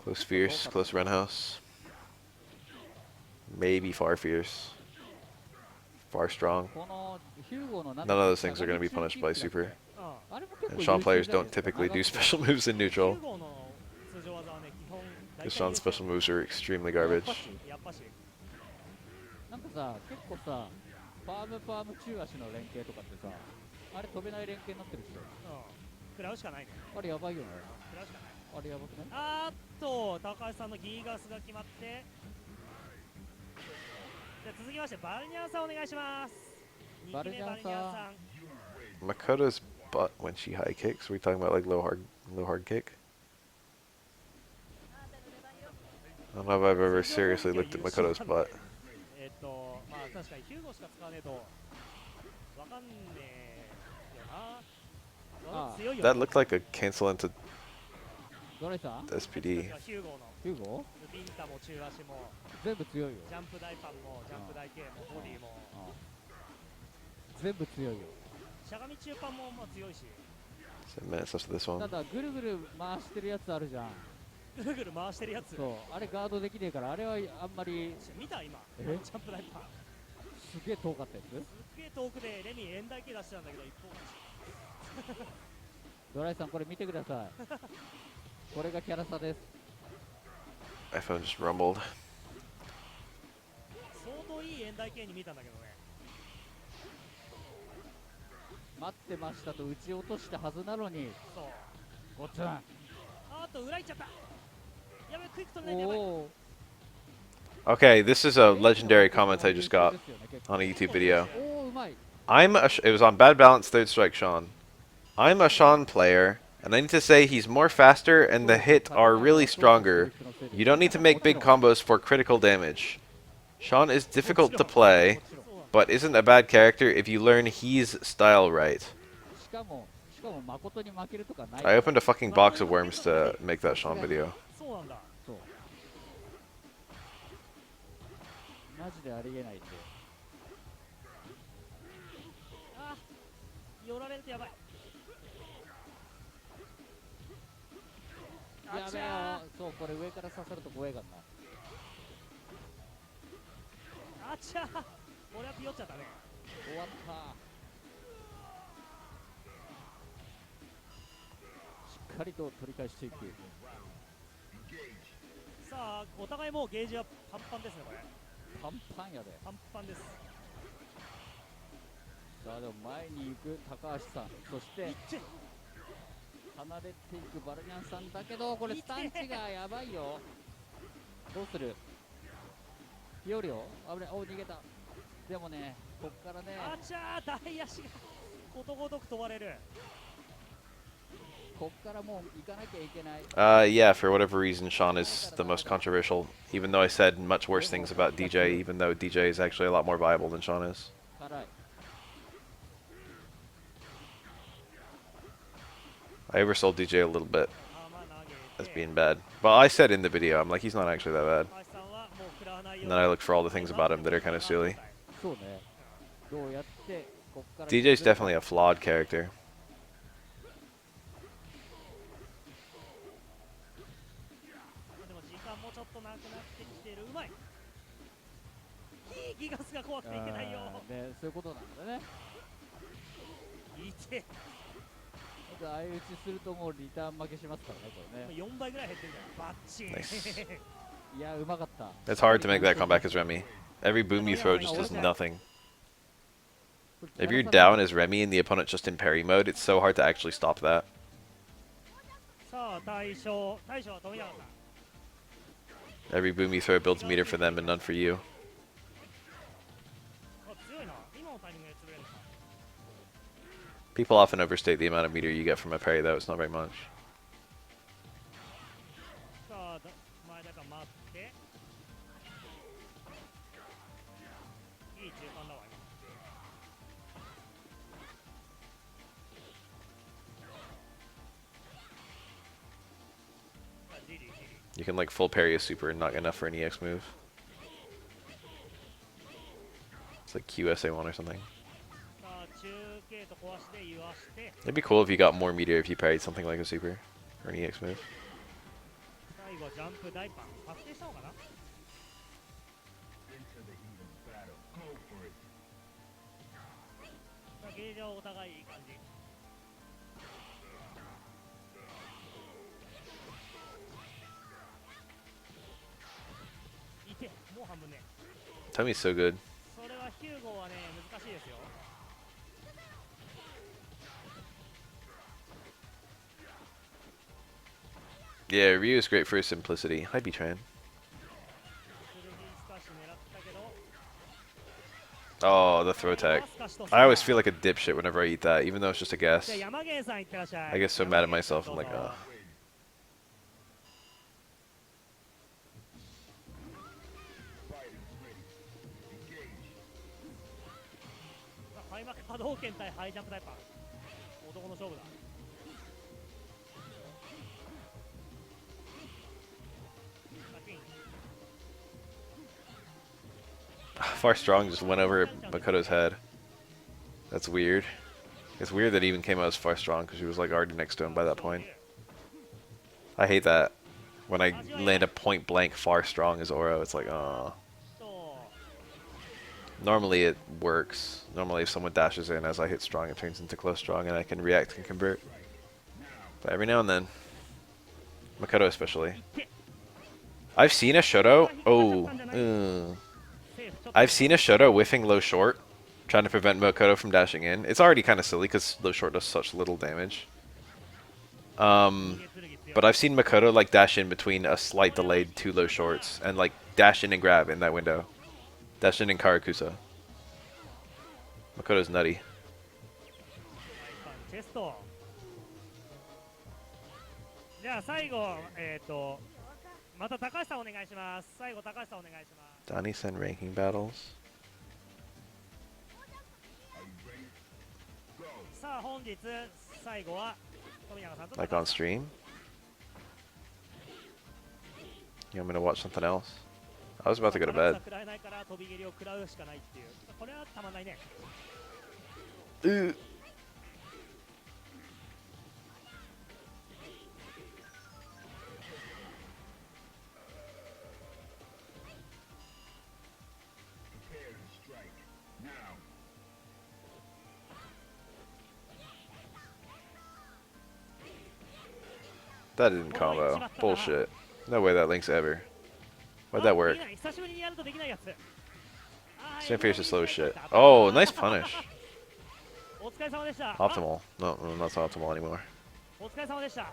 Close fierce, close roundhouse. Maybe far fierce. Far strong. このヒューゴの None of those things are going to be punished by super. うん。あれも結構 And Sean 優秀 players だよ don't typically do special moves in neutral. 9号の通常技はね、基本大 Because 体 Sean's special moves are extremely やっ garbage. ぱしやっぱし。なんかさ、結構さ、パーム中足の連携とかってさ、あれ飛べない連携になってるし、うん。食らうしかないね。あれやばいよね。食らうしかない。あれやばくない？あーっと、高橋さんのギーガスが決まって。じゃあ続きまして、バルニャーさんお願いします。バルニャーさん二期目バルニャーさん。 Makoto's butt when she high kicks. Are we talking about like low hard kick? I don't know if I've ever seriously looked at Makoto's butt. まあ確かにヒューゴしか使わねえとわかんねえよな。あ強いよ That looked like a cancel into ドライさん SPD. ヒューゴーのヒューゴビンタも中足も全部強いよ。ジャンプ大パンもジャンプ大系もボディも全部強いよ。しゃがみ中パンもまあ強いし 7 minutes left of this た one. だぐるぐる回してるやつあるじゃん。ぐるぐる回してるやつそうあれガードできねえからあれはあんまり見た今えジャンプ大パンすげえ遠かったやつ。すっげえ遠くでレミ円台系出してたんだけど一方勝ちドライさんこれ見てください。これがキャラ差です。 iPhone just rumbled. 相当いい円台系に見たんだけどね待ってましたと打ち落としたはずなのにそうごつん。あーっと裏行っちゃったやべクイック取れないとやばいおお Okay, this is a legendary comment I just got on a YouTube video. おおうまい。 It was on Bad Balance Third Strike Sean. I'm a Sean player, and I need to say he's more faster and the hit are really stronger. You don't need to make big combos for critical damage. Sean is difficult to play, but isn't a bad character if you learn his style right. しかも誠に負けるとかない。 I opened a fucking box of worms to make that Sean video. そうなんだそうマジでありえないんで。あ寄られるとやばいやべえよ。そうこれ上から刺さると怖いからな。あちゃー俺はピヨっちゃったね終わった。しっかりと取り返していく。さあお互いもうゲージはパンパンですねこれパンパンやで。パンパンですさあでも前に行く高橋さん、そしていって離れていくバルニャンさんだけどこれスタンチがやばいよ。どうする。ピオリオ危ない。お逃げた。でもねこっからねあちゃー大足がことごとく飛ばれるこっからもう行かなきゃいけない。 Yeah, for whatever reason, Sean is the most controversial, even though I said much worse things about DJ, even though DJ is actually a lot more viable than Sean is. 辛い。 I oversold DJ a little bit 玉投げ as て being bad. But I said in the video, I'm like, he's not actually that bad. 高橋さんはもう食らわないよう And then I looked for all the things about him that are kind of silly. そうね。どうやってこっから DJ's definitely a flawed character. でも時間もちょっとなくなってきてるうまいギガスが怖くていけないよね、そういうことなんだね。いて相打ちするともうリターン負けしますからねこれね。4倍ぐらい減ってるじゃんバッチン Nice. いやうまかった。 It's hard to make that comeback as Remy. Every boom you throw just does nothing. If you're down as Remy and the opponent just in parry mode, it's so hard to actually stop that. さあ大将は富永さん Every boom you throw builds meter for them and none for you. あ強いな今のタイミングで潰れるのか People often overstate the amount of meter you get from a parry, though. It's not very much. さあ前田が待っていい中間だわ今さあジリジリ You can like full parry a super and not get enough for an EX move. It's like QSA1 or something. さあ中継と壊して言わして It'd be cool if you got more meter if you parried something like a super or an EX move. 最後ジャンプ大パン確定したのかなさあゲージはお互いいい感じいてもう半分ね Tommy's so good. それはヒューゴはね難しいですよ Yeah, Ryu is great for his simplicity. Hi, B-Tran. 剣スカッシュ狙ったけど Oh, the throw tech. I always feel like a dipshit whenever I eat that, even though it's just a guess. じゃあ山源さんいってらっしゃい I get so mad at myself. I'm like, どうぞ oh. 開幕波動拳対ハイジャンプタイパー男の勝負だ Far Strong just went over Makoto's head. That's weird. It's weird that he even came out as Far Strong because he was like already next to him by that point. I hate that. When I land a point blank Far Strong as Oro, it's like, oh. Normally it works. Normally if someone dashes in as I hit Strong, it turns into Close Strong and I can react and convert. But every now and then. Makoto especially. I've seen a Shoto. Oh. I've seen a Shoto whiffing low short, trying to prevent Makoto from dashing in. It's already kind of silly because low short does such little damage. But I've seen Makoto like dash in between a slight delayed 2 low shorts and like dash in and grab in that window. Dash in and Karakusa. Makoto's nutty. チェスト。じゃあ最後また高橋さんお願いします。最後高橋さんお願いします。 Donnie-sen ranking battles. さあ本日最後は富永さんと Like on stream? You want me to watch something else? I was about to go to bed. 食らえないから飛び蹴りを食らうしかないっていう。これはたまんないね。 That didn't combo. Bullshit. No way that links ever. Why'd that work? 久しぶりにやるとできないやつ。 Stand Fierce is slow as shit. Oh, nice punish. お疲れ様でした。 Optimal. No, not so optimal anymore. お疲れ様でした。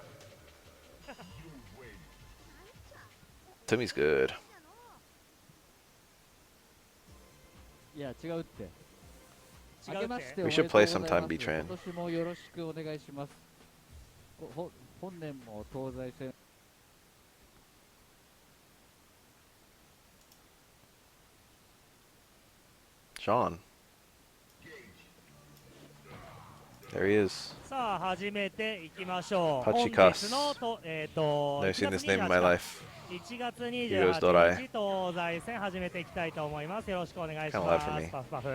Tommy's good. いや違うって。違うって。 We should play sometime, B-Train. 今年もよろしくお願いします。本年も東西線 Sean. There he is. さあ始めていきましょう。 Pachi 本 Kas. 日のとNever seen this name in my life. 1月 Heroes 28 Dorai. 日東西線始めていきたいと思います。よろしくお願いし Kinda ま loud す。 for me. パフパフ。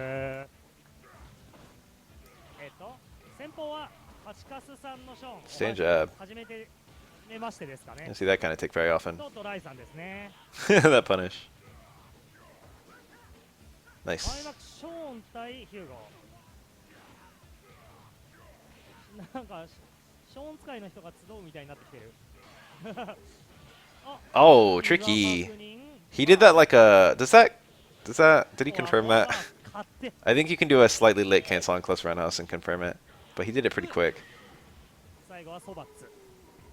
先方はパチカスさんのショーン Stand jab. 初めてめましてですかね I。see that kind of tick very often. とドライさんですね。 That punish. 開 Nice. 幕ショーン対ヒューゴ。なんかショーン使いの人が集うみたいになってきてる。 Oh, tricky. He did that like a. Did he confirm that? I think you can do a slightly late cancel on close roundhouse and confirm it. But he did it pretty quick. 最後はソバッツ。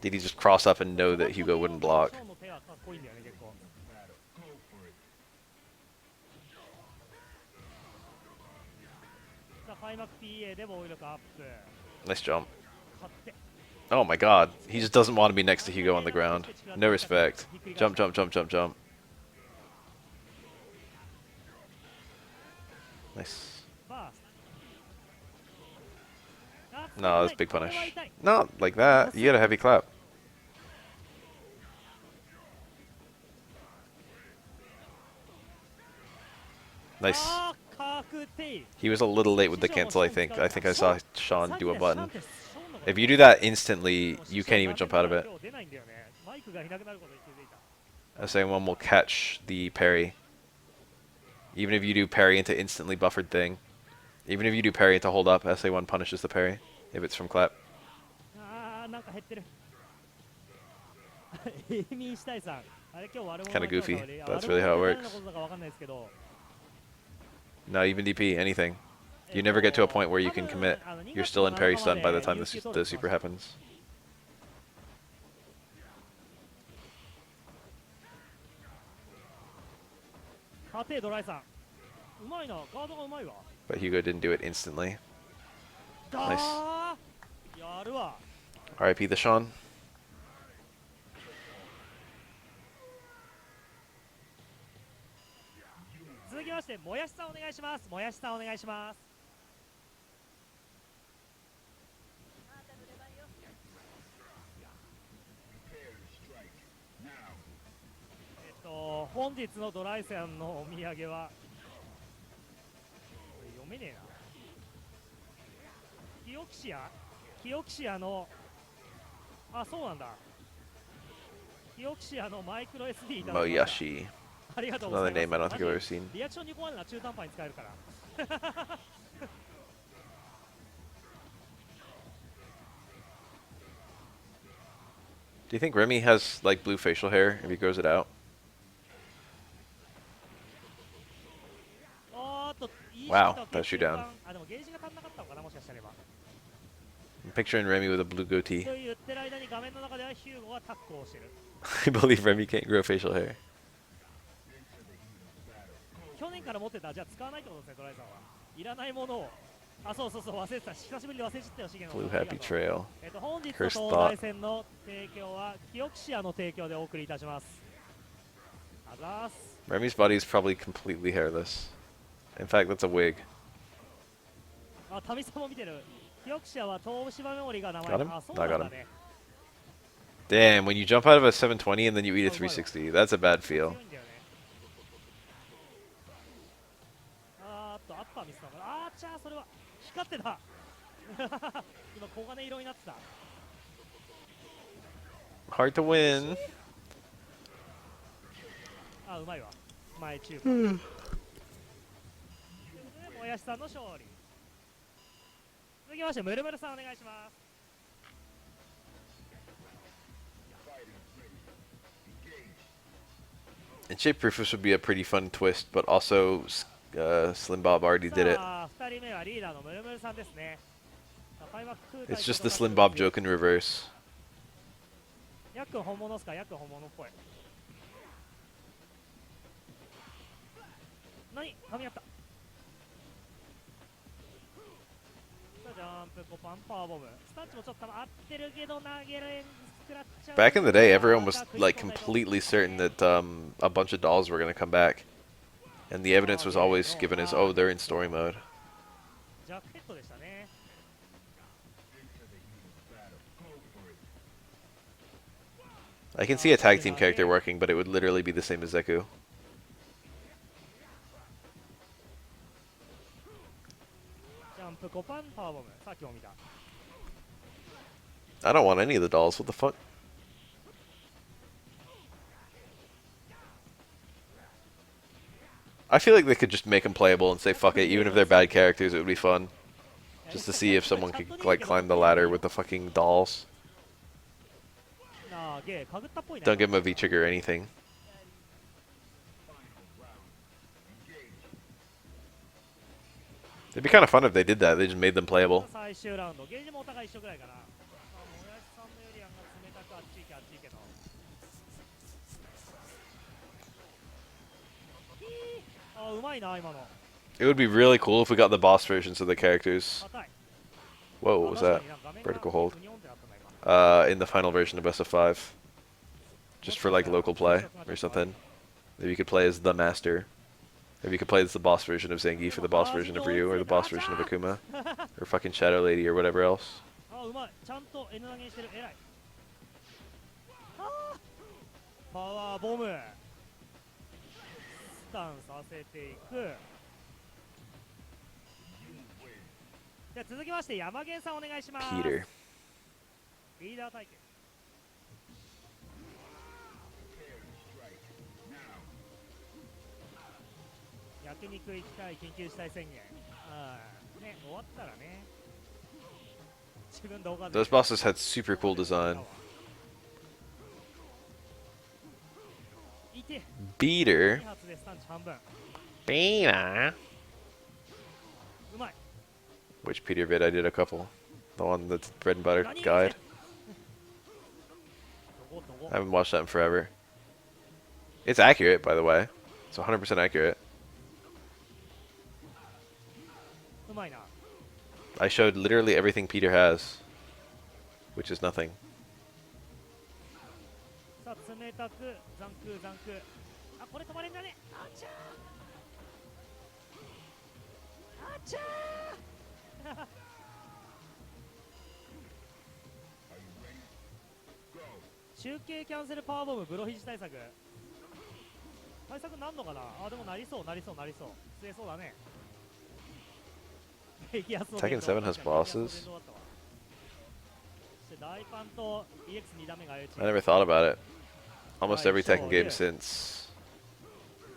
Did he just cross up and know that Hugo wouldn't block? ショーンの手はかっこいいんだよね結構。さあ開幕 PA で防御力アップ。 Nice jump. 勝って。 Oh my god. He just doesn't want to be next to Hugo on the ground. No respect. Jump, jump, jump, jump, jump. Nice. ファースト。あ No, that's big これ punish. は痛い。 Not like that. You get a heavy clap. Nice. あー確定。 He was a little late with the cancel, I think. I think I saw Sean do a button. If you do that instantly, you can't even jump out of it. 出ないんだよね。マイクがいなくなることに気づいた。 SA1 will catch the parry. Even if you do parry into instantly buffered thing. Even if you do parry into hold up, SA1 punishes the parry. If it's from clap. あーなんか減ってる。エイミーしたいさん。あれ今日悪者 Kinda goofy, の人 but が that's really how it 悪者 works. のことだかわかんないですけど。 No, even DP, anything. You never get to a point where you can commit. You're still in parry stun by the time the super happens. 勝てドライさん。うまいな。ガードがうまいわ。 But Hugo didn't do it instantly. だーやるわ。 RIP the Sean. 続きましてもやしさんお願いします。もやしさんお願いします。本日のドライさんのお土産はめねえな。キオキシア、キオキシアの、あ、そうなんだ。キオキシアのマイクロ SD いただきました。 Moyashi. ありがとうご Another ざいます。 name I don't マ think ジ I've ever seen. リアクション2個あるのは中途半端に使えるから。 Do you think Remy has like blue facial hair if he grows it out? おーっと、いいシ Wow, ート that 決 shoot 定 down. 版。あ、でもゲージが足んなかったのかな、もしかしたらば。 I'm picturing Remy with a blue goatee. と言ってる間に画面の中ではヒューゴがタックをしてる。 I believe Remy can't grow facial hair. 去年から持ってた、じゃあ使わないってことですね、ドライさんは。いらないものを。あ、そうそうそう、忘れてた。久しぶりに忘れちゃったよ、資源 Blue を。 happy trail. 本日の Cursed 東 thought. 大戦の提供は、キオキシアの提供でお送りいたします。あざーす。 Remy's body is probably completely hairless. In fact, that's a wig. あ、タミさんも見てる。キオキシアは東芝メモリが名前。 Got him? あ、そうなんだね。 Damn, when you jump out of a 720 and then you eat a 360, that's a bad 強 feel. いんだよね。あーっと、アッパーミスったのかな。あーちゃー、それは光ってた。今、黄金色になってた。 Hard to win. あ、うまいわ。前中盤。ということで、もやしさんの勝利。続きまして、ムルムルさんお願いします。 And Shape Rufus would be a pretty fun twist, but also Slim Bob already did it. さあ、2人目はリーダーのムルムルさんですね。さあ開幕空対 It's just the Slim Bob joke in reverse. ヤックン本物っすか。ヤックン本物っぽい。何噛み合った。さあ、ジャンプコパンパワーボム。スタッチもちょっと合ってるけど投げれん。スクラッチャー Back in the day, everyone was like completely certain that a bunch of dolls were going to come back. And the evidence was always given as, oh, they're in story mode. ジャックヘッドでしたね。 I can see a tag team character working, but it would literally be the same as Zeku. ジャンプコパンパワーボム。さっきも見た。 I don't want any of the dolls. What the fuck? I feel like they could just make them playable and say fuck it. Even if they're bad characters, it would be fun. Just to see if someone could like climb the ladder with the fucking dolls. なあ、ゲー、かぐったっぽいね。 Don't give them a V trigger or anything. It'd be kind of fun if they did that. They just made them playable. 最終ラウンド。ゲージもお互い一緒ぐらいかな。あ、もやしさんのエリアが冷たくあっち行けあっち行けの。あ、うまいな、今の。 It would be really cool if we got the boss versions of the characters. 硬い。 Whoa, what was あ、 that? 確かになんか画面が Vertical hold. ふにょんってなったな、今。 In the final version of SF3. Just for like local play or something. Maybe you could play as the Master. Maybe you could play as the boss version of Zangief or the boss version of Ryu or the boss version of Akuma. Or fucking Shadow Lady or whatever else. あ、うまい。ちゃんと N 投げにしてる。偉い。あー、パワーボム。スタンさせていく。じゃあ続きまして山源さんお願いします。 Peter. リーダー対決。焼肉行きたい緊急事態宣言。ああ、ね、終わったらね。自分動画で。 Those bosses had super cool design. いて。 Beater. 2発でスタンチ半分。 Beater. うまい。 Which Peter vid? I did a couple. The one that's bread and butter 何 guide. どこどこ I haven't watched that in forever. It's accurate, by the way. It's 100% accurate. うまいな。 I showed literally everything Peter has, which is nothing. さあ冷たく残空残空。あ、これ止まれんだね。あちゃー。あちゃー。中継キャンセルパワーボムブロヒジ対策。対策なんのかな。あ、でもなりそうなりそうなりそう。強そうだね。激アツの Tekken 伝導 7 has 確かに激アツの bosses? 伝導だったわ。そして大パンと EX2 ダメが相打ち I never thought about it. Almost every Sure, Tekken game yeah. since.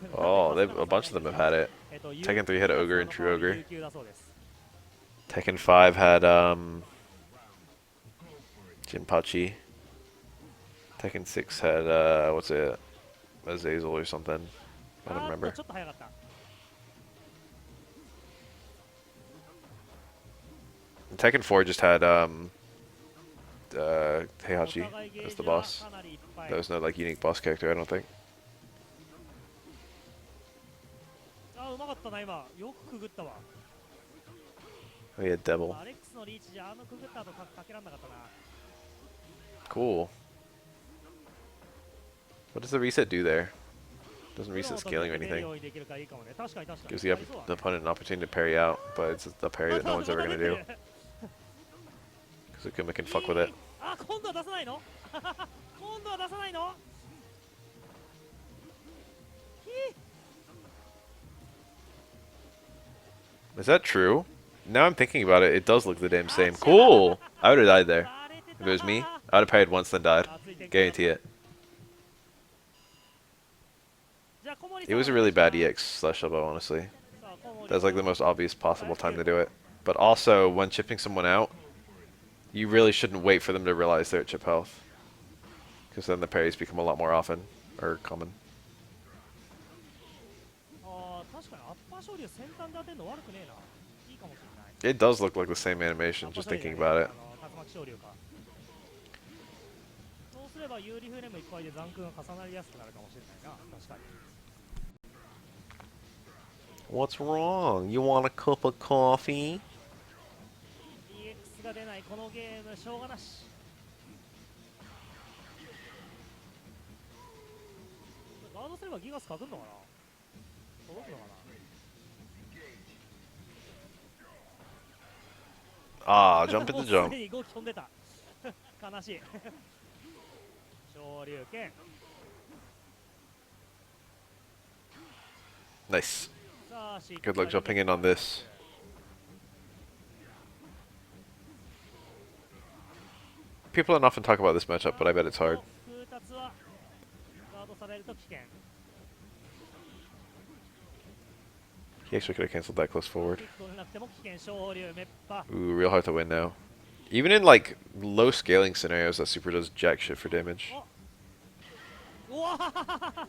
なんで Oh, パス they've, が a さ bunch of them have had it. Tekken 3 had Ogre and True Ogre. 有給だそうです。 Tekken 5 had Jinpachi. Tekken 6 had what's it? Azazel or something. I don't あーっと remember. ちょっと早かった。 Tekken 4 just had お Heihachi 互いゲ as ー the ジは boss. かなりいっぱい。 There was no like unique boss character, I don't think. あーうまかったな今。よくくぐったわ。 Oh yeah, Devil. アレックスのリーチじゃあのくぐった後かけらんなかったな。 Cool. What does the reset do there? Doesn't プロ reset の時 scaling だ or け出る anything. ようにできるからいいかもね。確かに確かに。 Gives the ありそうだね opponent an opportunity to parry out, but it's a parry that no one's ever gonna do. Because Akuma can fuck with it. あ、今度は出さないの今度は出さないの Is that true? Now I'm thinking about it, it does look the damn same. Cool! I would have died there. If it was me, I would have parried once then died. Guarantee it. It was a really bad EX slash elbow, honestly. That's like the most obvious possible time to do it. But also, when chipping someone out, you really shouldn't wait for them to realize they're at chip health. Because then the parries become a lot more often, or common. あー確かにアッパー勝利を先端で当てるの悪くねえな。いいかもしれない。 It does look like the same animation, just thinking about it. 竜巻昇竜か。そうすれば有利フレームいっぱいで残空が重なりやすくなるかもしれないな。確かに。 What's wrong? You want a cup of coffee? EX が出ないこのゲームしょうがなし。ガードすればギガスかくんのかな。届くのかな。 Ah, jump in the もうす jump. でに動き飛んでた。悲しい。昇竜拳。 Nice. さあしっか Good り luck jumping in on this. People don't often talk about this matchup, but I bet it's hard. 空達はガードされると危険。 He actually could have canceled that close forward. 取れなくても危険。昇竜めっぱ。 Ooh, real hard to win now. Even in like low scaling scenarios, that super does jack shit for damage. うわー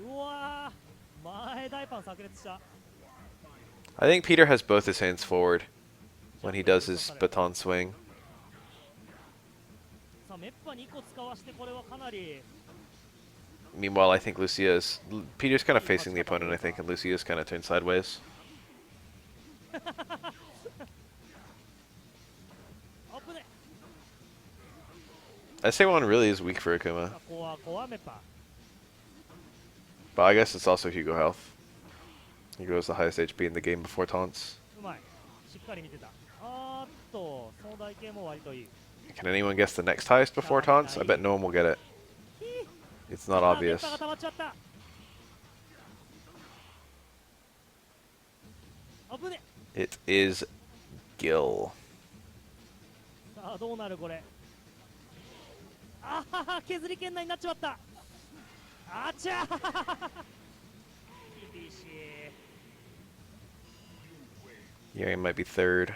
うわー前大パン炸裂した。 I think Peter has both his hands forward when he does his baton swing. さあメッパ2個使わしてこれはかなり Meanwhile, I think Lucia's... Peter's kind of facing the opponent, I think, and Lucia's kind of turned sideways. 危ね。 SA1 really is weak for Akuma, 怖メッパ。 but I guess it's also Hugo health. Hugo is the highest HP in the game before taunts. うまい。しっかり見てた。あーっとその台形も割といい。 Can anyone guess the next highest before taunts? I bet no one will get it. It's not あーメッ obvious. パが溜まっちゃった。危ね。 It is Gil. さあどうなるこれ。あはは削り圏内になっちまった。あちゃー厳しい。 Yeah, he might be third.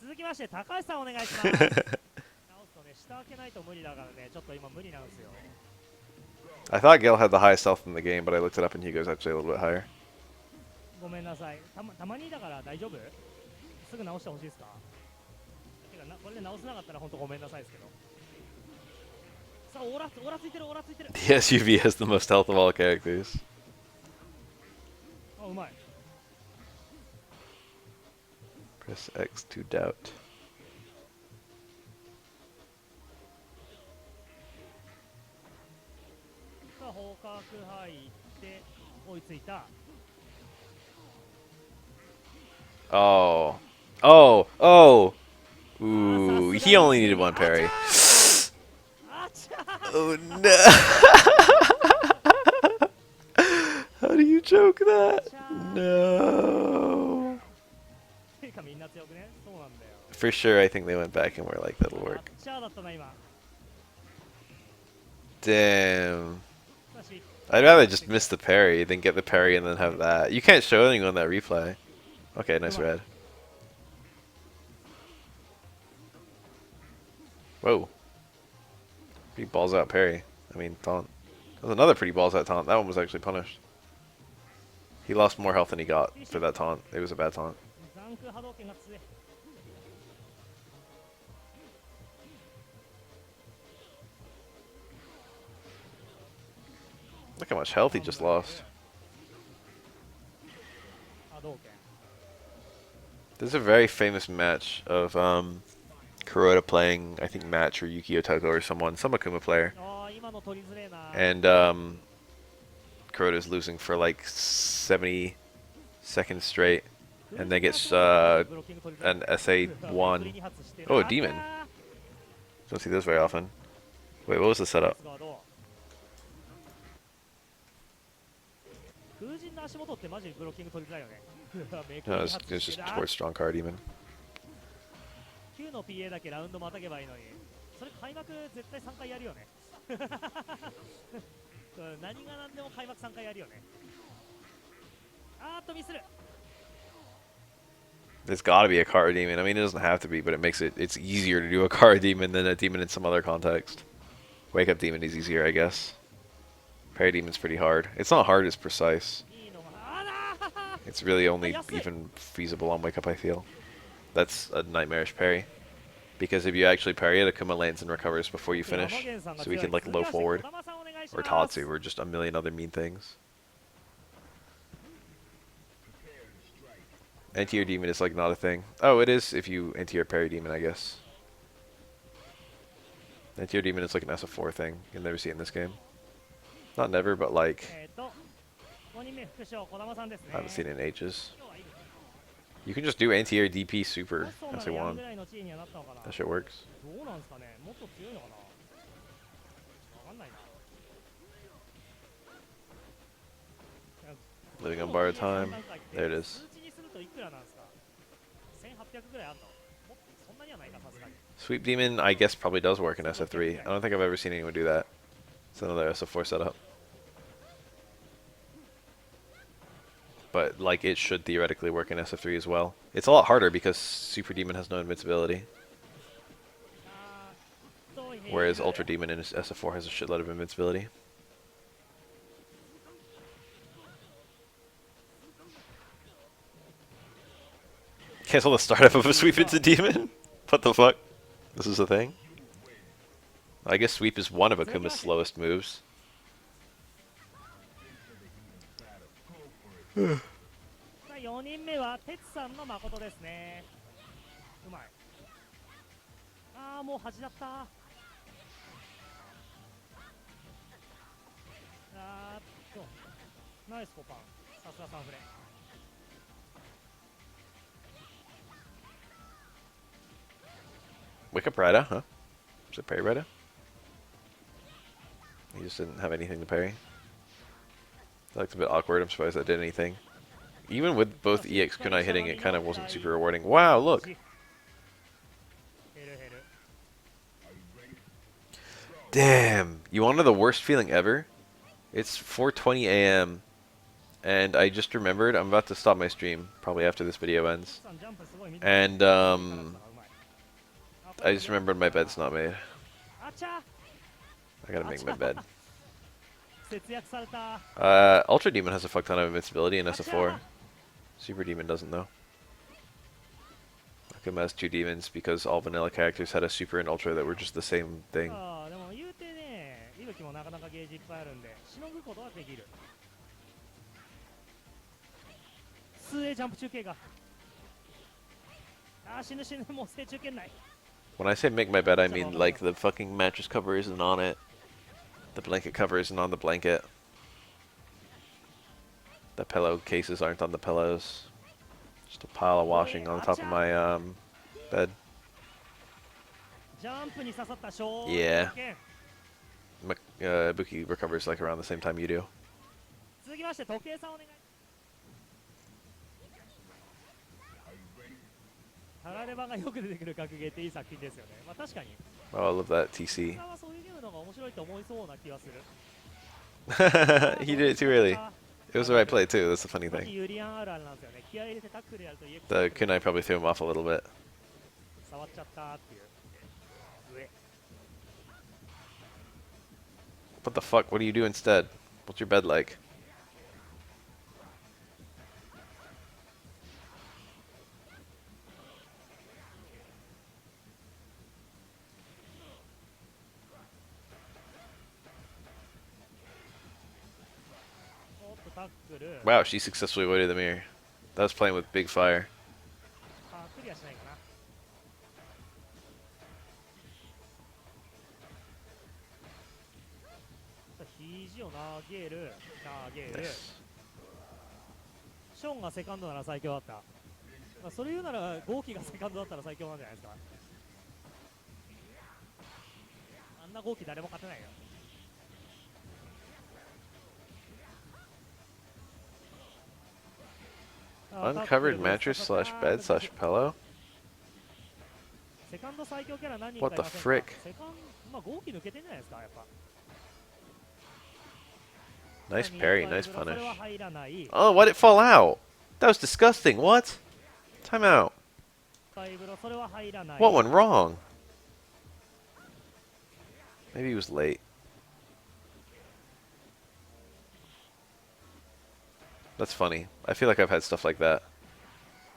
続きまして高橋さんお願いします。直すとね下開けないと無理だからねちょっと今無理なんですよ。 I thought Gil had the highest health in the game, but I looked it up and Hugo's actually a little bit higher. ごめんなさい。たまにだから大丈夫？すぐ直してほしいですか？てかこれで直せなかったら本当ごめんなさいですけど。さあオーラついてるオーラついてる。 The SUV has the most health of all characters. あうまい。 Press X to doubt. さあ方角入って追いついた。 Oh. Oh. Oh. Ooh. He only needed one parry. あちゃー Oh no. How do you choke that? No. かみんな強くね。そうなんだよ。 For sure, I think they went back and were like, that'll あっ work. ちゃーだったな今。 Damn. だし I'd rather just miss the parry than get the parry and then have that. You can't show anyone that replay. Okay, nice red. Whoa. Pretty balls out parry. I mean, taunt. That was another pretty balls out taunt. That one was actually punished. He lost more health than he got for that taunt. It was a bad taunt. ザンク波動拳が強い。 Look how much health he just lost. 波動拳。 There's a very famous match of Kuroda playing, I think, Match or Yukio Toko or someone, some Akuma player. ああ今の取りづれえな。 And Kuroda's losing for like 70 seconds straight. And then gets an SA1. Oh, a demon. Don't see those very often. Wait, what was the setup? 風神の足元ってマジブロッキング取りづらいよね。 No, it's just towards strong card demon. 9の PA だけラウンドまたげばいいのに、それ開幕絶対3回やるよね。何が何でも開幕3回やるよね。あーっとミスる。 There's got to be a card demon. I mean, it doesn't have to be, but it's easier to do a card demon than a demon in some other context. Wake up demon is easier, I guess. Parry demon's pretty hard. It's not hard, it's precise. いいのがあらー。 It's really only even feasible on wake up, I feel. That's a nightmarish parry. Because if you actually parry it, Akuma lands and recovers before you finish. So we can like low forward. Or Tatsu, or just a million other mean things. Anti-air demon is like not a thing. Oh, it is if you anti-air parry demon, I guess. Anti-air demon is like an SF4 thing. You'll never see it in this game. Not never, but like, 5人目副将児玉さんですね。 I haven't seen it in ages. You can just do anti-air DP super そうならヤン SA1. ぐらいの地位にはなったのかな。 That shit works. どうなんすかね。もっと強いのかな。わかんないな。 Living on borrowed time. There it is. 数値にするといくらなんですか。1800ぐらいあんの。もっとそんなにはないかさすがに。 Sweep demon, I guess, probably does work in SF3. I don't think I've ever seen anyone do that. It's another SF4 setup. But like, it should theoretically work in SF3 as well. It's a lot harder because Super Demon has no invincibility. Whereas Ultra Demon in SF4 has a shitload of invincibility. Cancel the startup of a sweep into demon? What the fuck? This is a thing? I guess sweep is one of Akuma's slowest moves. 4人目は哲さんの誠ですね。うまい。ああもう恥だった。あーっとナイスコパン。さすがサンフレ。 Wake up Rida, huh? Was it parry Rida? He just didn't have anything to parry. That looked a bit awkward. I'm surprised that did anything. Even with both EX Kunai hitting, it kind of wasn't super rewarding. Wow, look! Damn! You want to know the worst feeling ever? It's 4:20 a.m. and I just remembered I'm about to stop my stream, probably after this video ends. And, I just remembered my bed's not made. I gotta make my bed. Ultra Demon has a fuck ton of invincibility in SF4. Super Demon doesn't though. Akuma has 2 demons because all vanilla characters had a super and ultra that were just the same thing. When I say make my bed, I mean like the fucking mattress cover isn't on it. The blanket cover isn't on the blanket. The pillow cases aren't on the pillows. Just a pile of washing on top of my bed. Yeah. Buki recovers like around the same time you do. タラレバがよく出てくる格ゲーっていい作品ですよね。まあ確かに Oh, I love that TC. 他はそういうゲームの方が面白いと思いそうな気がする。He did it too early. It was the right play too. That's the funny マジ thing. ユリアンあるあるなんですよね。気合い入れてタックルやると EX The kunai probably threw him off a little bit. 触っちゃったーっていう上。 What the fuck? What do you do instead? What's your bed like? おっとタックル。 Wow, she successfully avoided the mirror. That was playing with big fire. あクリアしないかな。さあ肘を投げる投げる。 Nice. ショーンがセカンドなら最強だった。まあそれ言うならゴーキがセカンドだったら最強なんじゃないですか。あんなゴーキ誰も勝てないよ。 Uncovered mattress slash bed slash pillow? セカンド最強キャラ何人か What い the ませんか。 frick? セカンド、まあゴーキ抜けてんじゃないですか、やっぱ。 Nice parry, nice それ punish. は入らない。 Oh, why'd it fall out? That was disgusting. What? Time out. スカイブロそれは入らない。 What went wrong? Maybe he was late. That's funny. I feel like I've had stuff like that.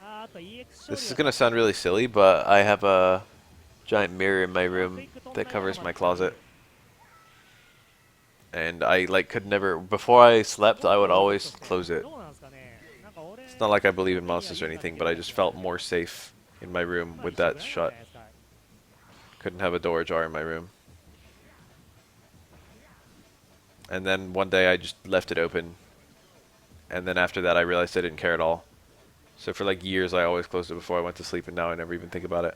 あと EX 勝 This is 利 gonna sound really silly, but I have a giant mirror in my room that covers my closet. And I like could never before I slept I would always close it. どうなんですかね。なんか俺 It's not like I believe in monsters or anything, but I just felt more safe in my room with that shut. Couldn't have a door ajar in my room. And then one day I just left it open. And then after that I realized I didn't care at all. So for like years I always closed it before I went to sleep, and now I never even think about it.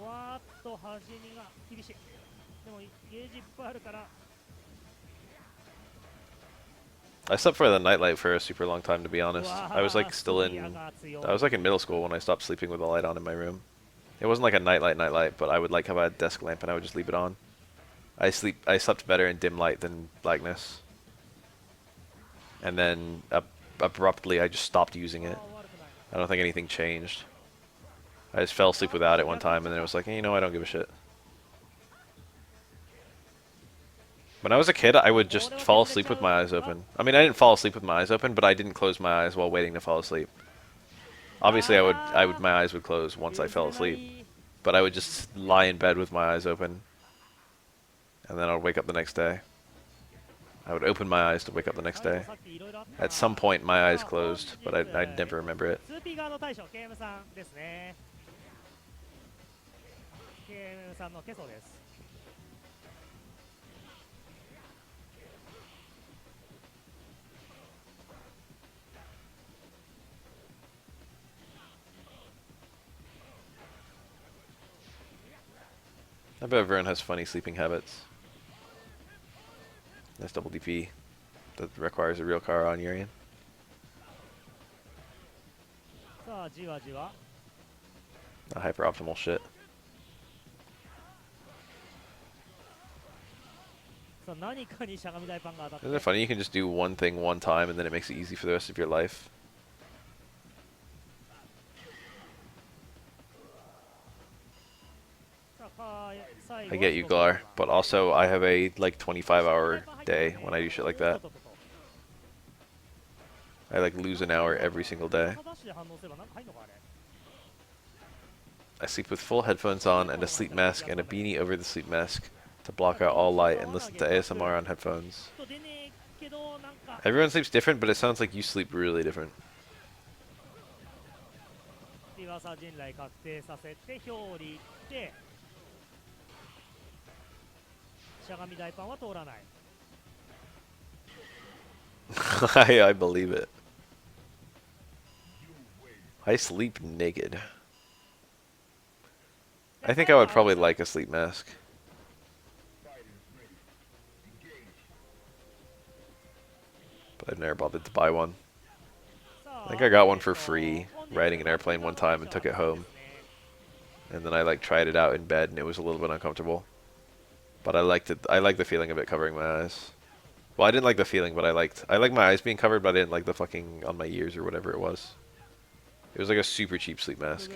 わーっと端にが厳しい。でもゲージいっぱいあるから。 I slept for the nightlight for a super long time, to be honest. I was like still in I was like in middle school when I stopped sleeping with a light on in my room. It wasn't like a nightlight, but I would like have a desk lamp and I would just leave it on. I slept better in dim light than blackness. And then abruptly I just stopped using it. I don't think anything changed. I just fell asleep without it one time, and then it was like, hey, you know, I don't give a shit. When I was a kid, I would just fall asleep with my eyes open. I mean, I didn't fall asleep with my eyes open, but I didn't close my eyes while waiting to fall asleep. Obviously, my eyes would close once I fell asleep, but I would just lie in bed with my eyes open, and then I would wake up the next day. I would open my eyes to wake up the next day. At some point, my eyes closed, but I'd never remember it. スーピーガード大将 KM さんですね。 KM さんのケソです。 I bet everyone has funny sleeping habits. Nice double DP that requires a real car on Urian. さあじわじわ。 Not hyper optimal shit. さあ何かにしゃがみ大パンが当たって。 Isn't it funny? You can just do one thing one time and then it makes it easy for the rest of your life. I get you, Glar, but also I have a like 25-hour day when I do shit like that. I like lose an hour every single day. I sleep with full headphones on and a sleep mask and a beanie over the sleep mask to block out all light and listen to ASMR on headphones. Everyone sleeps different, but it sounds like you sleep really different. 噂陣来確定させて表裏ってしゃがみ大パンは通らない。 I believe it. I sleep naked. I think I would probably like a sleep mask. But I've never bothered to buy one. think I got one for free riding an airplane one time and took it home. And then I like tried it out in bed and it was a little bit uncomfortable. But I liked it. I liked the feeling of it covering my eyes. Well, I didn't like the feeling, but I liked my eyes being covered, but I didn't like the fucking on my ears or whatever it was. It was like a super cheap sleep mask.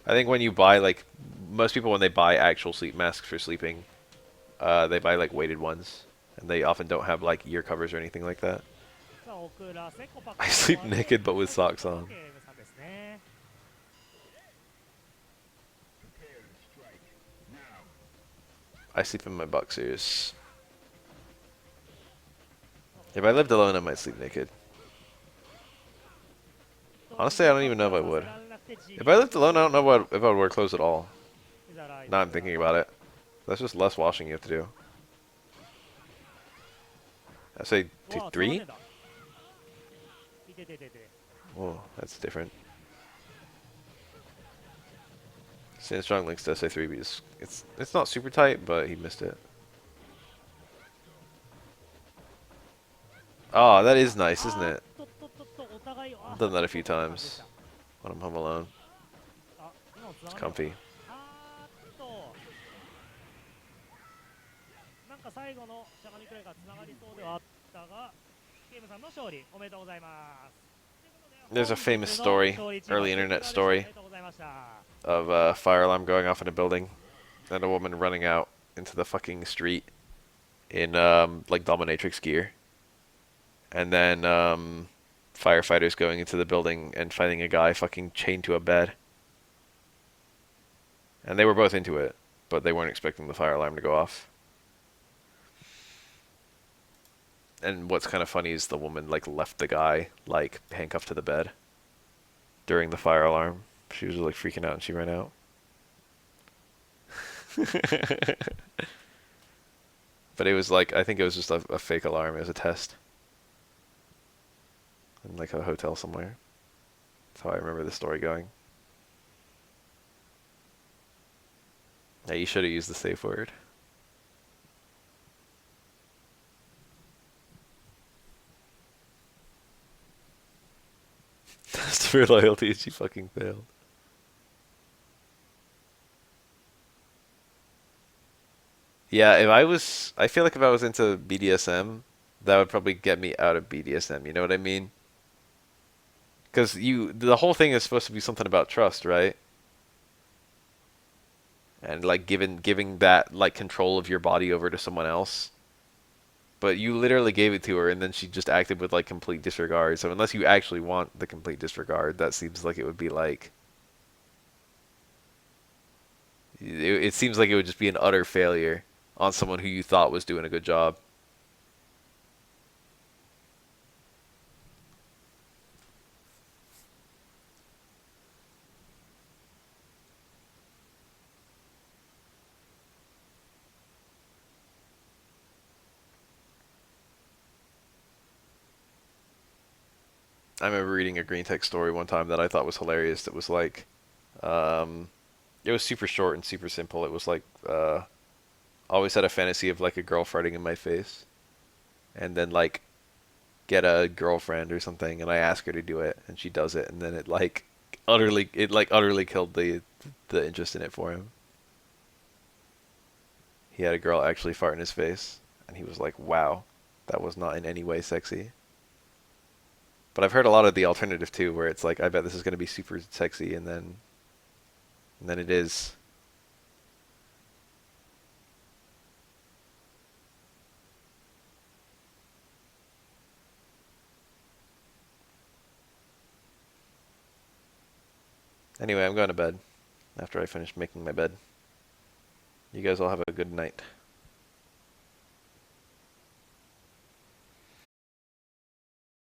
I think when you buy like most people when they buy actual sleep masks for sleeping, they buy like weighted ones, and they often don't have like ear covers or anything like that. I sleep naked but with socks on. I sleep in my boxers. If I lived alone, I might sleep naked. Honestly, I don't even know if I would. If I lived alone, I don't know if I would wear clothes at all. Now I'm thinking about it. That's just less washing you have to do. I say 3? Whoa, that's different. Stand strong links to SF3 because it's not super tight, but he missed it. Oh, that is nice, isn't it? I've done that a few times when I'm home alone. It's comfy. There's a famous story, early internet story, of a fire alarm going off in a building and a woman running out into the fucking street in like dominatrix gear. And then firefighters going into the building and finding a guy fucking chained to a bed. And they were both into it, but they weren't expecting the fire alarm to go off. And what's kind of funny is the woman like left the guy like handcuffed to the bed during the fire alarm. She was like freaking out and she ran out. But it was like, I think it was just a fake alarm. It was a test. In like a hotel somewhere. That's how I remember the story going. Yeah, you should have used the safe word. Test for loyalty, she fucking failed. Yeah, I feel like if I was into BDSM, that would probably get me out of BDSM, you know what I mean? Because the whole thing is supposed to be something about trust, right? And like giving that like control of your body over to someone else. But you literally gave it to her and then she just acted with like complete disregard. So unless you actually want the complete disregard, that seems like it would be like it seems like it would just be an utter failure on someone who you thought was doing a good job. I remember reading a Green Tech story one time that I thought was hilarious. That was like, um, it was super short and super simple. It was like, always had a fantasy of like a girl farting in my face, and then like get a girlfriend or something, and I ask her to do it, and she does it, and then it utterly killed the interest in it for him. He had a girl actually fart in his face, and he was like, "Wow, that was not in any way sexy." But I've heard a lot of the alternative too, where it's like, I bet this is going to be super sexy, and then it is. Anyway, I'm going to bed after I finish making my bed. You guys all have a good night.